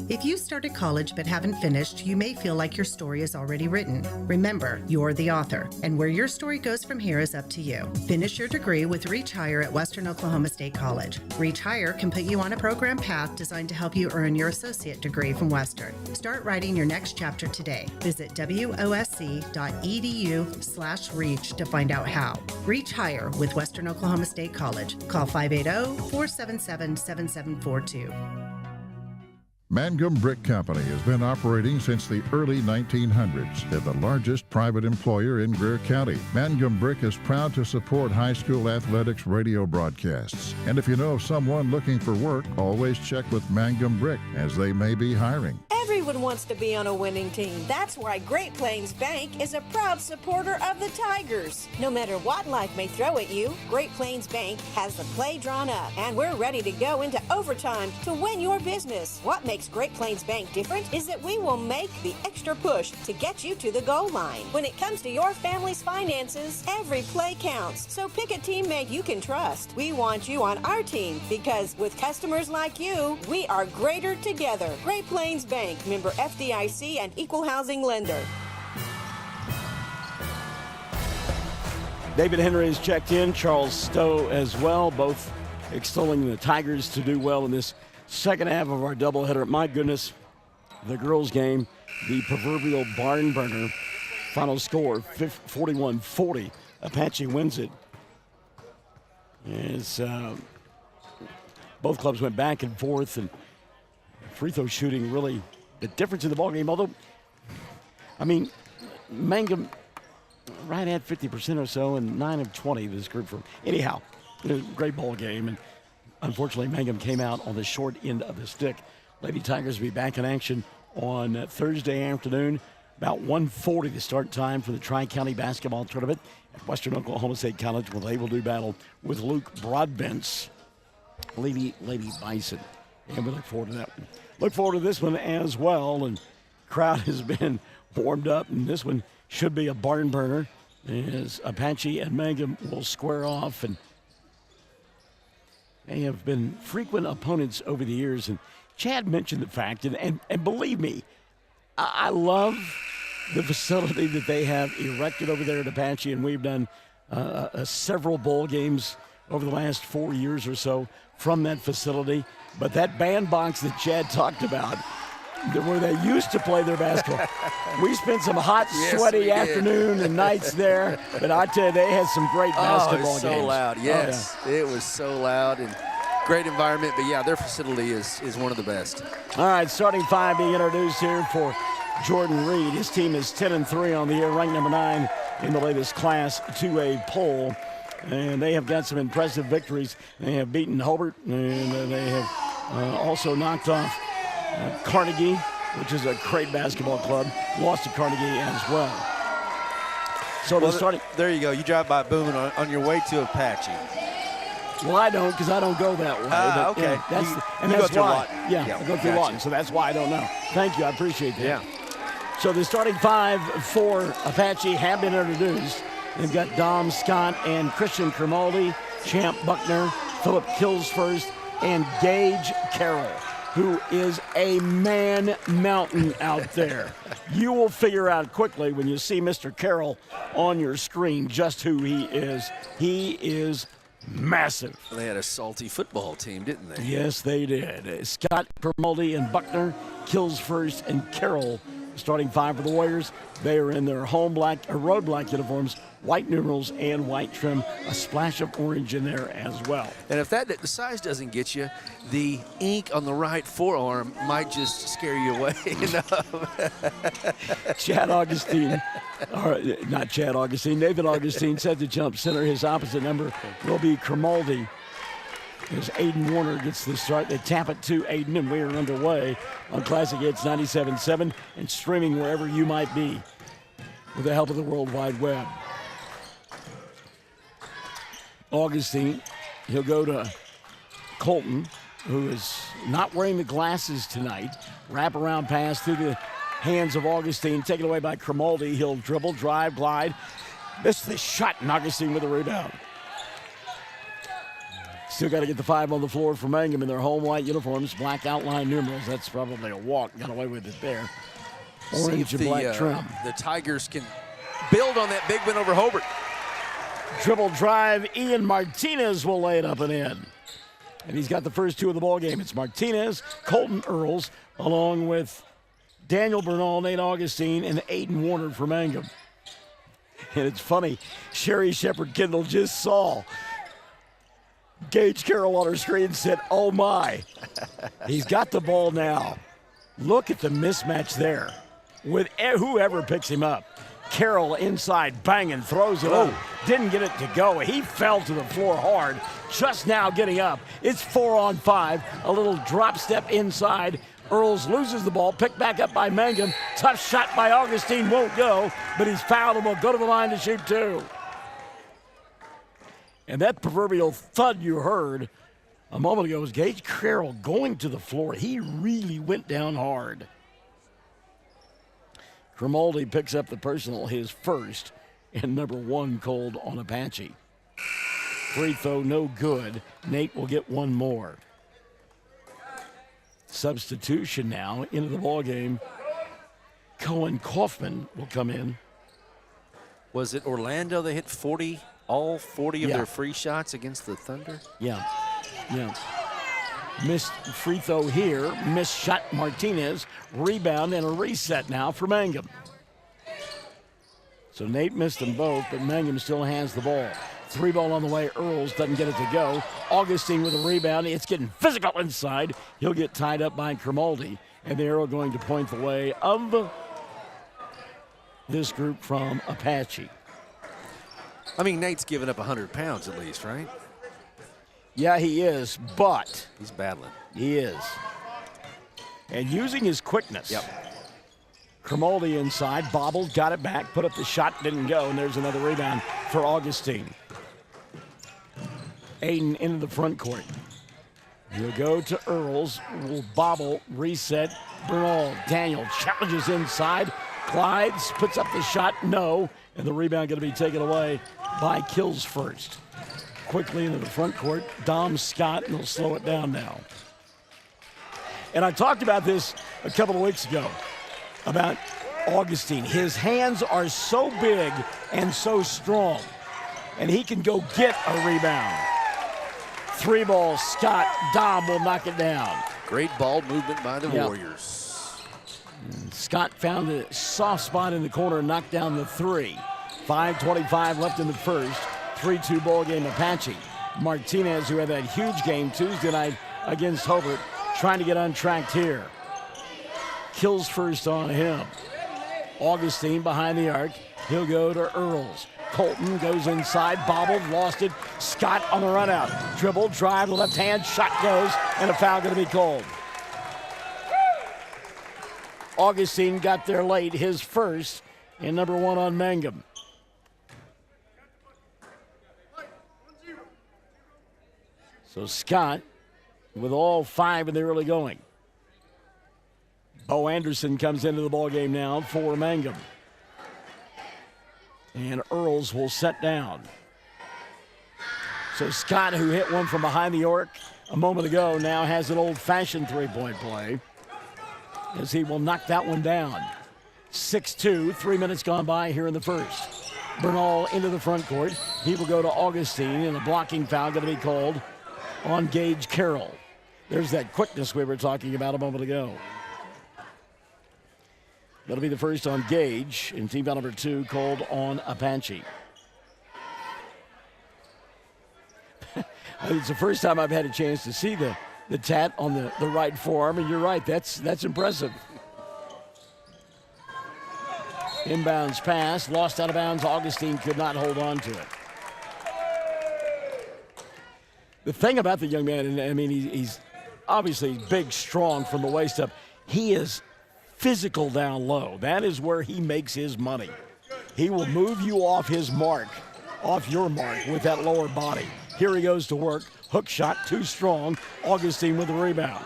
If you started college but haven't finished, you may feel like your story is already written. Remember, you're the author, and where your story goes from here is up to you. Finish your degree with Reach Higher at Western Oklahoma State College. Reach Higher can put you on a program path designed to help you earn your associate degree from Western. Start writing your next chapter today. Visit wosc.edu/reach to find out how. Reach Higher with Western Oklahoma State College. Call 580-477-7742. Mangum Brick Company has been operating since the early 1900s. They're the largest private employer in Greer County. Mangum Brick is proud to support high school athletics radio broadcasts. And if you know of someone looking for work, always check with Mangum Brick, as they may be hiring. Everyone wants to be on a winning team. That's why Great Plains Bank is a proud supporter of the Tigers. No matter what life may throw at you, Great Plains Bank has the play drawn up, and we're ready to go into overtime to win your business. What makes Great Plains Bank different is that we will make the extra push to get you to the goal line. When it comes to your family's finances, every play counts. So pick a teammate you can trust. We want you on our team because with customers like you, we are greater together. Great Plains Bank, member FDIC and equal housing lender. David Henry has checked in, Charles Stowe as well, both extolling the Tigers to do well in this second half of our doubleheader. My goodness, the girls' game, the proverbial barn burner. Final score, 41-40. Apache wins it. As both clubs went back and forth, and free throw shooting really the difference in the ball game. Although, I mean, Mangum right at 50% or so, and 9 of 20 this group from. Anyhow, great ball game, and unfortunately, Mangum came out on the short end of the stick. Lady Tigers will be back in action on Thursday afternoon, about 1:40 the start time for the Tri-County Basketball Tournament Western Oklahoma State College will able to battle with Luke Broadbent's Lady Bison. And we look forward to that one. Look forward to this one as well. And crowd has been warmed up, and this one should be a barn burner as Apache and Mangum will square off. And they have been frequent opponents over the years. And Chad mentioned the fact, and believe me, I love the facility that they have erected over there at Apache, and we've done several bowl games over the last 4 years or so from that facility. But that bandbox that Chad talked about, where they used to play their basketball, we spent some hot, sweaty afternoon and nights there. But I tell you, they had some great basketball games. Oh, it was so loud. Yes, it was so loud and great environment. But yeah, their facility is one of the best. All right, starting five being introduced here for Jordan Reed. His team is 10-3 on the year, ranked number 9 in the latest Class 2A poll. And they have got some impressive victories. They have beaten Hobart, and they have also knocked off Carnegie, which is a great basketball club. Lost to Carnegie as well. So they're starting. There you go. You drive by Boone on your way to Apache. Well, I don't, because I don't go that way. Okay. Yeah, that's go through why. Lawton. Yeah, I go through Lawton, so that's why I don't know. Thank you. I appreciate that. Yeah. So the starting five for Apache have been introduced. They've got Dom Scott and Christian Grimaldi, Champ Buckner, Philip Killsfirst, and Gage Carroll, who is a man mountain out there. You will figure out quickly when you see Mr. Carroll on your screen just who he is. He is massive. They had a salty football team, didn't they? Yes, they did. Scott, Grimaldi, and Buckner, Killsfirst, and Carroll. Starting five for the Warriors. They are in their home black or road black uniforms, white numerals and white trim, a splash of orange in there as well. And if the size doesn't get you, the ink on the right forearm might just scare you away. Chad Augustine, or not Chad Augustine, Nathan Augustine set the jump center. His opposite number will be Grimaldi. As Aiden Warner gets the start, they tap it to Aiden, and we are underway on Classic Hits 97.7 and streaming wherever you might be with the help of the World Wide Web. Augustine, he'll go to Colton, who is not wearing the glasses tonight. Wraparound pass through the hands of Augustine, taken away by Grimaldi. He'll dribble, drive, glide. Missed the shot, and Augustine with a rebound. Still got to get the five on the floor for Mangum in their home white uniforms, black outline numerals. That's probably a walk. Got away with it there. Orange and black trim. The Tigers can build on that big win over Hobart. Dribble drive. Ian Martinez will lay it up and in. And he's got the first two of the ball game. It's Martinez, Colton Earls, along with Daniel Bernal, Nate Augustine, and Aiden Warner for Mangum. And it's funny, Sherry Shepard-Kendall just saw Gage Carroll on her screen and said, oh my. He's got the ball now. Look at the mismatch there with whoever picks him up. Carroll inside, banging, throws it up. Didn't get it to go. He fell to the floor hard, just now getting up. It's 4-on-5, a little drop step inside. Earls loses the ball, picked back up by Mangum. Tough shot by Augustine, won't go, but he's fouled and will go to the line to shoot two. And that proverbial thud you heard a moment ago was Gage Carroll going to the floor. He really went down hard. Grimaldi picks up the personal, his first, and number 1 called on Apache. Free throw, no good. Nate will get one more. Substitution now into the ballgame. Cohen Kaufman will come in. Was it Orlando that hit 40? All 40 of their free shots against the Thunder? Yeah. Missed free throw here. Missed shot Martinez. Rebound and a reset now for Mangum. So Nate missed them both, but Mangum still has the ball. 3 ball on the way. Earls doesn't get it to go. Augustine with a rebound. It's getting physical inside. He'll get tied up by Grimaldi. And the arrow going to point the way of this group from Apache. I mean, Nate's given up 100 pounds at least, right? Yeah, he is, but he's battling. He is. And using his quickness. Yep. Grimaldi inside, bobbled, got it back, put up the shot, didn't go, and there's another rebound for Augustine. Aiden into the front court. He'll go to Earls, will bobble, reset. Bernal, Daniel challenges inside, glides, puts up the shot, no, and the rebound going to be taken away by Kills First. Quickly into the front court, Dom Scott, and they'll slow it down now. And I talked about this a couple of weeks ago, about Augustine. His hands are so big and so strong, and he can go get a rebound. 3 ball, Scott, Dom will knock it down. Great ball movement by the Warriors. And Scott found a soft spot in the corner and knocked down the 3. 5:25 left in the first. 3-2 ball game Apache. Martinez, who had that huge game Tuesday night against Hobart, trying to get untracked here. Kills First on him. Augustine behind the arc. He'll go to Earls. Colton goes inside, bobbled, lost it. Scott on the run out. Dribble, drive, left hand, shot goes, and a foul going to be called. Augustine got there late, his first, and number 1 on Mangum. So Scott with all 5 in the early going. Bo Anderson comes into the ballgame now for Mangum. And Earls will set down. So Scott, who hit one from behind the arc a moment ago, now has an old-fashioned three-point play as he will knock that one down. 6-2, 3 minutes gone by here in the first. Bernal into the front court. He will go to Augustine, and a blocking foul going to be called on Gage Carroll. There's that quickness we were talking about a moment ago. That'll be the first on Gage, and team foul number 2 called on Apache. It's the first time I've had a chance to see the tat on the right forearm, and you're right, that's impressive. Inbounds pass, lost out of bounds. Augustine could not hold on to it. The thing about the young man, and I mean, he's obviously big, strong from the waist up. He is physical down low. That is where he makes his money. He will move you off his mark, off your mark with that lower body. Here he goes to work. Hook shot, too strong. Augustine with the rebound.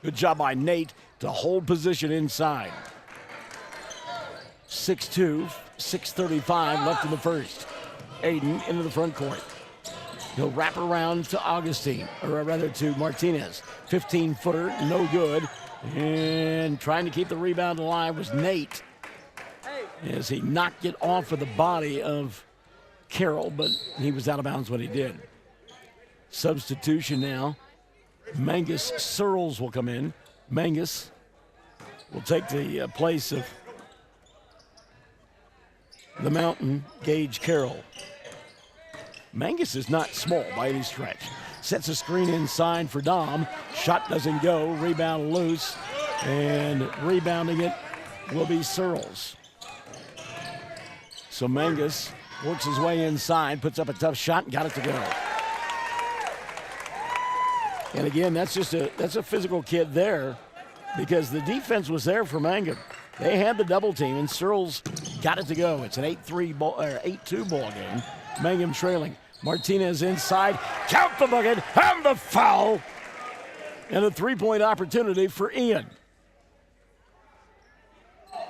Good job by Nate to hold position inside. 6-2, 6:35 left in the first. Aiden into the front court. He'll wrap around to Augustine, or rather to Martinez. 15-footer, no good. And trying to keep the rebound alive was Nate as he knocked it off of the body of Carroll, but he was out of bounds when he did. Substitution now. Mangus Searles will come in. Mangus will take the place of the Mountain, Gage Carroll. Mangus is not small by any stretch. Sets a screen inside for Dom. Shot doesn't go. Rebound loose. And rebounding it will be Searles. So Mangus works his way inside, puts up a tough shot, and got it to go. And again, that's a physical kid there because the defense was there for Mangum. They had the double team, and Searles got it to go. It's an 8-2 ball game. Mangum trailing. Martinez inside, count the bucket, and the foul. And a three-point opportunity for Ian.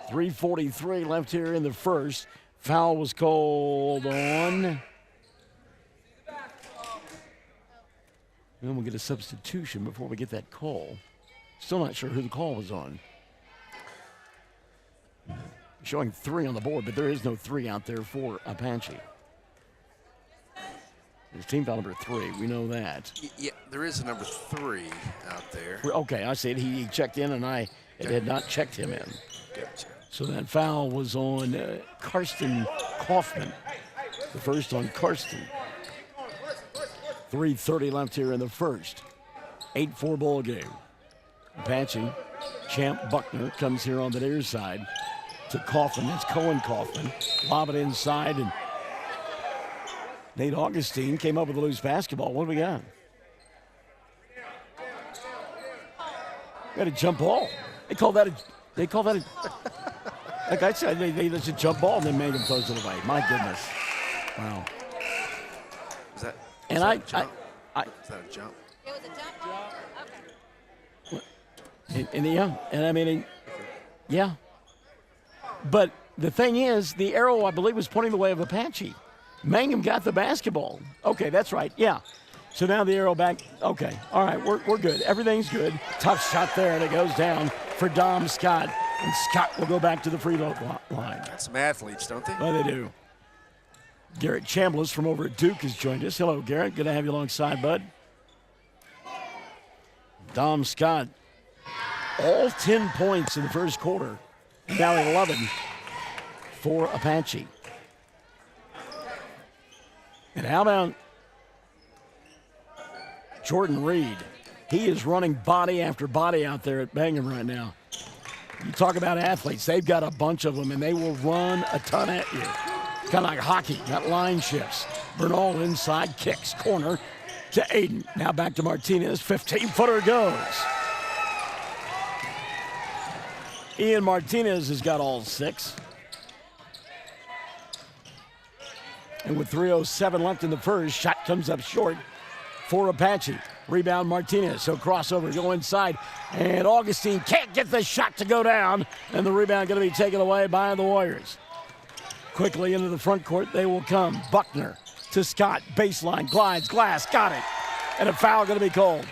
3:43 left here in the first. Foul was called on. And we'll get a substitution before we get that call. Still not sure who the call was on. Showing 3 on the board, but there is no 3 out there for Apache. There's team foul number 3. We know that. Yeah, there is a number 3 out there. Okay, I said he checked in, and I had not checked him in. Gotcha. So that foul was on Karsten Kaufman. The first on Karsten. 3:30 left here in the first. 8-4 ball game. Apache, Champ Buckner comes here on the near side to Kaufman. That's Cohen Kaufman. Lob it inside, and Nate Augustine came up with a loose basketball. What do we got? We got a jump ball. They call that a Like I said, it's a jump ball, and then Mangum throws it away. My goodness. Wow. Is that a jump? Is that a jump? It was a jump ball? Okay. Yeah. But the thing is, the arrow, I believe, was pointing the way of Apache. Mangum got the basketball. Okay, that's right. Yeah. So now the arrow back. Okay. All right, we're good. Everything's good. Tough shot there, and it goes down for Dom Scott. And Scott will go back to the free throw line. Got some athletes, don't they? Oh, they do. Garrett Chambliss from over at Duke has joined us. Hello, Garrett. Good to have you alongside, bud. Dom Scott, all 10 points in the first quarter. Now 11 for Apache. And how about Jordan Reed? He is running body after body out there at Mangum right now. You talk about athletes. They've got a bunch of them, and they will run a ton at you. Kind of like hockey. Got line shifts. Bernal inside, kicks, corner to Aiden. Now back to Martinez. 15-footer goes. Ian Martinez has got all 6. And with 3:07 left in the first, shot comes up short for Apache. Rebound Martinez, so crossover, go inside. And Augustine can't get the shot to go down. And the rebound going to be taken away by the Warriors. Quickly into the front court, they will come. Buckner to Scott, baseline, glides, glass, got it. And a foul going to be called.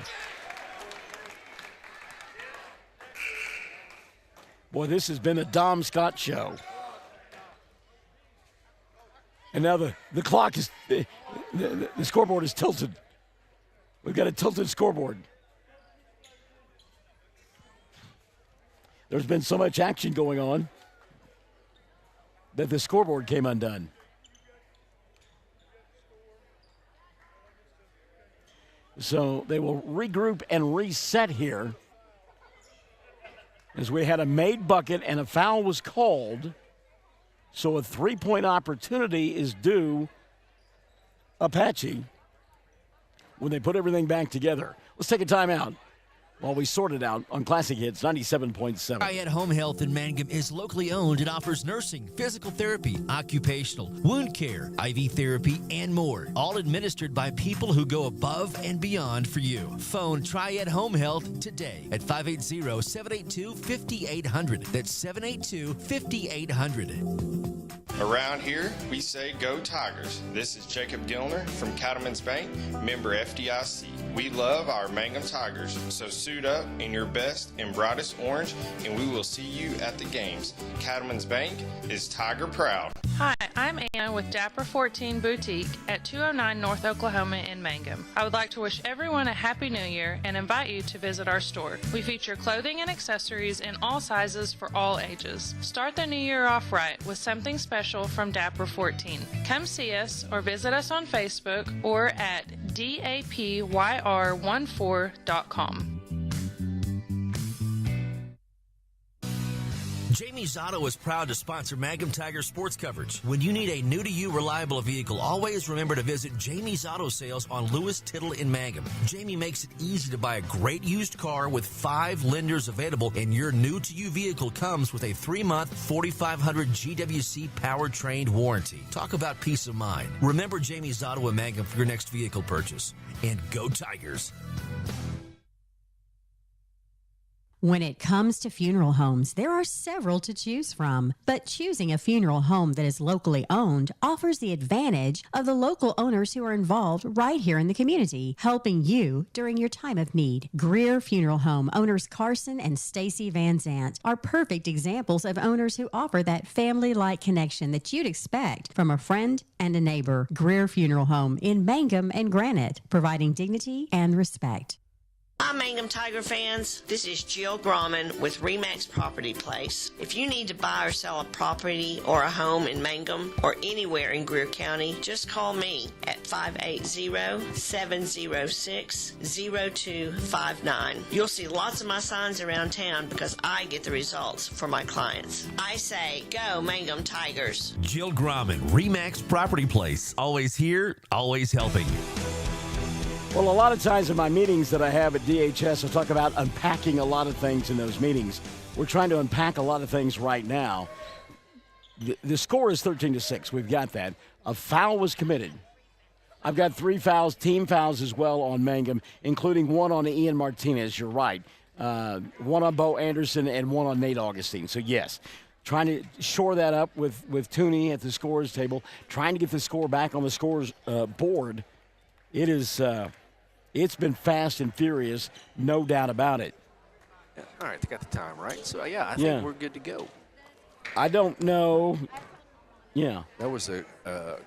Boy, this has been a Dom Scott show. And now the clock is, the scoreboard is tilted. We've got a tilted scoreboard. There's been so much action going on that the scoreboard came undone. So they will regroup and reset here as we had a made bucket and a foul was called. So a 3-point opportunity is due Apache when they put everything back together. Let's take a timeout while we sort it out on Classic Hits 97.7. Triad Home Health in Mangum is locally owned and offers nursing, physical therapy, occupational, wound care, IV therapy, and more. All administered by people who go above and beyond for you. Phone Triad Home Health today at 580-782-5800. That's 782-5800. Around here, we say go Tigers. This is Jacob Gilner from Cattlemen's Bank, member FDIC. We love our Mangum Tigers, so suit up in your best and brightest orange, and we will see you at the games. Cattlemen's Bank is Tiger proud. Hi, I'm Anna with Dapper 14 Boutique at 209 North Oklahoma in Mangum. I would like to wish everyone a Happy New Year and invite you to visit our store. We feature clothing and accessories in all sizes for all ages. Start the new year off right with something special from Dapper 14. Come see us or visit us on Facebook or at dapyr14.com. Jamie's Auto is proud to sponsor Mangum Tiger sports coverage. When you need a new-to-you reliable vehicle, always remember to visit Jamie's Auto Sales on Lewis Tittle in Mangum. Jamie makes it easy to buy a great used car with 5 lenders available, and your new-to-you vehicle comes with a 3-month 4,500 GWC powertrain warranty. Talk about peace of mind. Remember Jamie's Auto in Mangum for your next vehicle purchase. And go Tigers! When it comes to funeral homes, there are several to choose from. But choosing a funeral home that is locally owned offers the advantage of the local owners who are involved right here in the community, helping you during your time of need. Greer Funeral Home owners Carson and Stacy Van Zant are perfect examples of owners who offer that family-like connection that you'd expect from a friend and a neighbor. Greer Funeral Home in Mangum and Granite, providing dignity and respect. Hi, Mangum Tiger fans. This is Jill Grauman with RE/MAX Property Place. If you need to buy or sell a property or a home in Mangum or anywhere in Greer County, just call me at 580-706-0259. You'll see lots of my signs around town because I get the results for my clients. I say, go Mangum Tigers. Jill Grauman, RE/MAX Property Place. Always here, always helping. Well, a lot of times in my meetings that I have at DHS, I talk about unpacking a lot of things in those meetings. We're trying to unpack a lot of things right now. The score is 13-6. We've got that. A foul was committed. I've got 3 fouls, team fouls as well on Mangum, including one on Ian Martinez. You're right. One on Bo Anderson and one on Nate Augustine. So, yes, trying to shore that up with Tooney at the scores table, trying to get the score back on the scores board. It is it's been fast and furious, no doubt about it. Yeah, all right, they got the time right. So, yeah, I think we're good to go. I don't know. Yeah. That was a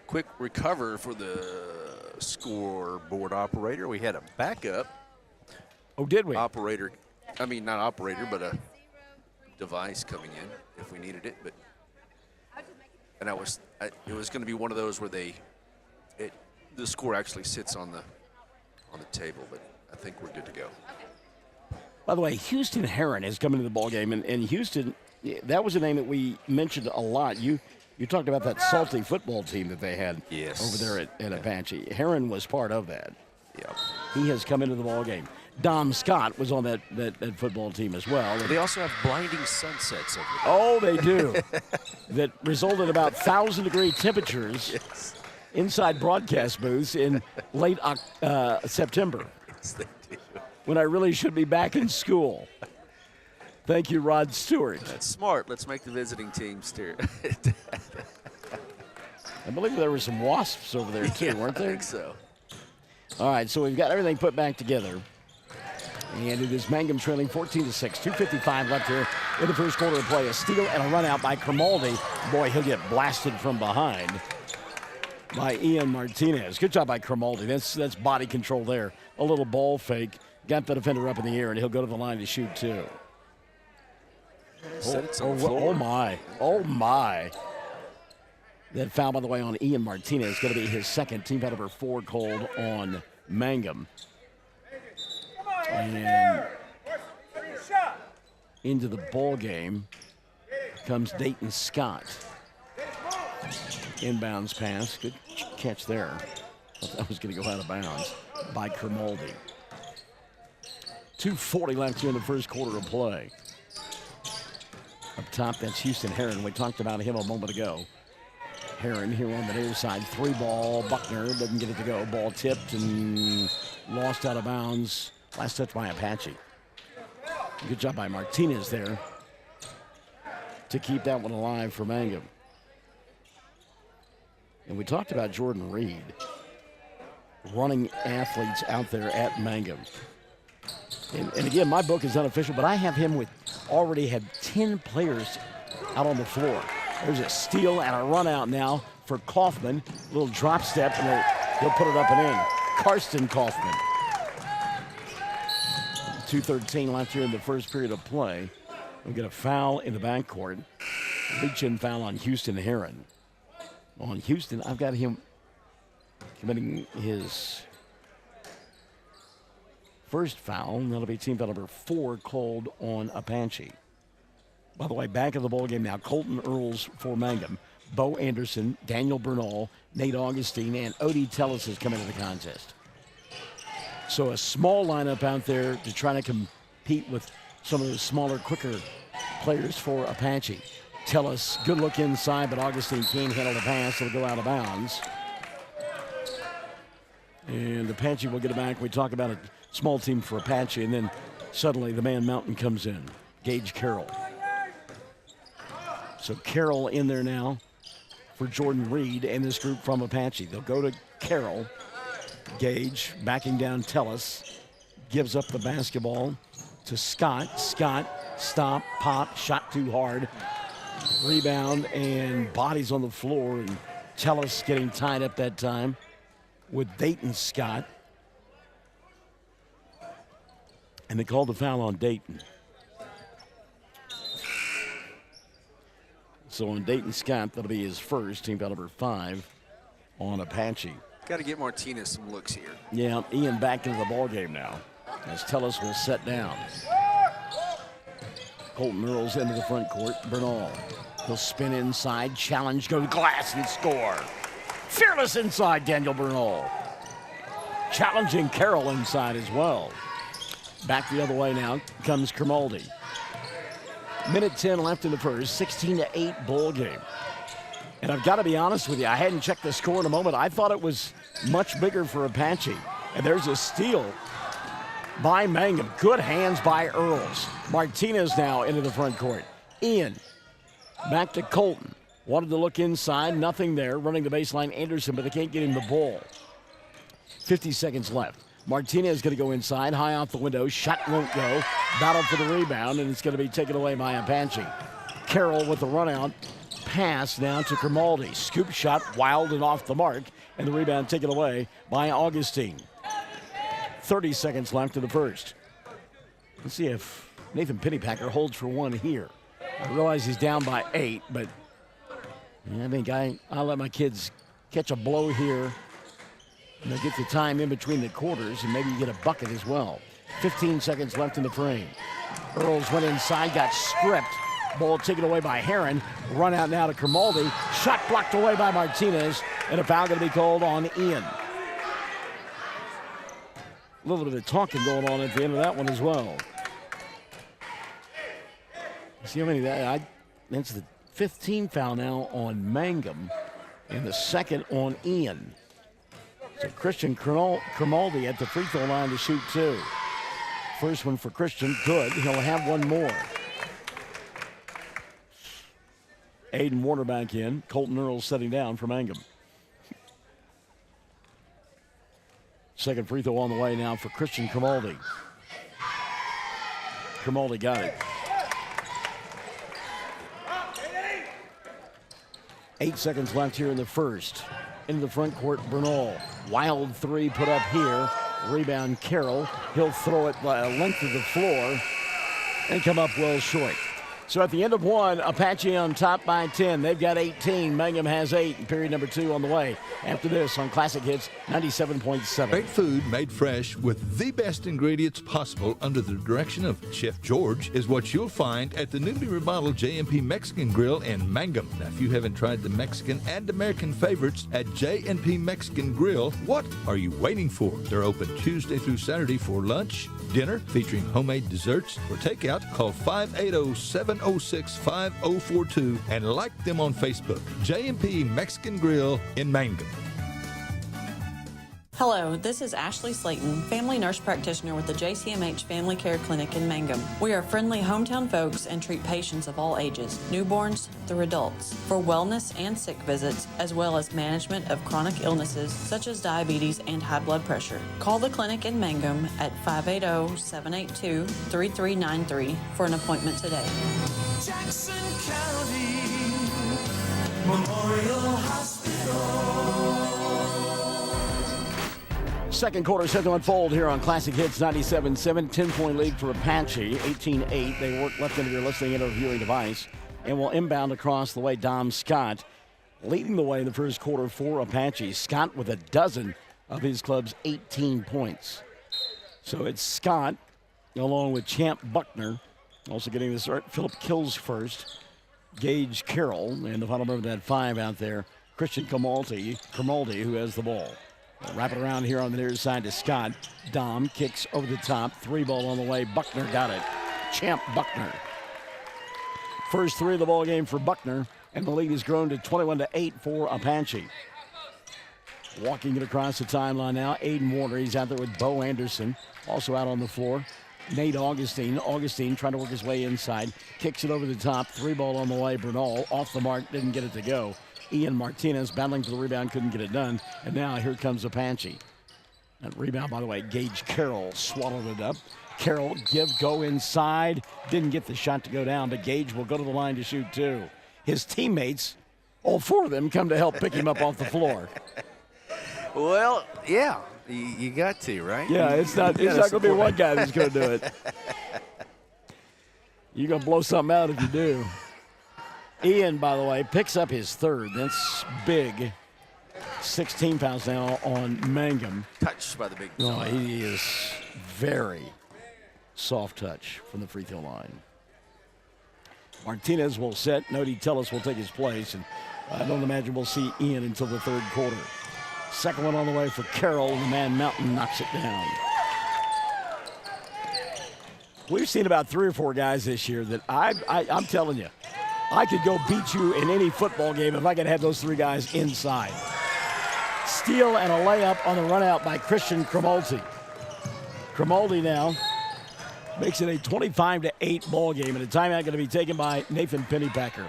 quick recover for the scoreboard operator. We had a backup. Oh, did we? Operator. I mean, not operator, but a device coming in if we needed it. And it was going to be one of those where the score actually sits on the table, but I think we're good to go. By the way, Houston Heron has come into the ballgame, and Houston, that was a name that we mentioned a lot. You talked about that salty football team that they had over there at Apache. Heron was part of that. Yeah. He has come into the ballgame. Dom Scott was on that football team as well. They also have blinding sunsets over there. Oh, they do. That result in about 1,000-degree temperatures inside broadcast booths in late September. Yes, they do. When I really should be back in school. Thank you, Rod Stewart. That's smart. Let's make the visiting team steer. I believe there were some wasps over there, too, weren't there? I think so. All right, so we've got everything put back together. And it is Mangum trailing 14-6. 2:55 left here in the first quarter of play. A steal and a run out by Grimaldi. Boy, he'll get blasted from behind by Ian Martinez. Good job by Grimaldi. That's body control there. A little ball fake. Got the defender up in the air, and he'll go to the line to shoot, too. Oh, my. Oh, my. That foul, by the way, on Ian Martinez is going to be his second. Team foul number 4 called on Mangum. And into the ball game comes Dayton Scott. Inbounds pass. Good catch there. Thought that was going to go out of bounds by Grimaldi. 2:40 left here in the first quarter of play. Up top, that's Houston Heron. We talked about him a moment ago. Heron here on the near side. 3-ball. Buckner doesn't get it to go. Ball tipped and lost out of bounds. Last touch by Apache. Good job by Martinez there to keep that one alive for Mangum. And we talked about Jordan Reed, running athletes out there at Mangum. And again, my book is unofficial, but I have him already had 10 players out on the floor. There's a steal and a run out now for Kaufman. A little drop step, and he'll put it up and in. Karsten Kaufman. 2:13 left here in the first period of play. We get a foul in the backcourt. Reach-in foul on Houston Heron. On Houston, I've got him committing his first foul. That'll be team foul number 4 called on Apache. By the way, back in the ballgame now, Colton Earls for Mangum. Bo Anderson, Daniel Bernal, Nate Augustine, and Odie Tellis has come into the contest. So a small lineup out there to try to compete with some of the smaller, quicker players for Apache. Tellis, good look inside, but Augustine can't handle the pass. It'll go out of bounds. And Apache will get it back. We talk about a small team for Apache, and then suddenly the man Mountain comes in. Gage Carroll. So Carroll in there now for Jordan Reed and this group from Apache. They'll go to Carroll. Gage backing down Tellis. Gives up the basketball to Scott. Scott, stop, pop, shot too hard. Rebound and bodies on the floor. And Tellis getting tied up that time with Dayton Scott. And they called the foul on Dayton. So on Dayton Scott, that'll be his first, team foul number 5 on Apache. Got to get Martinez some looks here. Yeah, Ian back into the ballgame now as Tellis will set down. Colton Earls into the front court. Bernal. He'll spin inside, challenge, go to glass and score. Fearless inside, Daniel Bernal. Challenging Carroll inside as well. Back the other way now comes Grimaldi. Minute 10 left in the first, 16-8 ball game. And I've got to be honest with you, I hadn't checked the score in a moment. I thought it was much bigger for Apache. And there's a steal by Mangum. Good hands by Earls. Martinez now into the front court. Ian back to Colton. Wanted to look inside, nothing there. Running the baseline, Anderson, but they can't get him the ball. 50 seconds left. Martinez going to go inside, high off the window. Shot won't go. Battle for the rebound, and it's going to be taken away by Apache. Carroll with the run out. Pass now to Grimaldi. Scoop shot, wild and off the mark, and the rebound taken away by Augustine. 30 seconds left in the first. Let's see if Nathan Pennypacker holds for one here. I realize he's down by 8, but I think I'll let my kids catch a blow here. And they'll get the time in between the quarters, and maybe you get a bucket as well. 15 seconds left in the frame. Earls went inside, got stripped. Ball taken away by Heron. Run out now to Grimaldi. Shot blocked away by Martinez, and a foul going to be called on Ian. A little bit of talking going on at the end of that one as well. See how many that's the 15th foul now on Mangum, and the second on Ian. So Christian Grimaldi at the free throw line to shoot 2. First one for Christian, good. He'll have one more. Aiden Warner back in. Colton Earls setting down for Mangum. Second free throw on the way now for Christian Grimaldi. Grimaldi got it. 8 seconds left here in the first. Into the front court, Bernal. Wild three put up here. Rebound, Carroll. He'll throw it by a length of the floor and come up well short. So at the end of one, Apache on top by 10. They've got 18. Mangum has 8. Period number 2 on the way. After this on Classic Hits 97.7. Great food made fresh with the best ingredients possible under the direction of Chef George is what you'll find at the newly remodeled J&P Mexican Grill in Mangum. Now, if you haven't tried the Mexican and American favorites at J&P Mexican Grill, what are you waiting for? They're open Tuesday through Saturday for lunch, dinner, featuring homemade desserts. For takeout, call 580-706-5042 and like them on Facebook. J&P Mexican Grill in Mangum. Hello, this is Ashley Slayton, family nurse practitioner with the JCMH Family Care Clinic in Mangum. We are friendly hometown folks and treat patients of all ages, newborns through adults, for wellness and sick visits, as well as management of chronic illnesses such as diabetes and high blood pressure. Call the clinic in Mangum at 580-782-3393 for an appointment today. Jackson County Memorial Hospital. Second quarter set to unfold here on Classic Hits 97.7. 10-point lead for Apache, 18-8. They work left into your listening and or viewing device and will inbound across the way. Dom Scott leading the way in the first quarter for Apache. Scott with a dozen of his club's 18 points. So it's Scott along with Champ Buckner also getting the start. Philip Kills first. Gage Carroll and the final member of that 5 out there, Christian Grimaldi, who has the ball. Wrap it around here on the near side to Scott. Dom kicks over the top. 3 ball on the way. Buckner got it. Champ Buckner. First 3 of the ball game for Buckner, and the lead has grown to 21-8 for Apache. Walking it across the timeline now, Aiden Warner. He's out there with Bo Anderson, also out on the floor. Nate Augustine. Augustine trying to work his way inside. Kicks it over the top. 3 ball on the way. Bernal off the mark. Didn't get it to go. Ian Martinez battling for the rebound, couldn't get it done. And now here comes Apache. That rebound, by the way, Gage Carroll swallowed it up. Carroll go inside. Didn't get the shot to go down, but Gage will go to the line to shoot 2. His teammates, all 4 of them, come to help pick him up off the floor. Well, yeah, you got to, right? Yeah, it's not going to be one guy that's going to do it. You're going to blow something out if you do. Ian, by the way, picks up his 3rd. That's big. 16 fouls now on Mangum. Touched by the big No, he is very soft touch from the free throw line. Martinez will set. Nody Tellis will take his place, and I don't imagine we'll see Ian until the 3rd quarter. Second one on the way for Carroll, and the man Mountain knocks it down. We've seen about 3 or 4 guys this year that I'm telling you, I could go beat you in any football game if I could have those three guys inside. Steal and a layup on the run out by Christian Cromalty. Cromalty now makes it a 25-8 ball game, and a timeout going to be taken by Nathan Pennypacker.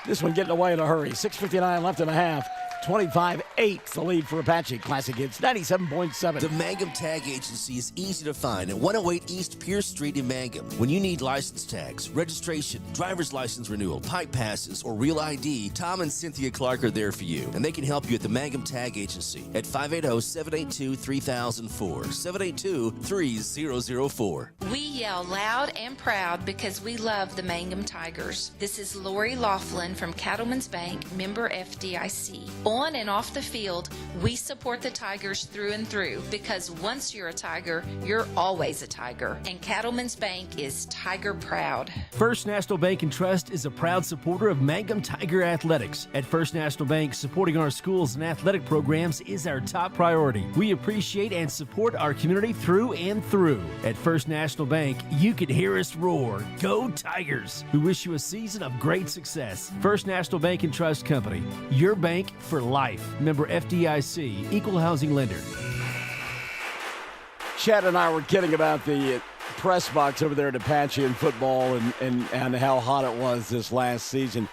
This one getting away in a hurry. 6:59 left in the half. 25-8 the lead for Apache. Classic Hits 97.7. The Mangum Tag Agency is easy to find at 108 East Pierce Street in Mangum. When you need license tags, registration, driver's license renewal, pipe passes, or real ID, Tom and Cynthia Clark are there for you, and they can help you at the Mangum Tag Agency at 580-782-3004, 782-3004. We yell loud and proud because we love the Mangum Tigers. This is Lori Laughlin from Cattlemen's Bank, member FDIC. On and off the field, we support the Tigers through and through because once you're a Tiger, you're always a Tiger. And Cattlemen's Bank is Tiger proud. First National Bank and Trust is a proud supporter of Mangum Tiger Athletics. At First National Bank, supporting our schools and athletic programs is our top priority. We appreciate and support our community through and through. At First National Bank, you can hear us roar. Go Tigers! We wish you a season of great success. First National Bank and Trust Company, your bank for life. Member FDIC, Equal Housing Lender. Chad and I were kidding about the press box over there at Apache in football and how hot it was this last season.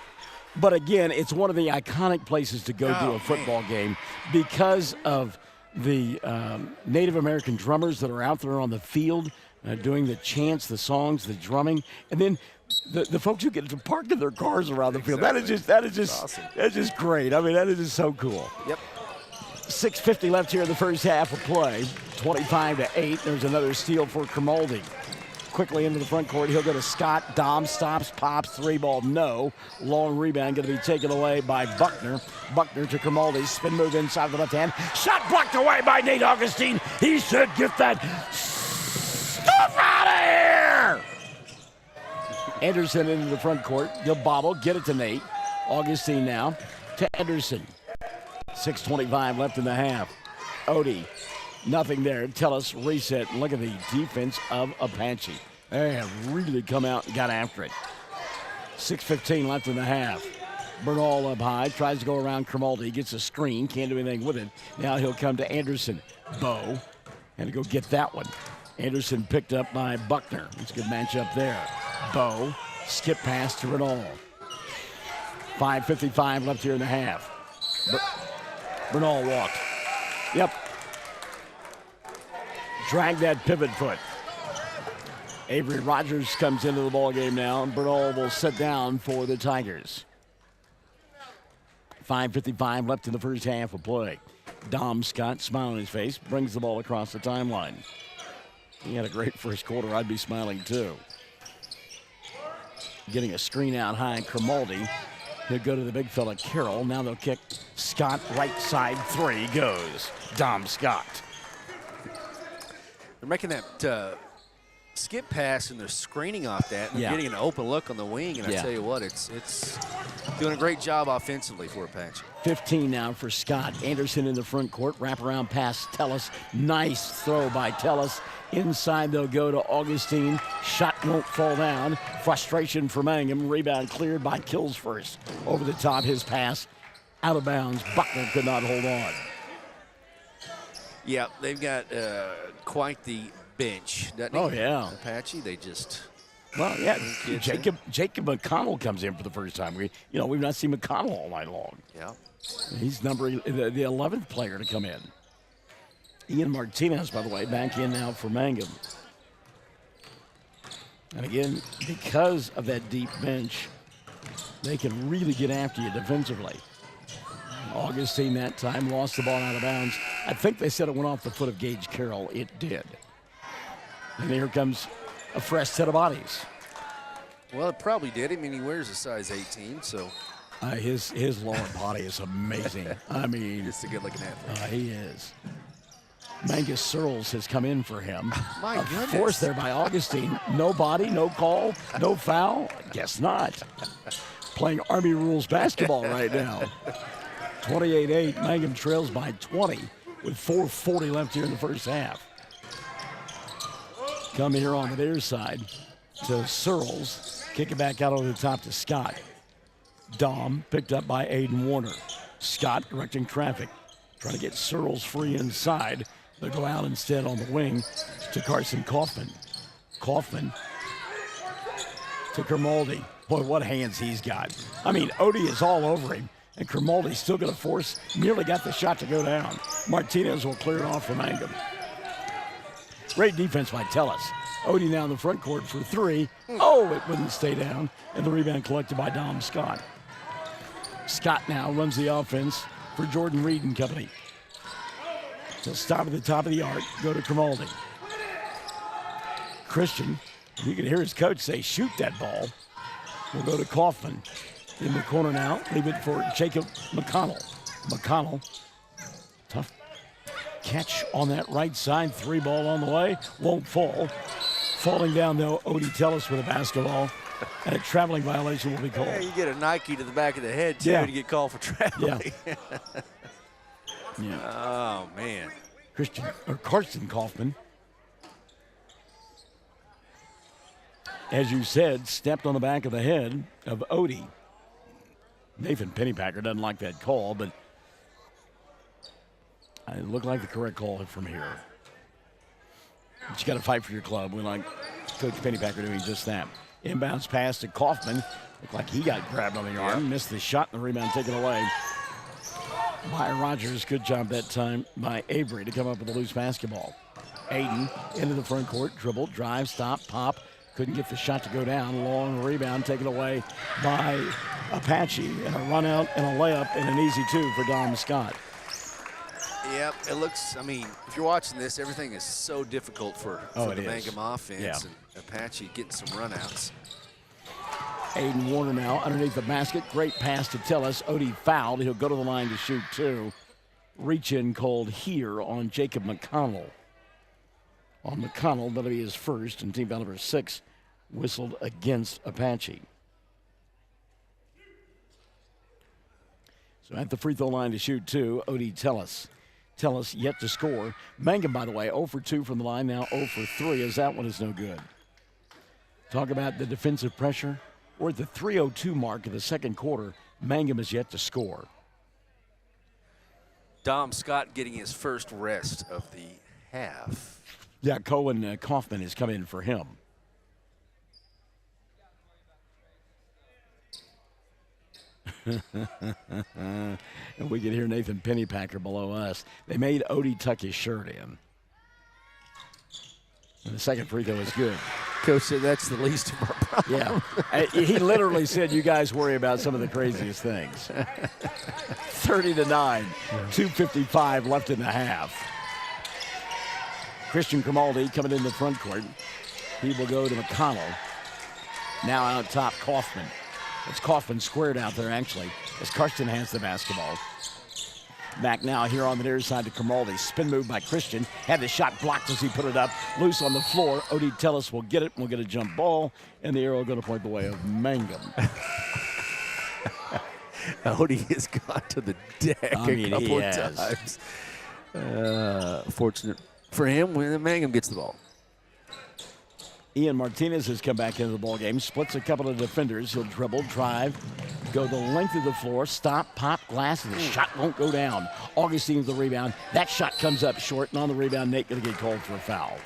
But again, it's one of the iconic places to go do a football game because of the Native American drummers that are out there on the field doing the chants, the songs, the drumming, and then the folks who get to park in their cars around the field. That is just awesome. That's just great. I mean, that is just so cool. Yep. 6:50 left here in the first half of play. 25-8. There's another steal for Cromalty. Quickly into the front court. He'll go to Scott. Dom stops, pops, three ball, no. Long rebound going to be taken away by Buckner. Buckner to Cromalty. Spin move inside the left hand. Shot blocked away by Nate Augustine. He should get that stuff out of here. Anderson into the front court. He'll bobble, get it to Nate. Augustine now to Anderson. 6:25 left in the half. Odie, nothing there. Tellus reset. Look at the defense of Apache. They have really come out and got after it. 6:15 left in the half. Bernal up high, tries to go around Cromalty. Gets a screen, can't do anything with it. Now he'll come to Anderson. Bo, and to go get that one. Anderson picked up by Buckner. It's a good matchup there. Bo, skip pass to Bernal. 5:55 left here in the half. Bernal walked. Yep. Drag that pivot foot. Avery Rogers comes into the ball game now, and Bernal will sit down for the Tigers. 5:55 left in the first half of play. Dom Scott, smile on his face, brings the ball across the timeline. He had a great first quarter. I'd be smiling too. Getting a screen out high, Cromalty. He'll go to the big fella, Carroll. Now they'll kick Scott right side three. Goes Dom Scott. They're making that skip pass and they're screening off that and getting an open look on the wing. And I tell you what, it's doing a great job offensively for Apache. 15 now for Scott. Anderson in the front court. Wraparound pass, Tellus. Nice throw by Tellus. Inside they'll go to Augustine. Shot won't fall down. Frustration for Mangum. Rebound cleared by Kills first. Over the top, his pass out of bounds. Buckner could not hold on. Yeah, they've got quite the bench, doesn't he? Oh, yeah. Apache, they just... Well, yeah, Jacob McConnell comes in for the first time. We've not seen McConnell all night long. Yeah. He's the 11th player to come in. Ian Martinez, by the way, back in now for Mangum. And again, because of that deep bench, they can really get after you defensively. Augustine that time lost the ball out of bounds. I think they said it went off the foot of Gage Carroll. It did. And here comes a fresh set of bodies. Well, it probably did. I mean, he wears a size 18, so. His lower body is amazing. I mean. Just a good-looking athlete. He is. Mangus Searles has come in for him. My goodness. Forced there by Augustine. No body, no call, no foul. Guess not. Playing Army rules basketball right now. 28-8. Mangum trails by 20 with 4:40 left here in the first half. Come here on the near side to Searles. Kick it back out over the top to Scott. Dom picked up by Aiden Warner. Scott directing traffic. Trying to get Searles free inside. They'll go out instead on the wing to Carson Kaufman. Kaufman to Grimaldi. Boy, what hands he's got. I mean, Odie is all over him, and Grimaldi's still going to force, nearly got the shot to go down. Martinez will clear it off for Mangum. Great defense by Tellis. Odie now in the front court for three. Oh, it wouldn't stay down, and the rebound collected by Dom Scott. Scott now runs the offense for Jordan Reed and company. He'll stop at the top of the arc, go to Grimaldi. Christian, you can hear his coach say, shoot that ball. We'll go to Kaufman. In the corner now, leave it for Jacob McConnell. McConnell, tough catch on that right side. 3 ball on the way, won't fall. Falling down, though, Odie Tellis with a basketball. And a traveling violation will be called. Yeah, you get a Nike to the back of the head, too, to get called for traveling. Yeah. Oh, man. Carson Kaufman, as you said, stepped on the back of the head of Odie. Nathan Pennypacker doesn't like that call, but it looked like the correct call from here. But you got to fight for your club. We like Coach Pennypacker doing just that. Inbounds pass to Kaufman. Looked like he got grabbed on the arm. Missed the shot, and the rebound taken away by Rogers. Good job that time by Avery to come up with a loose basketball. Aiden into the front court. Dribble, drive, stop, pop. Couldn't get the shot to go down. Long rebound taken away by Apache. And a run out and a layup and an easy 2 for Dom Scott. Yep, it looks, I mean, if you're watching this, everything is so difficult for the Mangum offense. And Apache getting some runouts. Aiden Warner now underneath the basket. Great pass to Tellis. Odie fouled. He'll go to the line to shoot 2. Reach in called here on Jacob McConnell. On McConnell, that'll be his first, and team foul number 6 whistled against Apache. So at the free throw line to shoot 2, Odie Tellis. Tellis yet to score. Mangum, by the way, 0 for 2 from the line, now 0 for 3, as that one is no good. Talk about the defensive pressure. We're at the 3:02 mark of the second quarter. Mangum is yet to score. Dom Scott getting his first rest of the half. Yeah, Cohen Kaufman is coming in for him. And we can hear Nathan Pennypacker below us. They made Odie tuck his shirt in. And the second free throw is good. Coach said that's the least of our problem. Yeah. He literally said, you guys worry about some of the craziest things. 30-9, 2:55 left in the half. Christian Grimaldi coming in the front court. He will go to McConnell. Now out top, Kaufman. It's Kaufman squared out there, actually, as Karsten has the basketball. Back now here on the near side to Grimaldi. Spin move by Christian. Had the shot blocked as he put it up. Loose on the floor. Odie Tellis will get it. We'll get a jump ball. And the arrow going to point the way of Mangum. Odie has gone to the deck a couple of times. Fortunate for him when Mangum gets the ball. Ian Martinez has come back into the ball game. Splits a couple of defenders. He'll dribble, drive, go the length of the floor, stop, pop, glass, and the shot won't go down. Augustine with the rebound. That shot comes up short, and on the rebound, Nate going to get called for a foul.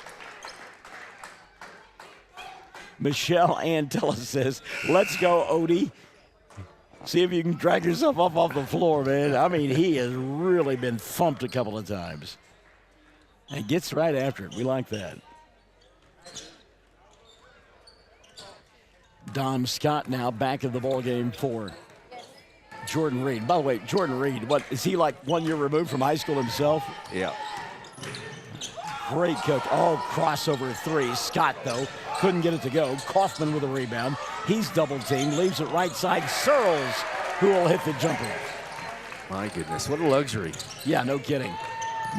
Michelle Antella says, let's go, Odie. See if you can drag yourself up off the floor, man. I mean, he has really been thumped a couple of times. And gets right after it. We like that. Dom Scott now back in the ballgame for Jordan Reed. By the way, Jordan Reed, what is he like 1 year removed from high school himself? Yeah. Great coach. Oh, crossover 3. Scott, though, couldn't get it to go. Kaufman with a rebound. He's double teamed, leaves it right side. Searles, who will hit the jumper. My goodness, what a luxury. Yeah, no kidding.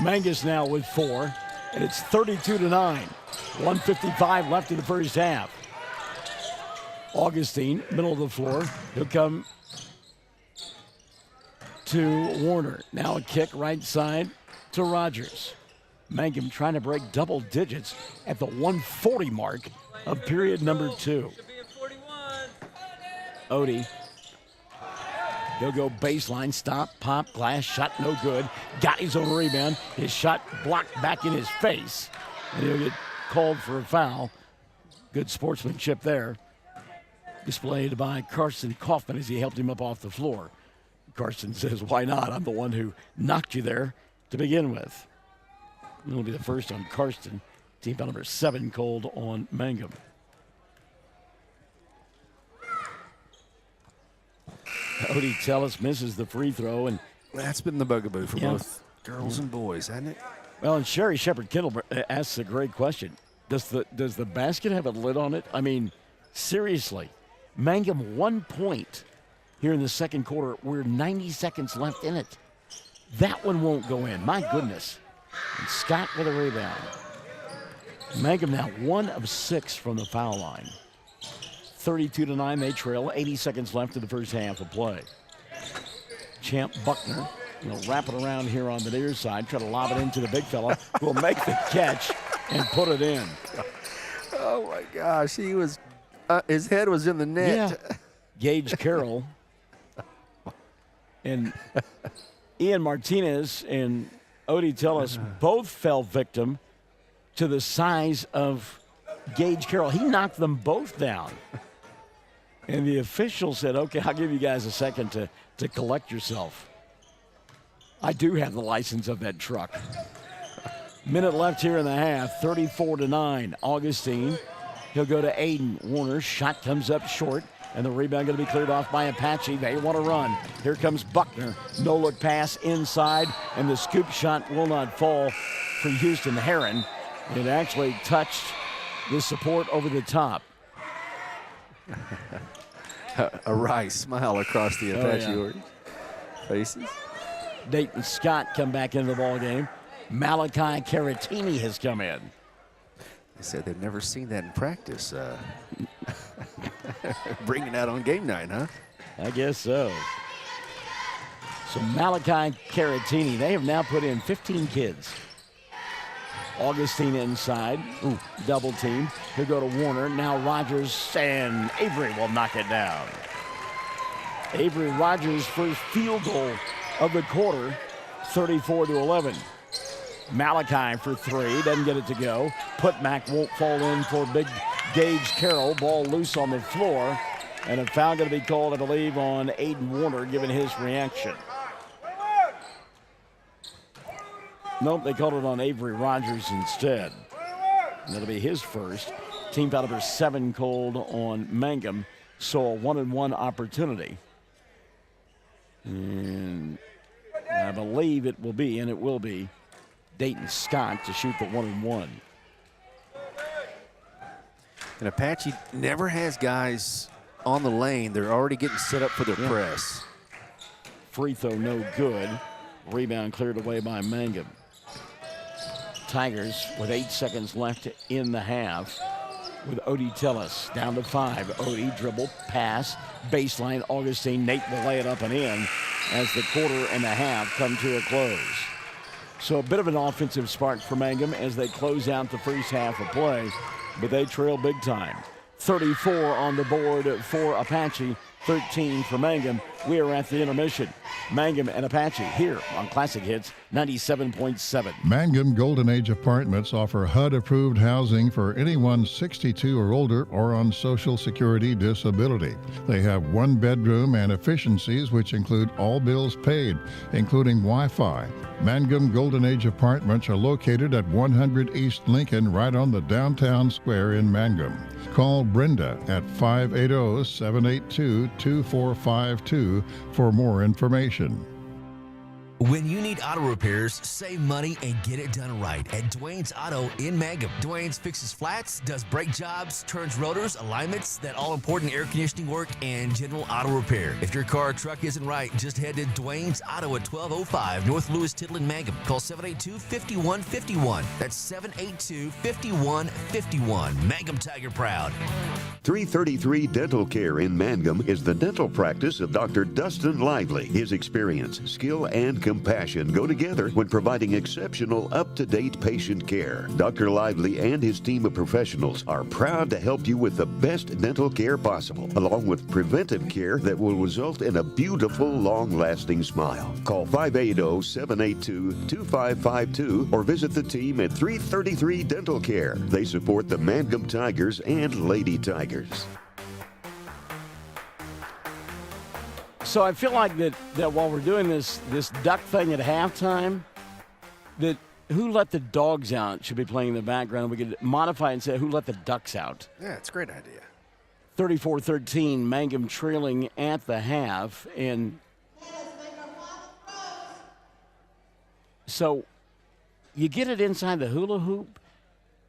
Mangus now with 4, and it's 32-9. 1:55 left in the first half. Augustine, middle of the floor. He'll come to Warner. Now a kick right side to Rogers. Mangum trying to break double digits at the 140 mark of period number 2. Odie He'll go baseline, stop, pop, glass, shot, no good. Got his own rebound. His shot blocked back in his face. And he'll get called for a foul. Good sportsmanship there. Displayed by Carson Kaufman as he helped him up off the floor. Carson says, why not? I'm the one who knocked you there to begin with. It'll be the first on Carson. Team foul number 7 called on Mangum. Odie Tellis misses the free throw, and that's been the bugaboo for both girls and boys, hasn't it? Well, and Sherry Shepard-Kendall asks a great question. Does the basket have a lid on it? I mean, seriously, Mangum 1 point here in the second quarter. We're 90 seconds left in it. That one won't go in. My goodness. And Scott with a rebound. Mangum now 1 of 6 from the foul line. 32-9, they trail. 80 seconds left in the first half of play. Champ Buckner will wrap it around here on the near side, try to lob it into the big fella, who will make the catch and put it in. Oh my gosh, he was, his head was in the net. Yeah. Gage Carroll and Ian Martinez and Odie Tellis both fell victim to the size of Gage Carroll. He knocked them both down. And the official said, okay, I'll give you guys a second to collect yourself. I do have the license of that truck. Minute left here in the half, 34-9. Augustine, he'll go to Aiden Warner. Shot comes up short, and the rebound going to be cleared off by Apache. They want to run. Here comes Buckner. No-look pass inside, and the scoop shot will not fall for Houston Heron. It actually touched the support over the top. A wry smile across the Apache faces. Dayton Scott come back into the ball game. Malachi Caratini has come in. They said they've never seen that in practice. Bringing that on game night, huh? I guess so. So Malachi Caratini, they have now put in 15 kids. Augustine inside. Ooh, double team. He'll go to Warner. Now Rogers, and Avery will knock it down. Avery Rogers' first field goal of the quarter, 34-11. Malachi for 3, doesn't get it to go. Putback won't fall in for big Gage Carroll. Ball loose on the floor, and a foul going to be called, I believe, on Aiden Warner, given his reaction. Nope, they called it on Avery Rogers instead. That'll be his first. Team foul number 7 called on Mangum, so a 1-and-1 opportunity. And I believe it will be, and it will be, Dayton Scott to shoot the 1-and-1. And Apache never has guys on the lane. They're already getting set up for their press. Free throw no good. Rebound cleared away by Mangum. Tigers with 8 seconds left in the half with Odie Tellis down to 5. Odie dribble, pass, baseline, Augustine. Nate will lay it up and in as the quarter and a half come to a close. So a bit of an offensive spark for Mangum as they close out the first half of play, but they trail big time. 34 on the board for Apache, 13 for Mangum. We are at the intermission. Mangum and Apache here on Classic Hits 97.7. Mangum Golden Age Apartments offer HUD-approved housing for anyone 62 or older or on Social Security disability. They have 1 bedroom and efficiencies which include all bills paid, including Wi-Fi. Mangum Golden Age Apartments are located at 100 East Lincoln, right on the downtown square in Mangum. Call Brenda at 580-782-2452 for more information. When you need auto repairs, save money and get it done right at Dwayne's Auto in Mangum. Dwayne's fixes flats, does brake jobs, turns rotors, alignments, that all-important air conditioning work, and general auto repair. If your car or truck isn't right, just head to Dwayne's Auto at 1205 North Lewis Tittle in Mangum. Call 782-5151. That's 782-5151. Mangum Tiger proud. 333 Dental Care in Mangum is the dental practice of Dr. Dustin Lively. His experience, skill, and compassion go together when providing exceptional, up-to-date patient care. Dr. Lively and his team of professionals are proud to help you with the best dental care possible, along with preventive care that will result in a beautiful, long-lasting smile. Call 580-782-2552 or visit the team at 333 Dental Care. They support the Mangum Tigers and Lady Tigers. So I feel like that while we're doing this duck thing at halftime, that who let the dogs out should be playing in the background. We could modify and say who let the ducks out. Yeah, it's a great idea. 34-13, Mangum trailing at the half. And so you get it inside the hula hoop,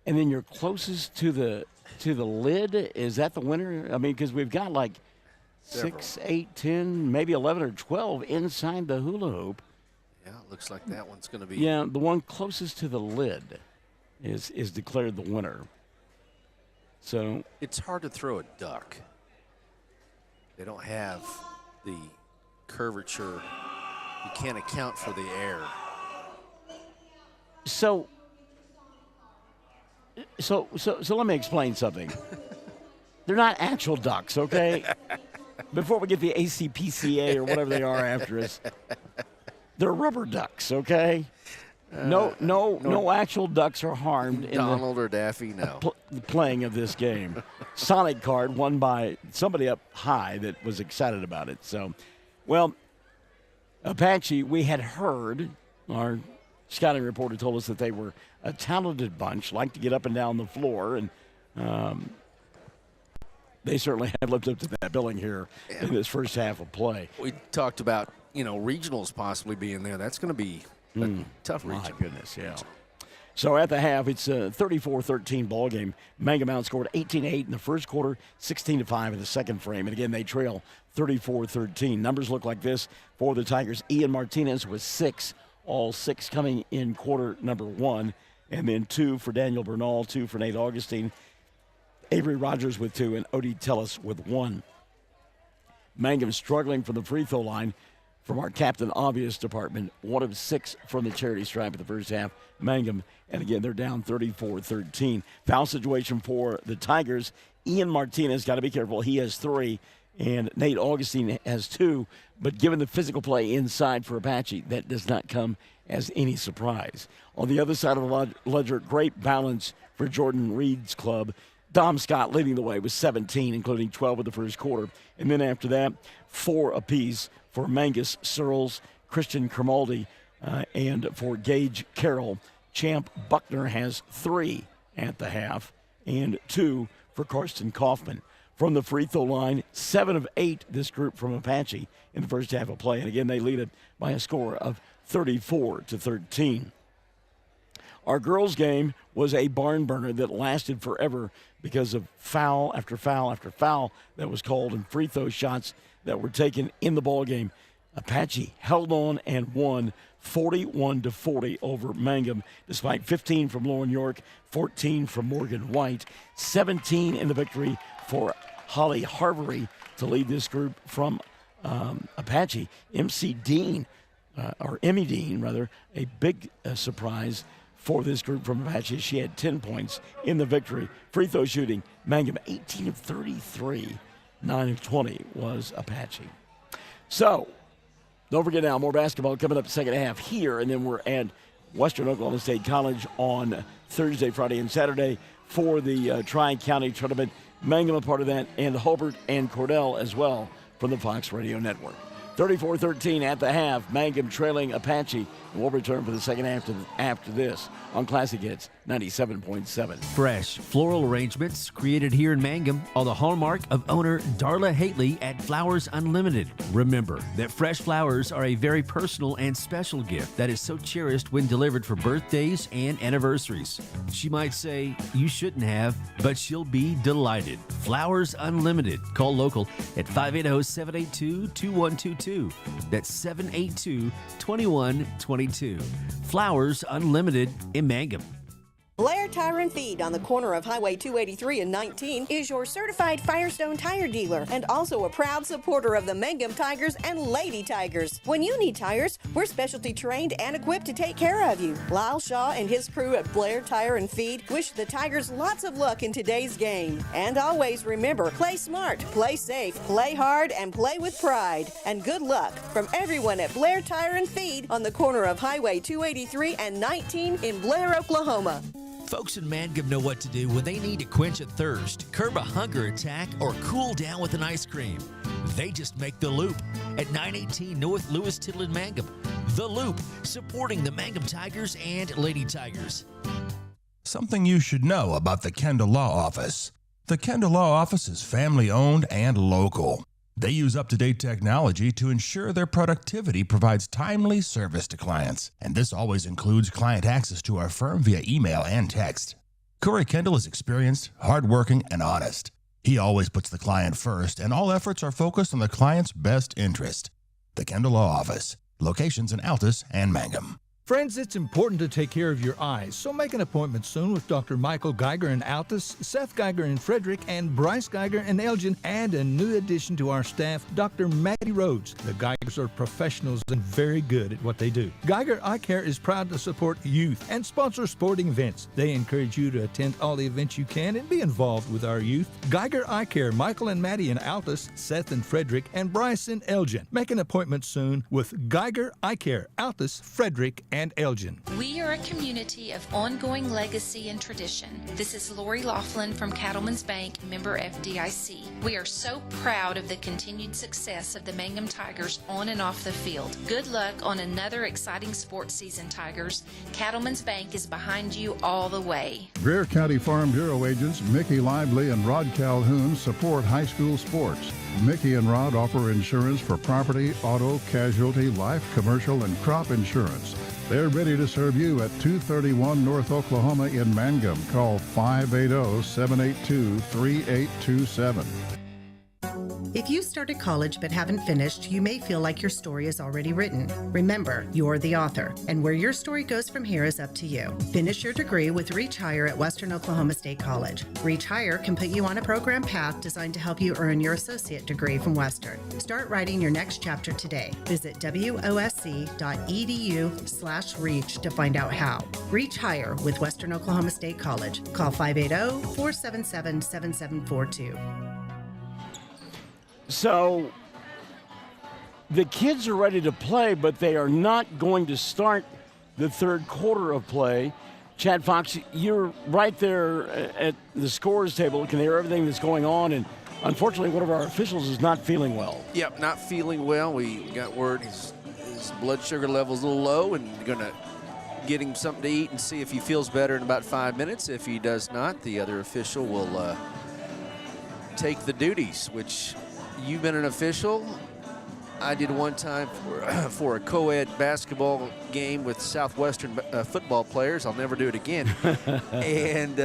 and then you're closest to the lid. Is that the winner? I mean, because we've got like Several. 6, 8, 10, maybe 11 or 12 inside the hula hoop. Yeah, it looks like that one's going to be. Yeah, the one closest to the lid is declared the winner. So it's hard to throw a duck. They don't have the curvature. You can't account for the air. So let me explain something. They're not actual ducks, okay? Before we get the ACPCA or whatever they are after us, they're rubber ducks, okay? No actual ducks are harmed in Donald or Daffy, no. the playing of this game. Sonic card won by somebody up high that was excited about it. So, well, Apache, we had heard, our scouting reporter told us that they were a talented bunch, like to get up and down the floor, and they certainly have lived up to that billing here in this first half of play. We talked about, regionals possibly being there. That's going to be a tough region. My goodness, yeah. So at the half, it's a 34-13 ball game. Mangum outscored 18-8 in the first quarter, 16-5 in the second frame. And again, they trail 34-13. Numbers look like this for the Tigers. Ian Martinez with 6, all 6 coming in quarter number 1. And then 2 for Daniel Bernal, 2 for Nate Augustine, Avery Rogers with 2, and Odie Tellis with 1. Mangum struggling from the free throw line from our Captain Obvious department. 1 of 6 from the charity stripe in the first half. Mangum, and again, they're down 34-13. Foul situation for the Tigers. Ian Martinez, got to be careful. He has 3, and Nate Augustine has 2. But given the physical play inside for Apache, that does not come as any surprise. On the other side of the ledger, great balance for Jordan Reed's club. Dom Scott leading the way with 17, including 12 in the first quarter. And then after that, 4 apiece for Mangus Searles, Christian Kermaldi, and for Gage Carroll. Champ Buckner has 3 at the half, and 2 for Karsten Kaufman. From the free throw line, 7 of 8, this group from Apache in the first half of play. And again, they lead it by a score of 34-13. Our girls' game was a barn burner that lasted forever because of foul after foul after foul that was called and free throw shots that were taken in the ball game. Apache held on and won 41-40 over Mangum, despite 15 from Lauren York, 14 from Morgan White, 17 in the victory for Holly Harvery to lead this group from Apache. Emmy Dean, a big surprise for this group from Apache. She had 10 points in the victory. Free throw shooting, Mangum 18 of 33, 9 of 20 was Apache. So, don't forget now, more basketball coming up second half here, and then we're at Western Oklahoma State College on Thursday, Friday, and Saturday for the Tri-County Tournament. Mangum a part of that, and Hobart and Cordell as well from the Fox Radio Network. 34-13 at the half. Mangum trailing Apache. And we'll return for the second half after this on Classic Hits 97.7. Fresh floral arrangements created here in Mangum are the hallmark of owner Darla Hately at Flowers Unlimited. Remember that fresh flowers are a very personal and special gift that is so cherished when delivered for birthdays and anniversaries. She might say, you shouldn't have, but she'll be delighted. Flowers Unlimited. Call local at 580-782-2122. That's 782-2122. Flowers Unlimited in Mangum. Blair Tire and Feed on the corner of Highway 283 and 19 is your certified Firestone tire dealer and also a proud supporter of the Mangum Tigers and Lady Tigers. When you need tires, we're specialty trained and equipped to take care of you. Lyle Shaw and his crew at Blair Tire and Feed wish the Tigers lots of luck in today's game. And always remember, play smart, play safe, play hard, and play with pride. And good luck from everyone at Blair Tire and Feed on the corner of Highway 283 and 19 in Blair, Oklahoma. Folks in Mangum know what to do when they need to quench a thirst, curb a hunger attack, or cool down with an ice cream. They just make the Loop at 918 North Lewis Tittle in Mangum. The Loop, supporting the Mangum Tigers and Lady Tigers. Something you should know about the Kendall Law Office. The Kendall Law Office is family-owned and local. They use up-to-date technology to ensure their productivity provides timely service to clients, and this always includes client access to our firm via email and text. Corey Kendall is experienced, hardworking, and honest. He always puts the client first, and all efforts are focused on the client's best interest. The Kendall Law Office, locations in Altus and Mangum. Friends, it's important to take care of your eyes, so make an appointment soon with Dr. Michael Geiger in Altus, Seth Geiger in Frederick, and Bryce Geiger in Elgin, and a new addition to our staff, Dr. Maddie Rhodes. The Geigers are professionals and very good at what they do. Geiger Eye Care is proud to support youth and sponsor sporting events. They encourage you to attend all the events you can and be involved with our youth. Geiger Eye Care, Michael and Maddie in Altus, Seth in Frederick, and Bryce in Elgin. Make an appointment soon with Geiger Eye Care, Altus, Frederick, and Elgin. We are a community of ongoing legacy and tradition. This is Lori Laughlin from Cattlemen's Bank, member FDIC. We are so proud of the continued success of the Mangum Tigers on and off the field. Good luck on another exciting sports season, Tigers. Cattlemen's Bank is behind you all the way. Greer County Farm Bureau agents Mickey Lively and Rod Calhoun support high school sports. Mickey and Rod offer insurance for property, auto, casualty, life, commercial, and crop insurance. They're ready to serve you at 231 North Oklahoma in Mangum. Call 580-782-3827. If you started college but haven't finished, you may feel like your story is already written. Remember, you're the author, and where your story goes from here is up to you. Finish your degree with Reach Higher at Western Oklahoma State College. Reach Higher can put you on a program path designed to help you earn your associate degree from Western. Start writing your next chapter today. Visit wosc.edu/reach to find out how. Reach Higher with Western Oklahoma State College. Call 580-477-7742. So the kids are ready to play, but they are not going to start the third quarter of play. Chad Fox, you're right there at the scores table. You can hear everything that's going on, and unfortunately one of our officials is not feeling well. Yep, not feeling well. We got word his blood sugar level is a little low, and we're going to get him something to eat and see if he feels better in about 5 minutes. If he does not, the other official will take the duties, which you've been an official. I did one time for a co-ed basketball game with Southwestern football players. I'll never do it again. And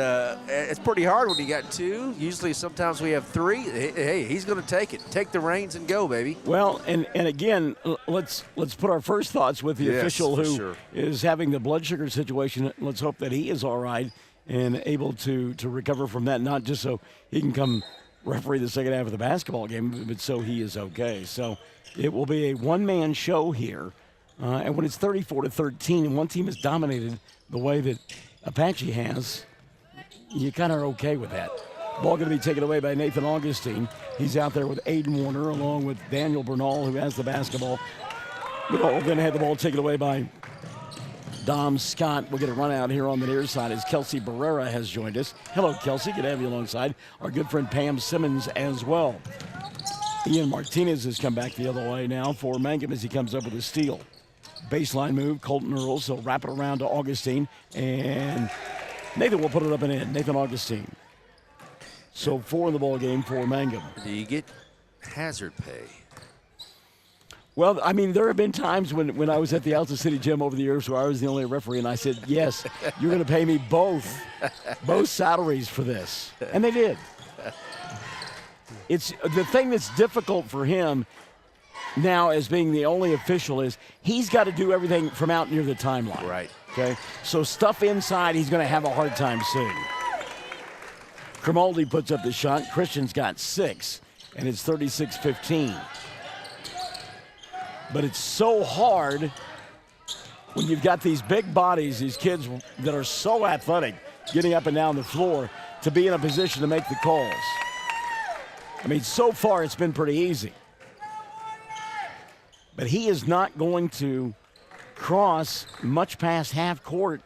it's pretty hard when you got two. Usually sometimes we have three. Hey, he's going to take it. Take the reins and go, baby. Well, and again, let's put our first thoughts with the official who is having the blood sugar situation. Let's hope that he is all right and able to recover from that, not just so he can come referee the second half of the basketball game, but so he is okay. So it will be a one-man show here. And when it's 34-13 and one team is dominated the way that Apache has, you kind of are okay with that. Ball going to be taken away by Nathan Augustine. He's out there with Aiden Warner along with Daniel Bernal, who has the basketball. We're going to have the ball taken away by Dom Scott. We'll get a run out here on the near side as Kelsey Barrera has joined us. Hello, Kelsey. Good to have you alongside our good friend Pam Simmons as well. Ian Martinez has come back the other way now for Mangum as he comes up with a steal. Baseline move, Colton Earls. He'll wrap it around to Augustine. And Nathan will put it up and in. Nathan Augustine. So 4 in the ball game for Mangum. Do you get hazard pay? Well, I mean, there have been times when I was at the Alta City Gym over the years where I was the only referee, and I said, yes, you're going to pay me both salaries for this. And they did. It's the thing that's difficult for him now as being the only official is he's got to do everything from out near the timeline. Right. Okay? So stuff inside he's going to have a hard time seeing. Grimaldi puts up the shot. Christian's got 6, and it's 36-15. But it's so hard when you've got these big bodies, these kids that are so athletic, getting up and down the floor, to be in a position to make the calls. I mean, so far it's been pretty easy. But he is not going to cross much past half court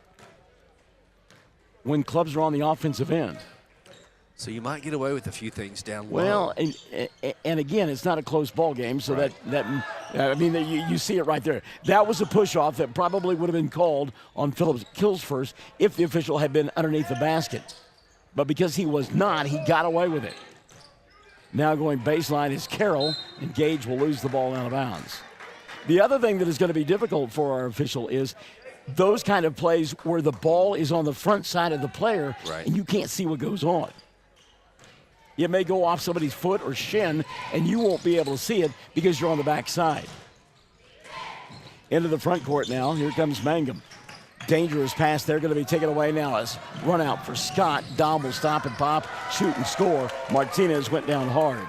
when clubs are on the offensive end. So you might get away with a few things down low. Well, and again, it's not a close ball game, so right. you see it right there. That was a push-off that probably would have been called on Phillips Kills if the official had been underneath the basket. But because he was not, he got away with it. Now going baseline is Carroll, and Gage will lose the ball out of bounds. The other thing that is going to be difficult for our official is those kind of plays where the ball is on the front side of the player, right. and you can't see what goes on. It may go off somebody's foot or shin, and you won't be able to see it because you're on the back side. Into the front court now. Here comes Mangum. Dangerous pass there, going to be taken away now as run out for Scott. Dom will stop and pop, shoot and score. Martinez went down hard.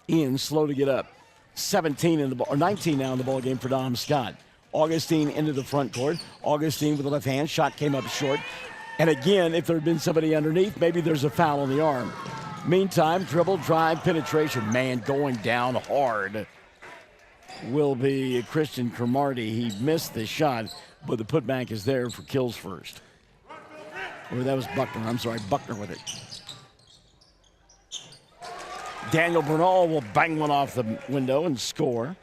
Ian slow to get up. 17 in the ball, or 19 now in the ball game for Dom Scott. Augustine into the front court. Augustine with the left hand. Shot came up short. And again, if there had been somebody underneath, maybe there's a foul on the arm. Meantime, dribble, drive, penetration. Man, going down hard will be Christian Cromartie. He missed the shot, but the putback is there for Kills first. Or that was Buckner. I'm sorry, Buckner with it. Daniel Bernal will bang one off the window and score.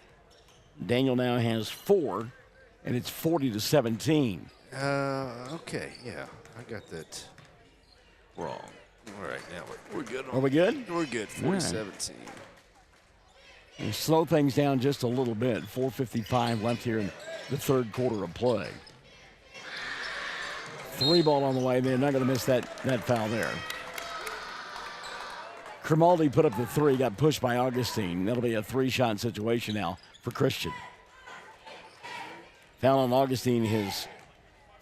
Daniel now has 4, and it's 40-17. Okay, yeah. I got that wrong. All right, now we're good. Are we good? We're good. 40-17. And slow things down just a little bit. 4:55 left here in the third quarter of play. 3 ball on the way. They're not going to miss that foul there. Grimaldi put up the 3, got pushed by Augustine. That'll be a 3-shot situation now for Christian. Foul on Augustine, his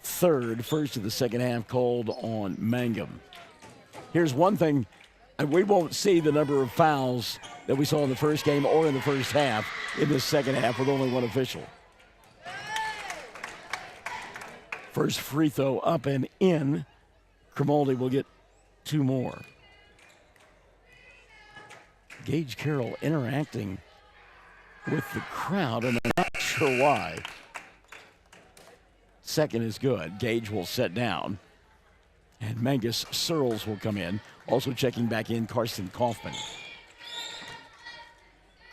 third, first of the second half called on Mangum. Here's one thing, and we won't see the number of fouls that we saw in the first game or in the first half in the second half with only one official. First free throw up and in. Grimaldi will get 2 more. Gage Carroll interacting with the crowd, and I'm not sure why. Second is good. Gage will set down. And Mangus Searles will come in. Also checking back in, Karsten Kaufman.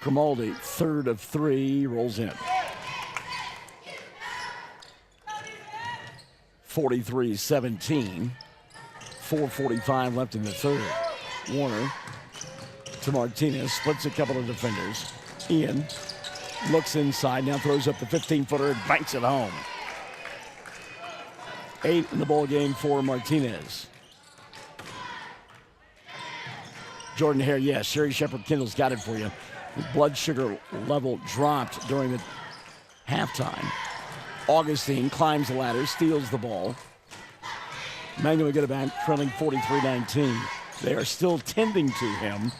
Grimaldi, third of 3, rolls in. 43-17. 4:45 left in the third. Warner to Martinez, splits a couple of defenders. Ian looks inside, now throws up the 15-footer and banks it home. 8 in the ball game for Martinez. Jordan Hare, yes, Sherry Shepherd Kendall's got it for you. The blood sugar level dropped during the halftime. Augustine climbs the ladder, steals the ball. Mangum will get it back, trailing 43-19. They are still tending to him,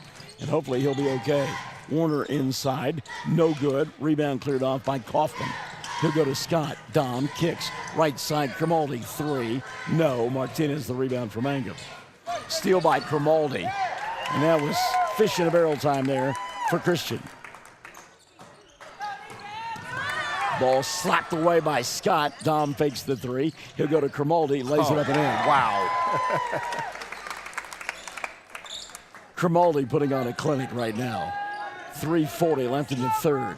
and hopefully he'll be okay. Warner inside, no good. Rebound cleared off by Kaufman. He'll go to Scott. Dom kicks. Right side, Grimaldi, 3. No. Martinez, the rebound for Mangum. Steal by Grimaldi. And that was fish in a barrel time there for Christian. Ball slapped away by Scott. Dom fakes the 3. He'll go to Grimaldi, lays it up and in. Wow. Grimaldi putting on a clinic right now. 3:40 left in the third.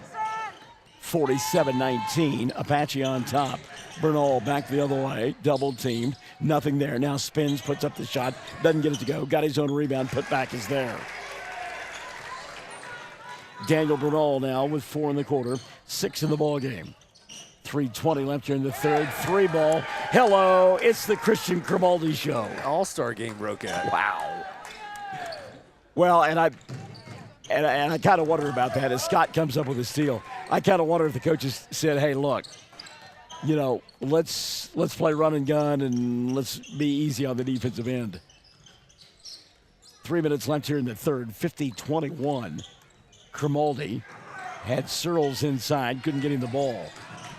47-19. Apache on top. Bernal back the other way. Double teamed. Nothing there. Now spins, puts up the shot. Doesn't get it to go. Got his own rebound. Put back is there. Daniel Bernal now with 4 in the quarter. 6 in the ball game. 3:20 left here in the third. 3 ball. Hello. It's the Christian Grimaldi show. All-star game broke out. Wow. Well, and And I kind of wonder about that as Scott comes up with a steal. I kind of wonder if the coaches said, hey, look, let's play run and gun and let's be easy on the defensive end. 3 minutes left here in the third, 50-21. Grimaldi had Searles inside, couldn't get him the ball.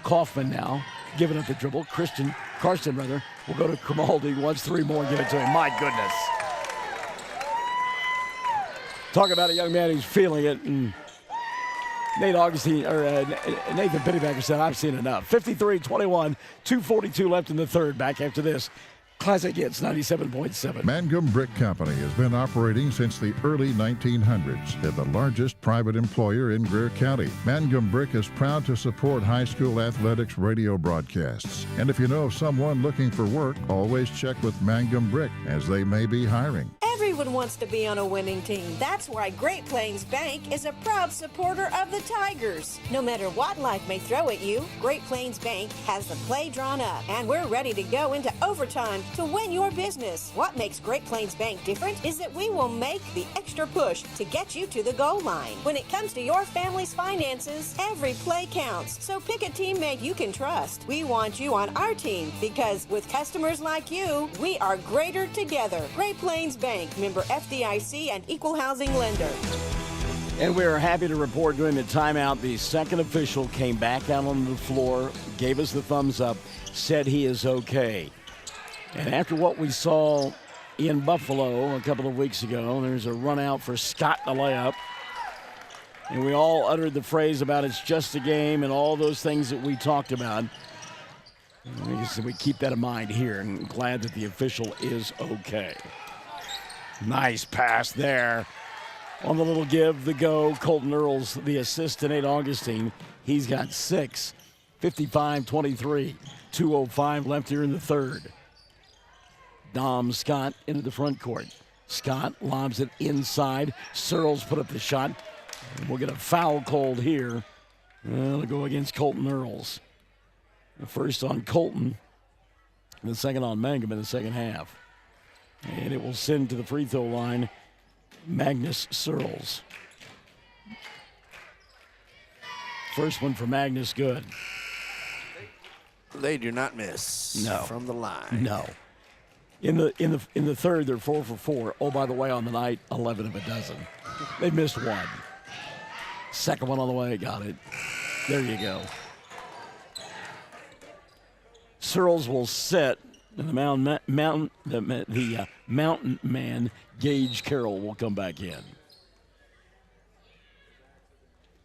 Kaufman now giving up the dribble. Carson will go to Grimaldi, wants 3 more and give it to him. My goodness. Talk about a young man who's feeling it. And Nathan Pennybacker said, I've seen enough. 53-21, 2:42 left in the third. Back after this. Classic Hits 97.7. Mangum Brick Company has been operating since the early 1900s. They're the largest private employer in Greer County. Mangum Brick is proud to support high school athletics radio broadcasts. And if you know of someone looking for work, always check with Mangum Brick, as they may be hiring. Everyone wants to be on a winning team. That's why Great Plains Bank is a proud supporter of the Tigers. No matter what life may throw at you, Great Plains Bank has the play drawn up, and we're ready to go into overtime to win your business. What makes Great Plains Bank different is that we will make the extra push to get you to the goal line. When it comes to your family's finances, every play counts. So pick a teammate you can trust. We want you on our team because with customers like you, we are greater together. Great Plains Bank, member FDIC and equal housing lender. And we are happy to report during the timeout, the second official came back out on the floor, gave us the thumbs up, said he is okay. And after what we saw in Buffalo a couple of weeks ago, there's a run out for Scott to lay up. And we all uttered the phrase about it's just a game and all those things that we talked about. And we keep that in mind here, and glad that the official is okay. Nice pass there. On the little give, the go. Colton Earls, the assist to Nate Augustine. He's got 6. 55-23. 2:05 left here in the third. Dom Scott into the front court. Scott lobs it inside. Searles put up the shot. And we'll get a foul called here. It'll go against Colton Earls. The first on Colton. And the second on Mangum in the second half. And it will send to the free throw line Magnus Searles. First one for Magnus, good. They do not miss from the line. No. In the third, they're 4 for 4. Oh, by the way, on the night, 11 of a dozen. They missed one. Second one on the way, got it. There you go. Searles will sit, and the mountain man, Gage Carroll, will come back in.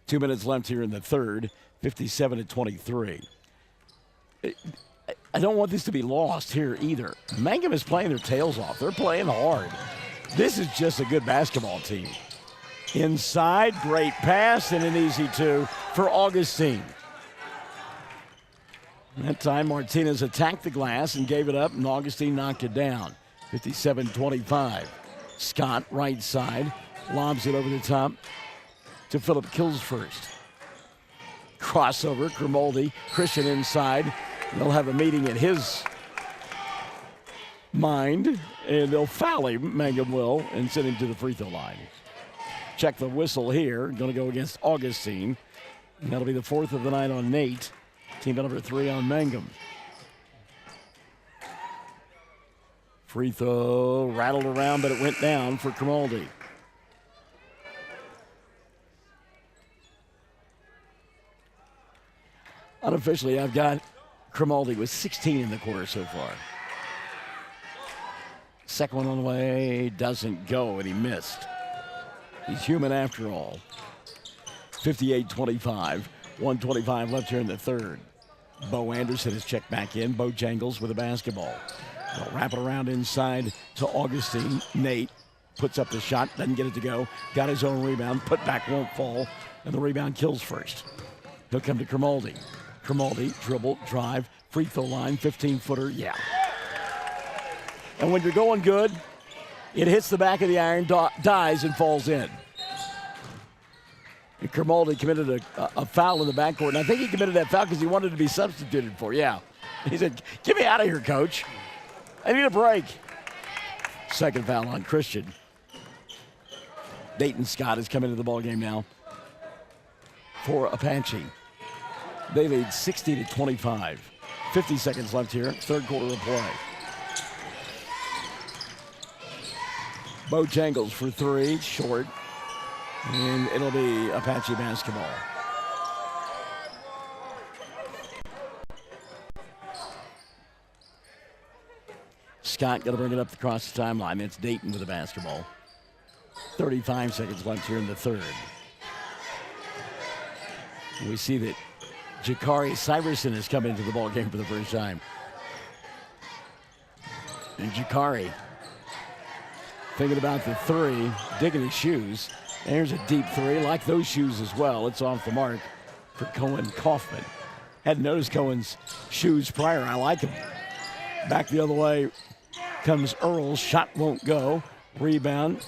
2 minutes left here in the third, 57-23. I don't want this to be lost here either. Mangum is playing their tails off. They're playing hard. This is just a good basketball team. Inside, great pass, and an easy 2 for Augustine. That time, Martinez attacked the glass and gave it up, and Augustine knocked it down. 57-25. Scott, right side, lobs it over the top to Philip Kilsfirst. Crossover, Grimaldi, Christian inside. They'll have a meeting in his mind, and they'll foul him, Mangum will, and send him to the free throw line. Check the whistle here. Going to go against Augustine. And that'll be the 4th of the night on Nate. Team number 3 on Mangum. Free throw rattled around, but it went down for Grimaldi. Unofficially, I've got Grimaldi with 16 in the quarter so far. Second one on the way, doesn't go, and he missed. He's human after all. 58-25, 1:25 left here in the third. Bo Anderson has checked back in. Bojangles with the basketball. They'll wrap it around inside to Augustine. Nate puts up the shot, doesn't get it to go. Got his own rebound, put back won't fall, and the rebound kills first. He'll come to Grimaldi. Grimaldi, dribble, drive, free throw line, 15-footer, yeah. And when you're going good, it hits the back of the iron, dies, and falls in. And Grimaldi committed a foul in the backcourt, and I think he committed that foul because he wanted to be substituted for, yeah. He said, get me out of here, coach. I need a break. Second foul on Christian. Dayton Scott has come into the ballgame now for Apache. They lead 60-25. 50 seconds left here, third quarter of play. Bojangles for three, short. And it'll be Apache basketball. Scott going to bring it up across the timeline. It's Dayton with the basketball. 35 seconds left here in the third. And we see that Jakari Syverson has come into the ball game for the first time. And Jakari thinking about the three, digging his shoes. There's a deep three, like those shoes as well. It's off the mark for Cohen Kaufman. Hadn't noticed Cohen's shoes prior. I like them. Back the other way comes Earls. Shot won't go. Rebound.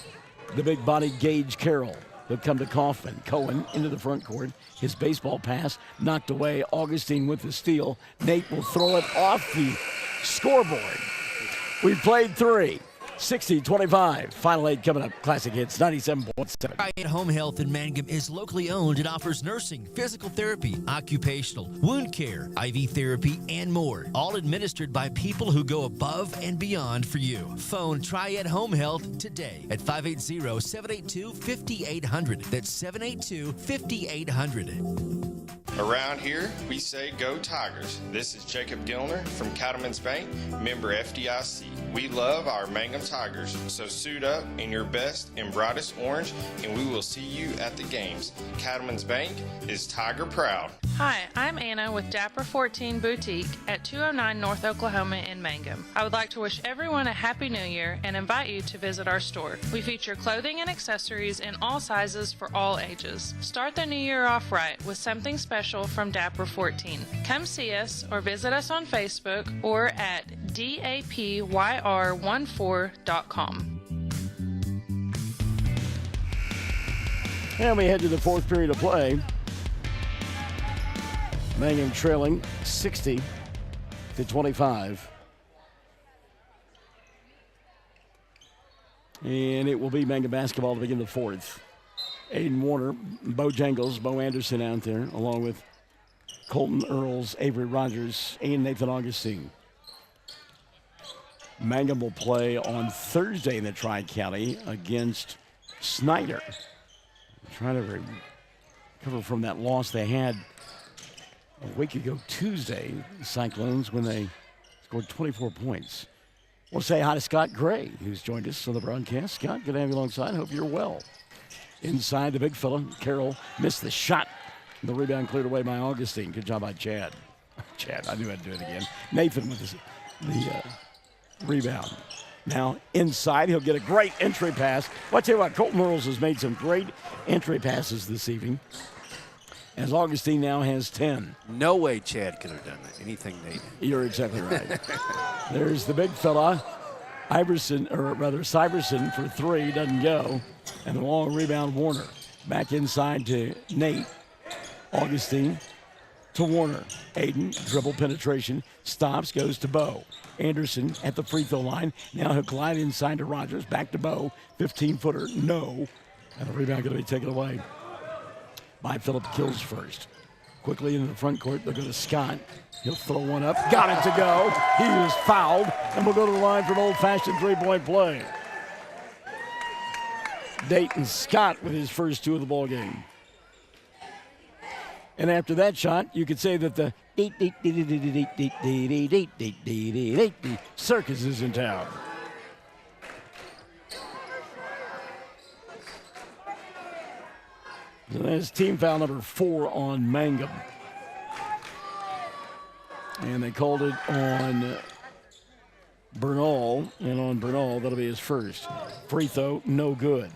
The big body Gage Carroll. He'll come to Kaufman. Cohen into the front court. His baseball pass knocked away. Augustine with the steal. Nate will throw it off the scoreboard. We've played three. 60-25. Final eight coming up. Classic Hits 97.7. Triad Home Health in Mangum is locally owned and offers nursing, physical therapy, occupational, wound care, IV therapy, and more. All administered by people who go above and beyond for you. Phone Triad Home Health today at 580-782-5800. That's 782-5800. Around here, we say go Tigers. This is Jacob Gilner from Cattlemen's Bank, member FDIC. We love our Mangum Tigers, so suit up in your best and brightest orange, and we will see you at the games. Cattlemen's Bank is Tiger proud. Hi, I'm Anna with Dapper 14 Boutique at 209 North Oklahoma in Mangum. I would like to wish everyone a Happy New Year and invite you to visit our store. We feature clothing and accessories in all sizes for all ages. Start the new year off right with something special from Dapper 14. Come see us or visit us on Facebook or at dapyr14.com. And we head to the fourth period of play. Mangum trailing 60-25. And it will be Mangum basketball to begin the fourth. Aiden Warner, Bojangles, Bo Anderson out there, along with Colton Earls, Avery Rogers, and Nathan Augustine. Mangum will play on Thursday in the Tri-County against Snyder. Trying to recover from that loss they had a week ago Tuesday, the Cyclones, when they scored 24 points. We'll say hi to Scott Gray, who's joined us on the broadcast. Scott, good to have you alongside. Hope you're well. Inside, the big fella, Carroll, missed the shot. The rebound cleared away by Augustine. Good job by Chad. Chad, I knew I'd do it again. Nathan with the rebound. Now inside, he'll get a great entry pass. Well, I tell you what, Colton Earls has made some great entry passes this evening, as Augustine now has 10. No way Chad could have done anything, Nate. You're exactly right. There's the big fella, Syverson for three, doesn't go. And the long rebound, Warner. Back inside to Nate. Augustine to Warner. Aiden, dribble penetration, stops, goes to Bo. Anderson at the free throw line. Now he'll glide inside to Rogers. Back to Bo. 15-footer, no. And the rebound going to be taken away by Phillip Kills first. Quickly into the front court, they'll go to Scott. He'll throw one up. Got it to go. He is fouled. And we'll go to the line for an old-fashioned three-point play. Dayton Scott with his first two of the ball game. And after that shot, you could say that the circus is in town. So that's team foul number 4 on Mangum. And they called it on Bernal, and on Bernal, that'll be his first. Free throw, no good.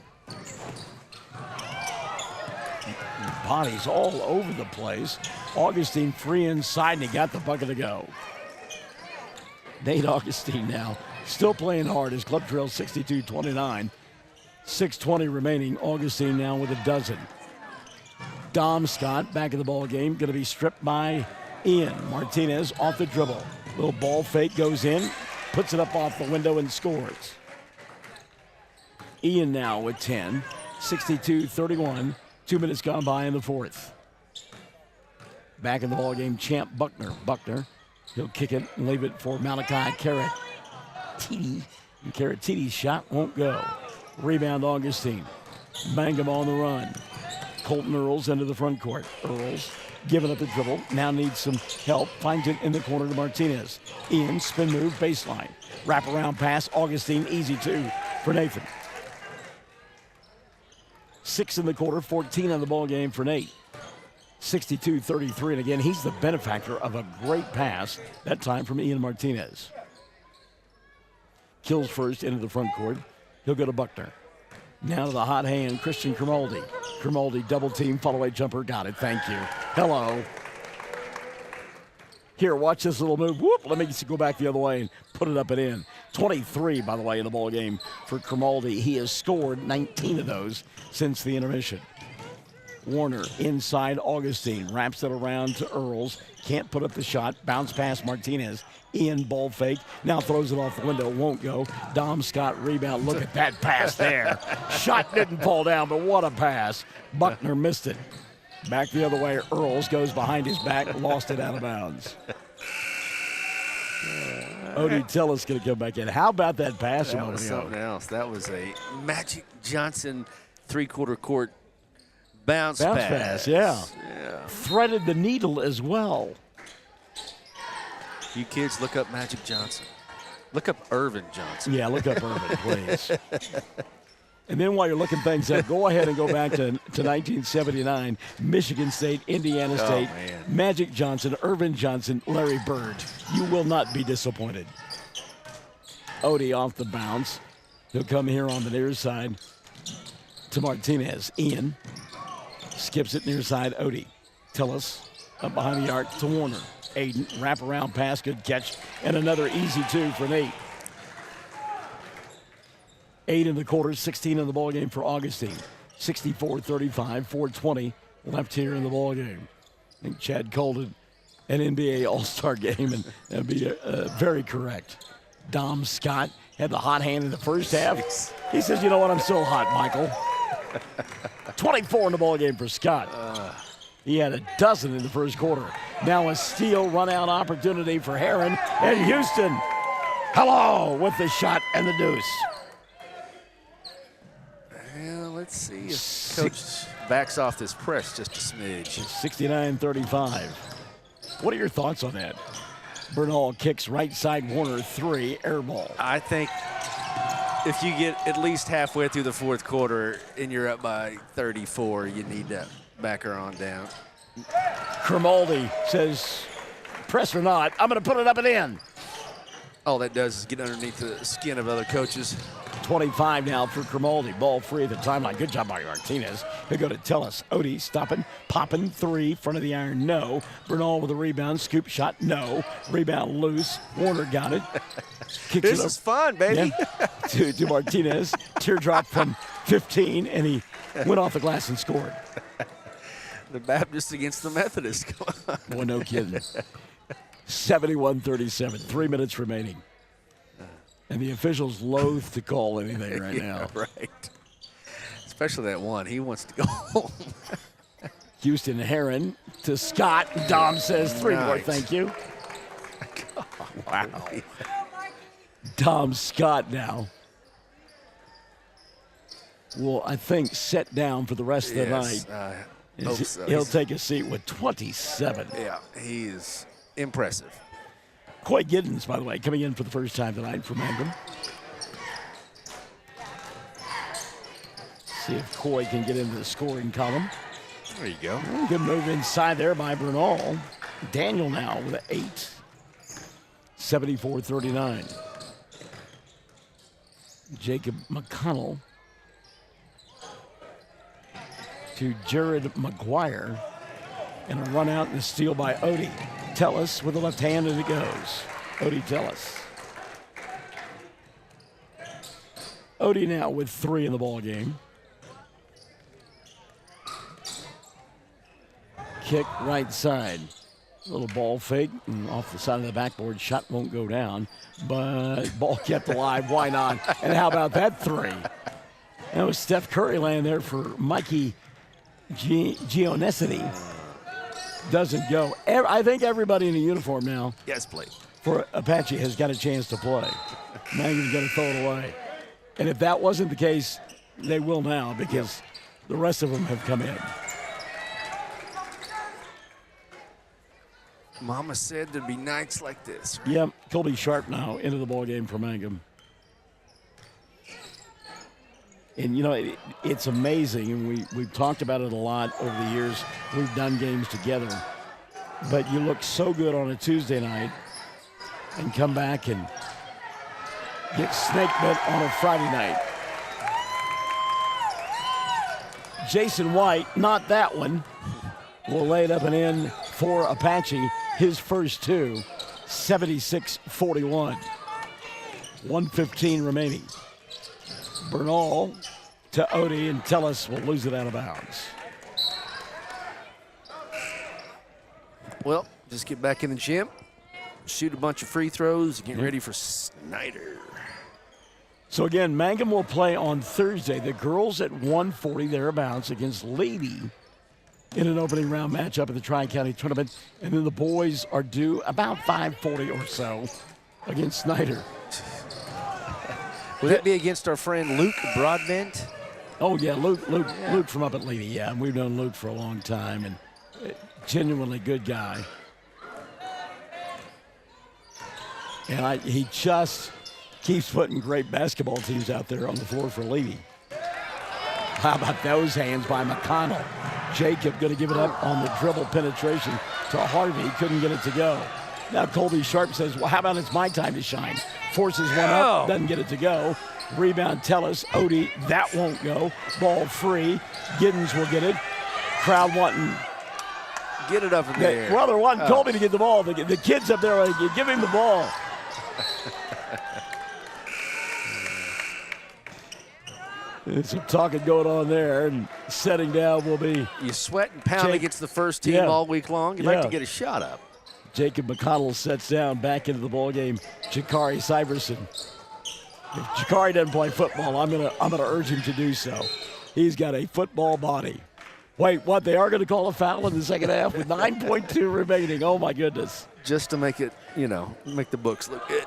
Bodies all over the place. Augustine free inside, and he got the bucket to go. Nate Augustine now still playing hard. His club trails 62-29. 6:20 remaining. Augustine now with a dozen. Dom Scott back in the ball game. Going to be stripped by Ian Martinez off the dribble. Little ball fake goes in. Puts it up off the window and scores. Ian now with 10. 62-31. 2 minutes gone by in the fourth. Back in the ball game, Champ Buckner. Buckner, he'll kick it and leave it for Malachi Caratini. And Caratini's shot won't go. Rebound, Augustine. Mangum on the run. Colton Earls into the front court. Earls giving up the dribble. Now needs some help. Finds it in the corner to Martinez. Ian, spin move, baseline. Wraparound pass, Augustine, easy two for Nathan. 6 in the quarter, 14 on the ball game for Nate. 62-33, and again, he's the benefactor of a great pass, that time from Ian Martinez. Kills first into the front court. He'll go to Buckner. Now to the hot hand, Christian Grimaldi. Grimaldi double team, follow-away jumper, got it, thank you. Hello. Here, watch this little move. Whoop, let me go back the other way and put it up and in. 23, by the way, in the ball game for Grimaldi. He has scored 19 of those since the intermission. Warner inside Augustine, wraps it around to Earls, can't put up the shot, bounce past Martinez, Ian ball fake, now throws it off the window, won't go. Dom Scott rebound, look at that pass there. Shot didn't fall down, but what a pass. Buckner missed it. Back the other way, Earls goes behind his back, lost it out of bounds. Odie Tellis going to come back in. How about that pass? That was something else. That was a Magic Johnson three-quarter court bounce pass. Yeah. Threaded the needle as well. You kids, look up Magic Johnson. Look up Irvin Johnson. Yeah, look up Irvin, please. And then while you're looking things up, go ahead and go back to 1979, Michigan State, Indiana State, Magic Johnson, Irvin Johnson, Larry Bird. You will not be disappointed. Odie off the bounce. He'll come here on the near side to Martinez. Ian skips it near side, Odie. Tillis up behind the arc to Warner. Aiden, wraparound pass, good catch, and another easy two for Nate. 8 in the quarter, 16 in the ball game for Augustine. 64-35, 4:20 left here in the ball game. I think Chad called it an NBA All-Star game, and that'd be very correct. Dom Scott had the hot hand in the first half. He says, you know what, I'm still hot, Michael. 24 in the ball game for Scott. He had a dozen in the first quarter. Now a steal, run-out opportunity for Heron and Houston. Hello with the shot and the deuce. Well, let's see if Coach backs off this press just a smidge. 69-35. What are your thoughts on that? Bernal kicks right side, Warner, 3, air ball. I think if you get at least halfway through the fourth quarter and you're up by 34, you need to back her on down. Grimaldi says, press or not, I'm going to put it up and in. All that does is get underneath the skin of other coaches. 25 now for Grimaldi. Ball free at the timeline. Good job by Martinez. He'll go to Tellis. Odie stopping, popping, 3, front of the iron, no. Bernal with a rebound, scoop shot, no. Rebound loose. Warner got it. This is fun, baby. Yeah, to Martinez. Teardrop from 15, and he went off the glass and scored. The Baptist against the Methodist. Boy, no kidding. 71-37, 3 minutes remaining. And the officials loath to call anything right now. Right. Especially that one. He wants to go home. Houston Heron to Scott. Dom says 3 more, thank you. Wow. Dom Scott now will, I think, set down for the rest of the night. Hope so. He'll take a seat with 27. Yeah, he is impressive. Coy Giddens, by the way, coming in for the first time tonight for Mangum. See if Coy can get into the scoring column. There you go. Good move inside there by Bernal. Daniel now with an 8. 74-39. Jacob McConnell to Jared McGuire. And a run out and a steal by Odie. Tellis with the left hand, and it goes. Odie Tellis. Odie now with 3 in the ball game. Kick right side. A little ball fake and off the side of the backboard. Shot won't go down, but ball kept alive. Why not? And how about that 3? That was Steph Curry laying there for Mikey Gionesity. Doesn't go. I think everybody in a uniform now. Yes, please. For Apache has got a chance to play. Mangum's going to throw it away. And if that wasn't the case, they will now because the rest of them have come in. Mama said there'd be nights like this. Yep, Colby Sharp now into the ball game for Mangum. And, you know, it's amazing, and we've talked about it a lot over the years. We've done games together. But you look so good on a Tuesday night and come back and get snake bit on a Friday night. Jason White, not that one, will lay it up and in for Apache. His first two, 76-41. 1:15 remaining. Bernal to Odie, and Tellis will lose it out of bounds. Well, just get back in the gym, shoot a bunch of free throws, get ready for Snyder. So again, Mangum will play on Thursday. The girls at 1:40 thereabouts against Lady in an opening round matchup at the Tri-County Tournament. And then the boys are due about 5:40 or so against Snyder. Would that be against our friend Luke Broadbent? Oh, yeah, Luke from up at Lady. Yeah, and we've known Luke for a long time, and genuinely good guy. And he just keeps putting great basketball teams out there on the floor for Lady. How about those hands by McConnell? Jacob going to give it up on the dribble penetration to Harvey. Couldn't get it to go. Now Colby Sharp says, well, how about it's my time to shine? Forces one up, doesn't get it to go. Rebound, Tellis, Odie, that won't go. Ball free. Giddens will get it. Crowd wanting. Get it up in the air. Well, they're wanting Colby to get the ball. The kids up there are like, give him the ball. There's some talking going on there, and setting down will be. You sweat and pound against the first team all week long. You'd like to get a shot up. Jacob McConnell sets down back into the ball game. Jakari Syverson. If Jakari doesn't play football, I'm gonna urge him to do so. He's got a football body. Wait, what? They are going to call a foul in the second half with 9.2 remaining. Oh my goodness! Just to make it, make the books look good.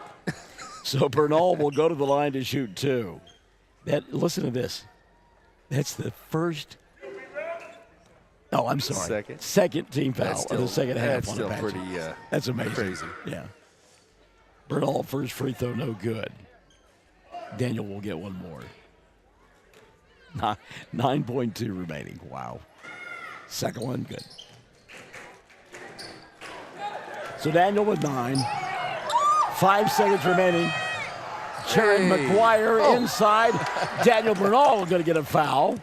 So Bernal will go to the line to shoot two. Listen to this. That's the first. Oh, I'm sorry. Second team foul of the second half on Apache. Pretty, that's amazing. Crazy. Yeah. Bernal, first free throw, no good. Daniel will get one more. 9.2 remaining. Wow. Second one, good. So Daniel with 9. 5 seconds remaining. Jared McGuire inside. Daniel Bernal going to get a foul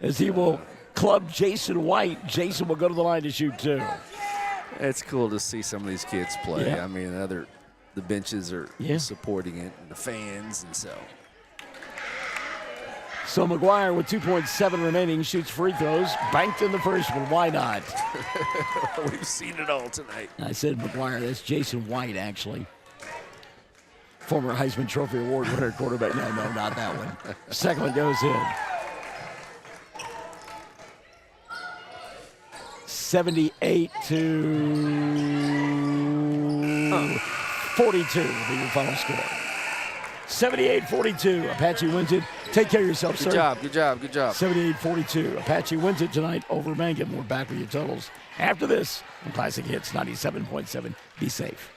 as he will club Jason White. Jason will go to the line to shoot two. It's cool to see some of these kids play. Yeah. I mean, the benches are supporting it, and the fans, and so. So McGuire with 2.7 remaining shoots free throws. Banked in the first one. Why not? We've seen it all tonight. I said McGuire. That's Jason White, actually. Former Heisman Trophy Award winner quarterback. No, not that one. Second one goes in. 78 to 42 will be your final score. 78-42. Apache wins it. Take care of yourself, sir. Good job. 78-42. Apache wins it tonight over Mangum. We're back with your totals after this on Classic Hits 97.7. Be safe.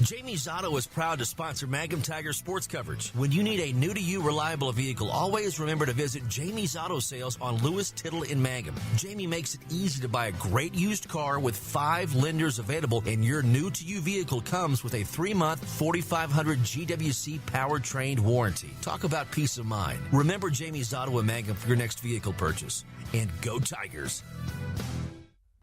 Jamie's Auto is proud to sponsor Mangum Tiger sports coverage. When you need a new-to-you reliable vehicle, always remember to visit Jamie's Auto Sales on Lewis Tittle in Mangum. Jamie makes it easy to buy a great used car with 5 lenders available, and your new-to-you vehicle comes with a 3-month 4,500 GWC powertrain warranty. Talk about peace of mind. Remember Jamie's Auto in Mangum for your next vehicle purchase. And go Tigers.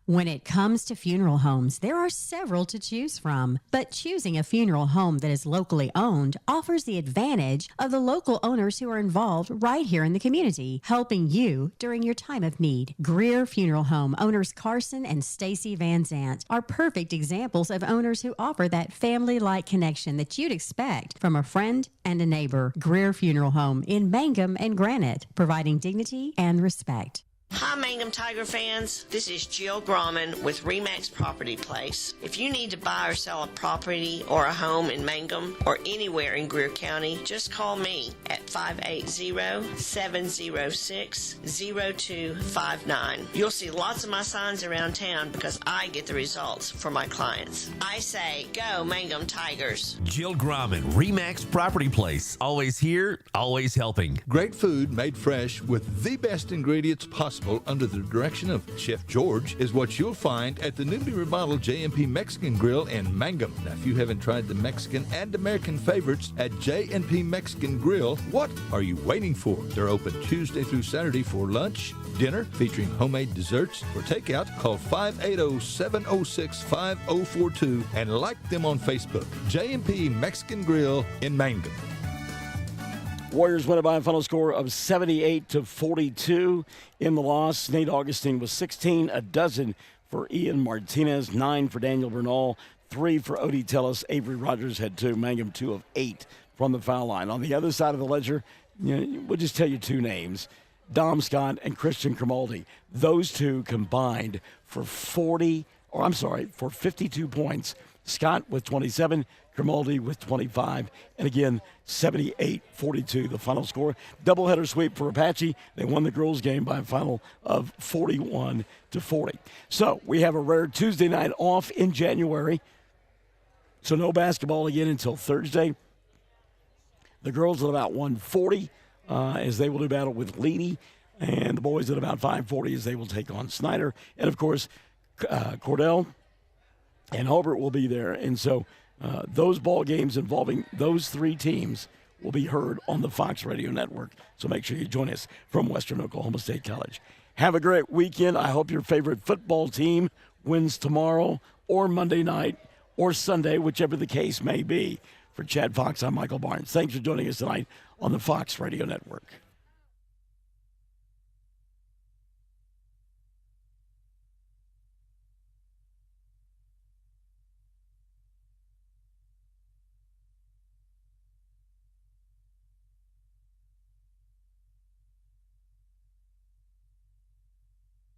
When it comes to funeral homes, there are several to choose from, but choosing a funeral home that is locally owned offers the advantage of the local owners who are involved right here in the community, helping you during your time of need. Greer Funeral Home owners Carson and Stacy Van Zant are perfect examples of owners who offer that family-like connection that you'd expect from a friend and a neighbor. Greer Funeral Home in Mangum and Granite, providing dignity and respect. Hi, Mangum Tiger fans. This is Jill Grauman with RE/MAX Property Place. If you need to buy or sell a property or a home in Mangum or anywhere in Greer County, just call me at 580-706-0259. You'll see lots of my signs around town because I get the results for my clients. I say, go Mangum Tigers. Jill Grauman, RE/MAX Property Place. Always here, always helping. Great food made fresh with the best ingredients possible under the direction of Chef George is what you'll find at the newly remodeled J&P Mexican Grill in Mangum. Now, if you haven't tried the Mexican and American favorites at J&P Mexican Grill, what are you waiting for? They're open Tuesday through Saturday for lunch, dinner, featuring homemade desserts. For takeout, call 580-706-5042 and like them on Facebook. J&P Mexican Grill in Mangum. Warriors win it by a final score of 78-42 in the loss. Nate Augustine was 16, a dozen for Ian Martinez, 9 for Daniel Bernal, 3 for Odie Tellis. Avery Rogers had 2, Mangum 2 of 8 from the foul line. On the other side of the ledger, we'll just tell you 2 names, Dom Scott and Christian Grimaldi. Those 2 combined for 52 points. Scott with 27, Grimaldi with 25, and again, 78-42, the final score. Doubleheader sweep for Apache. They won the girls' game by a final of 41-40. So we have a rare Tuesday night off in January, so no basketball again until Thursday. The girls at about 1:40 as they will do battle with Leedy, and the boys at about 5:40 as they will take on Snyder. And, of course, Cordell and Hobart will be there. And so those ball games involving those 3 teams will be heard on the Fox Radio Network. So make sure you join us from Western Oklahoma State College. Have a great weekend. I hope your favorite football team wins tomorrow or Monday night or Sunday, whichever the case may be. For Chad Fox, I'm Michael Barnes. Thanks for joining us tonight on the Fox Radio Network.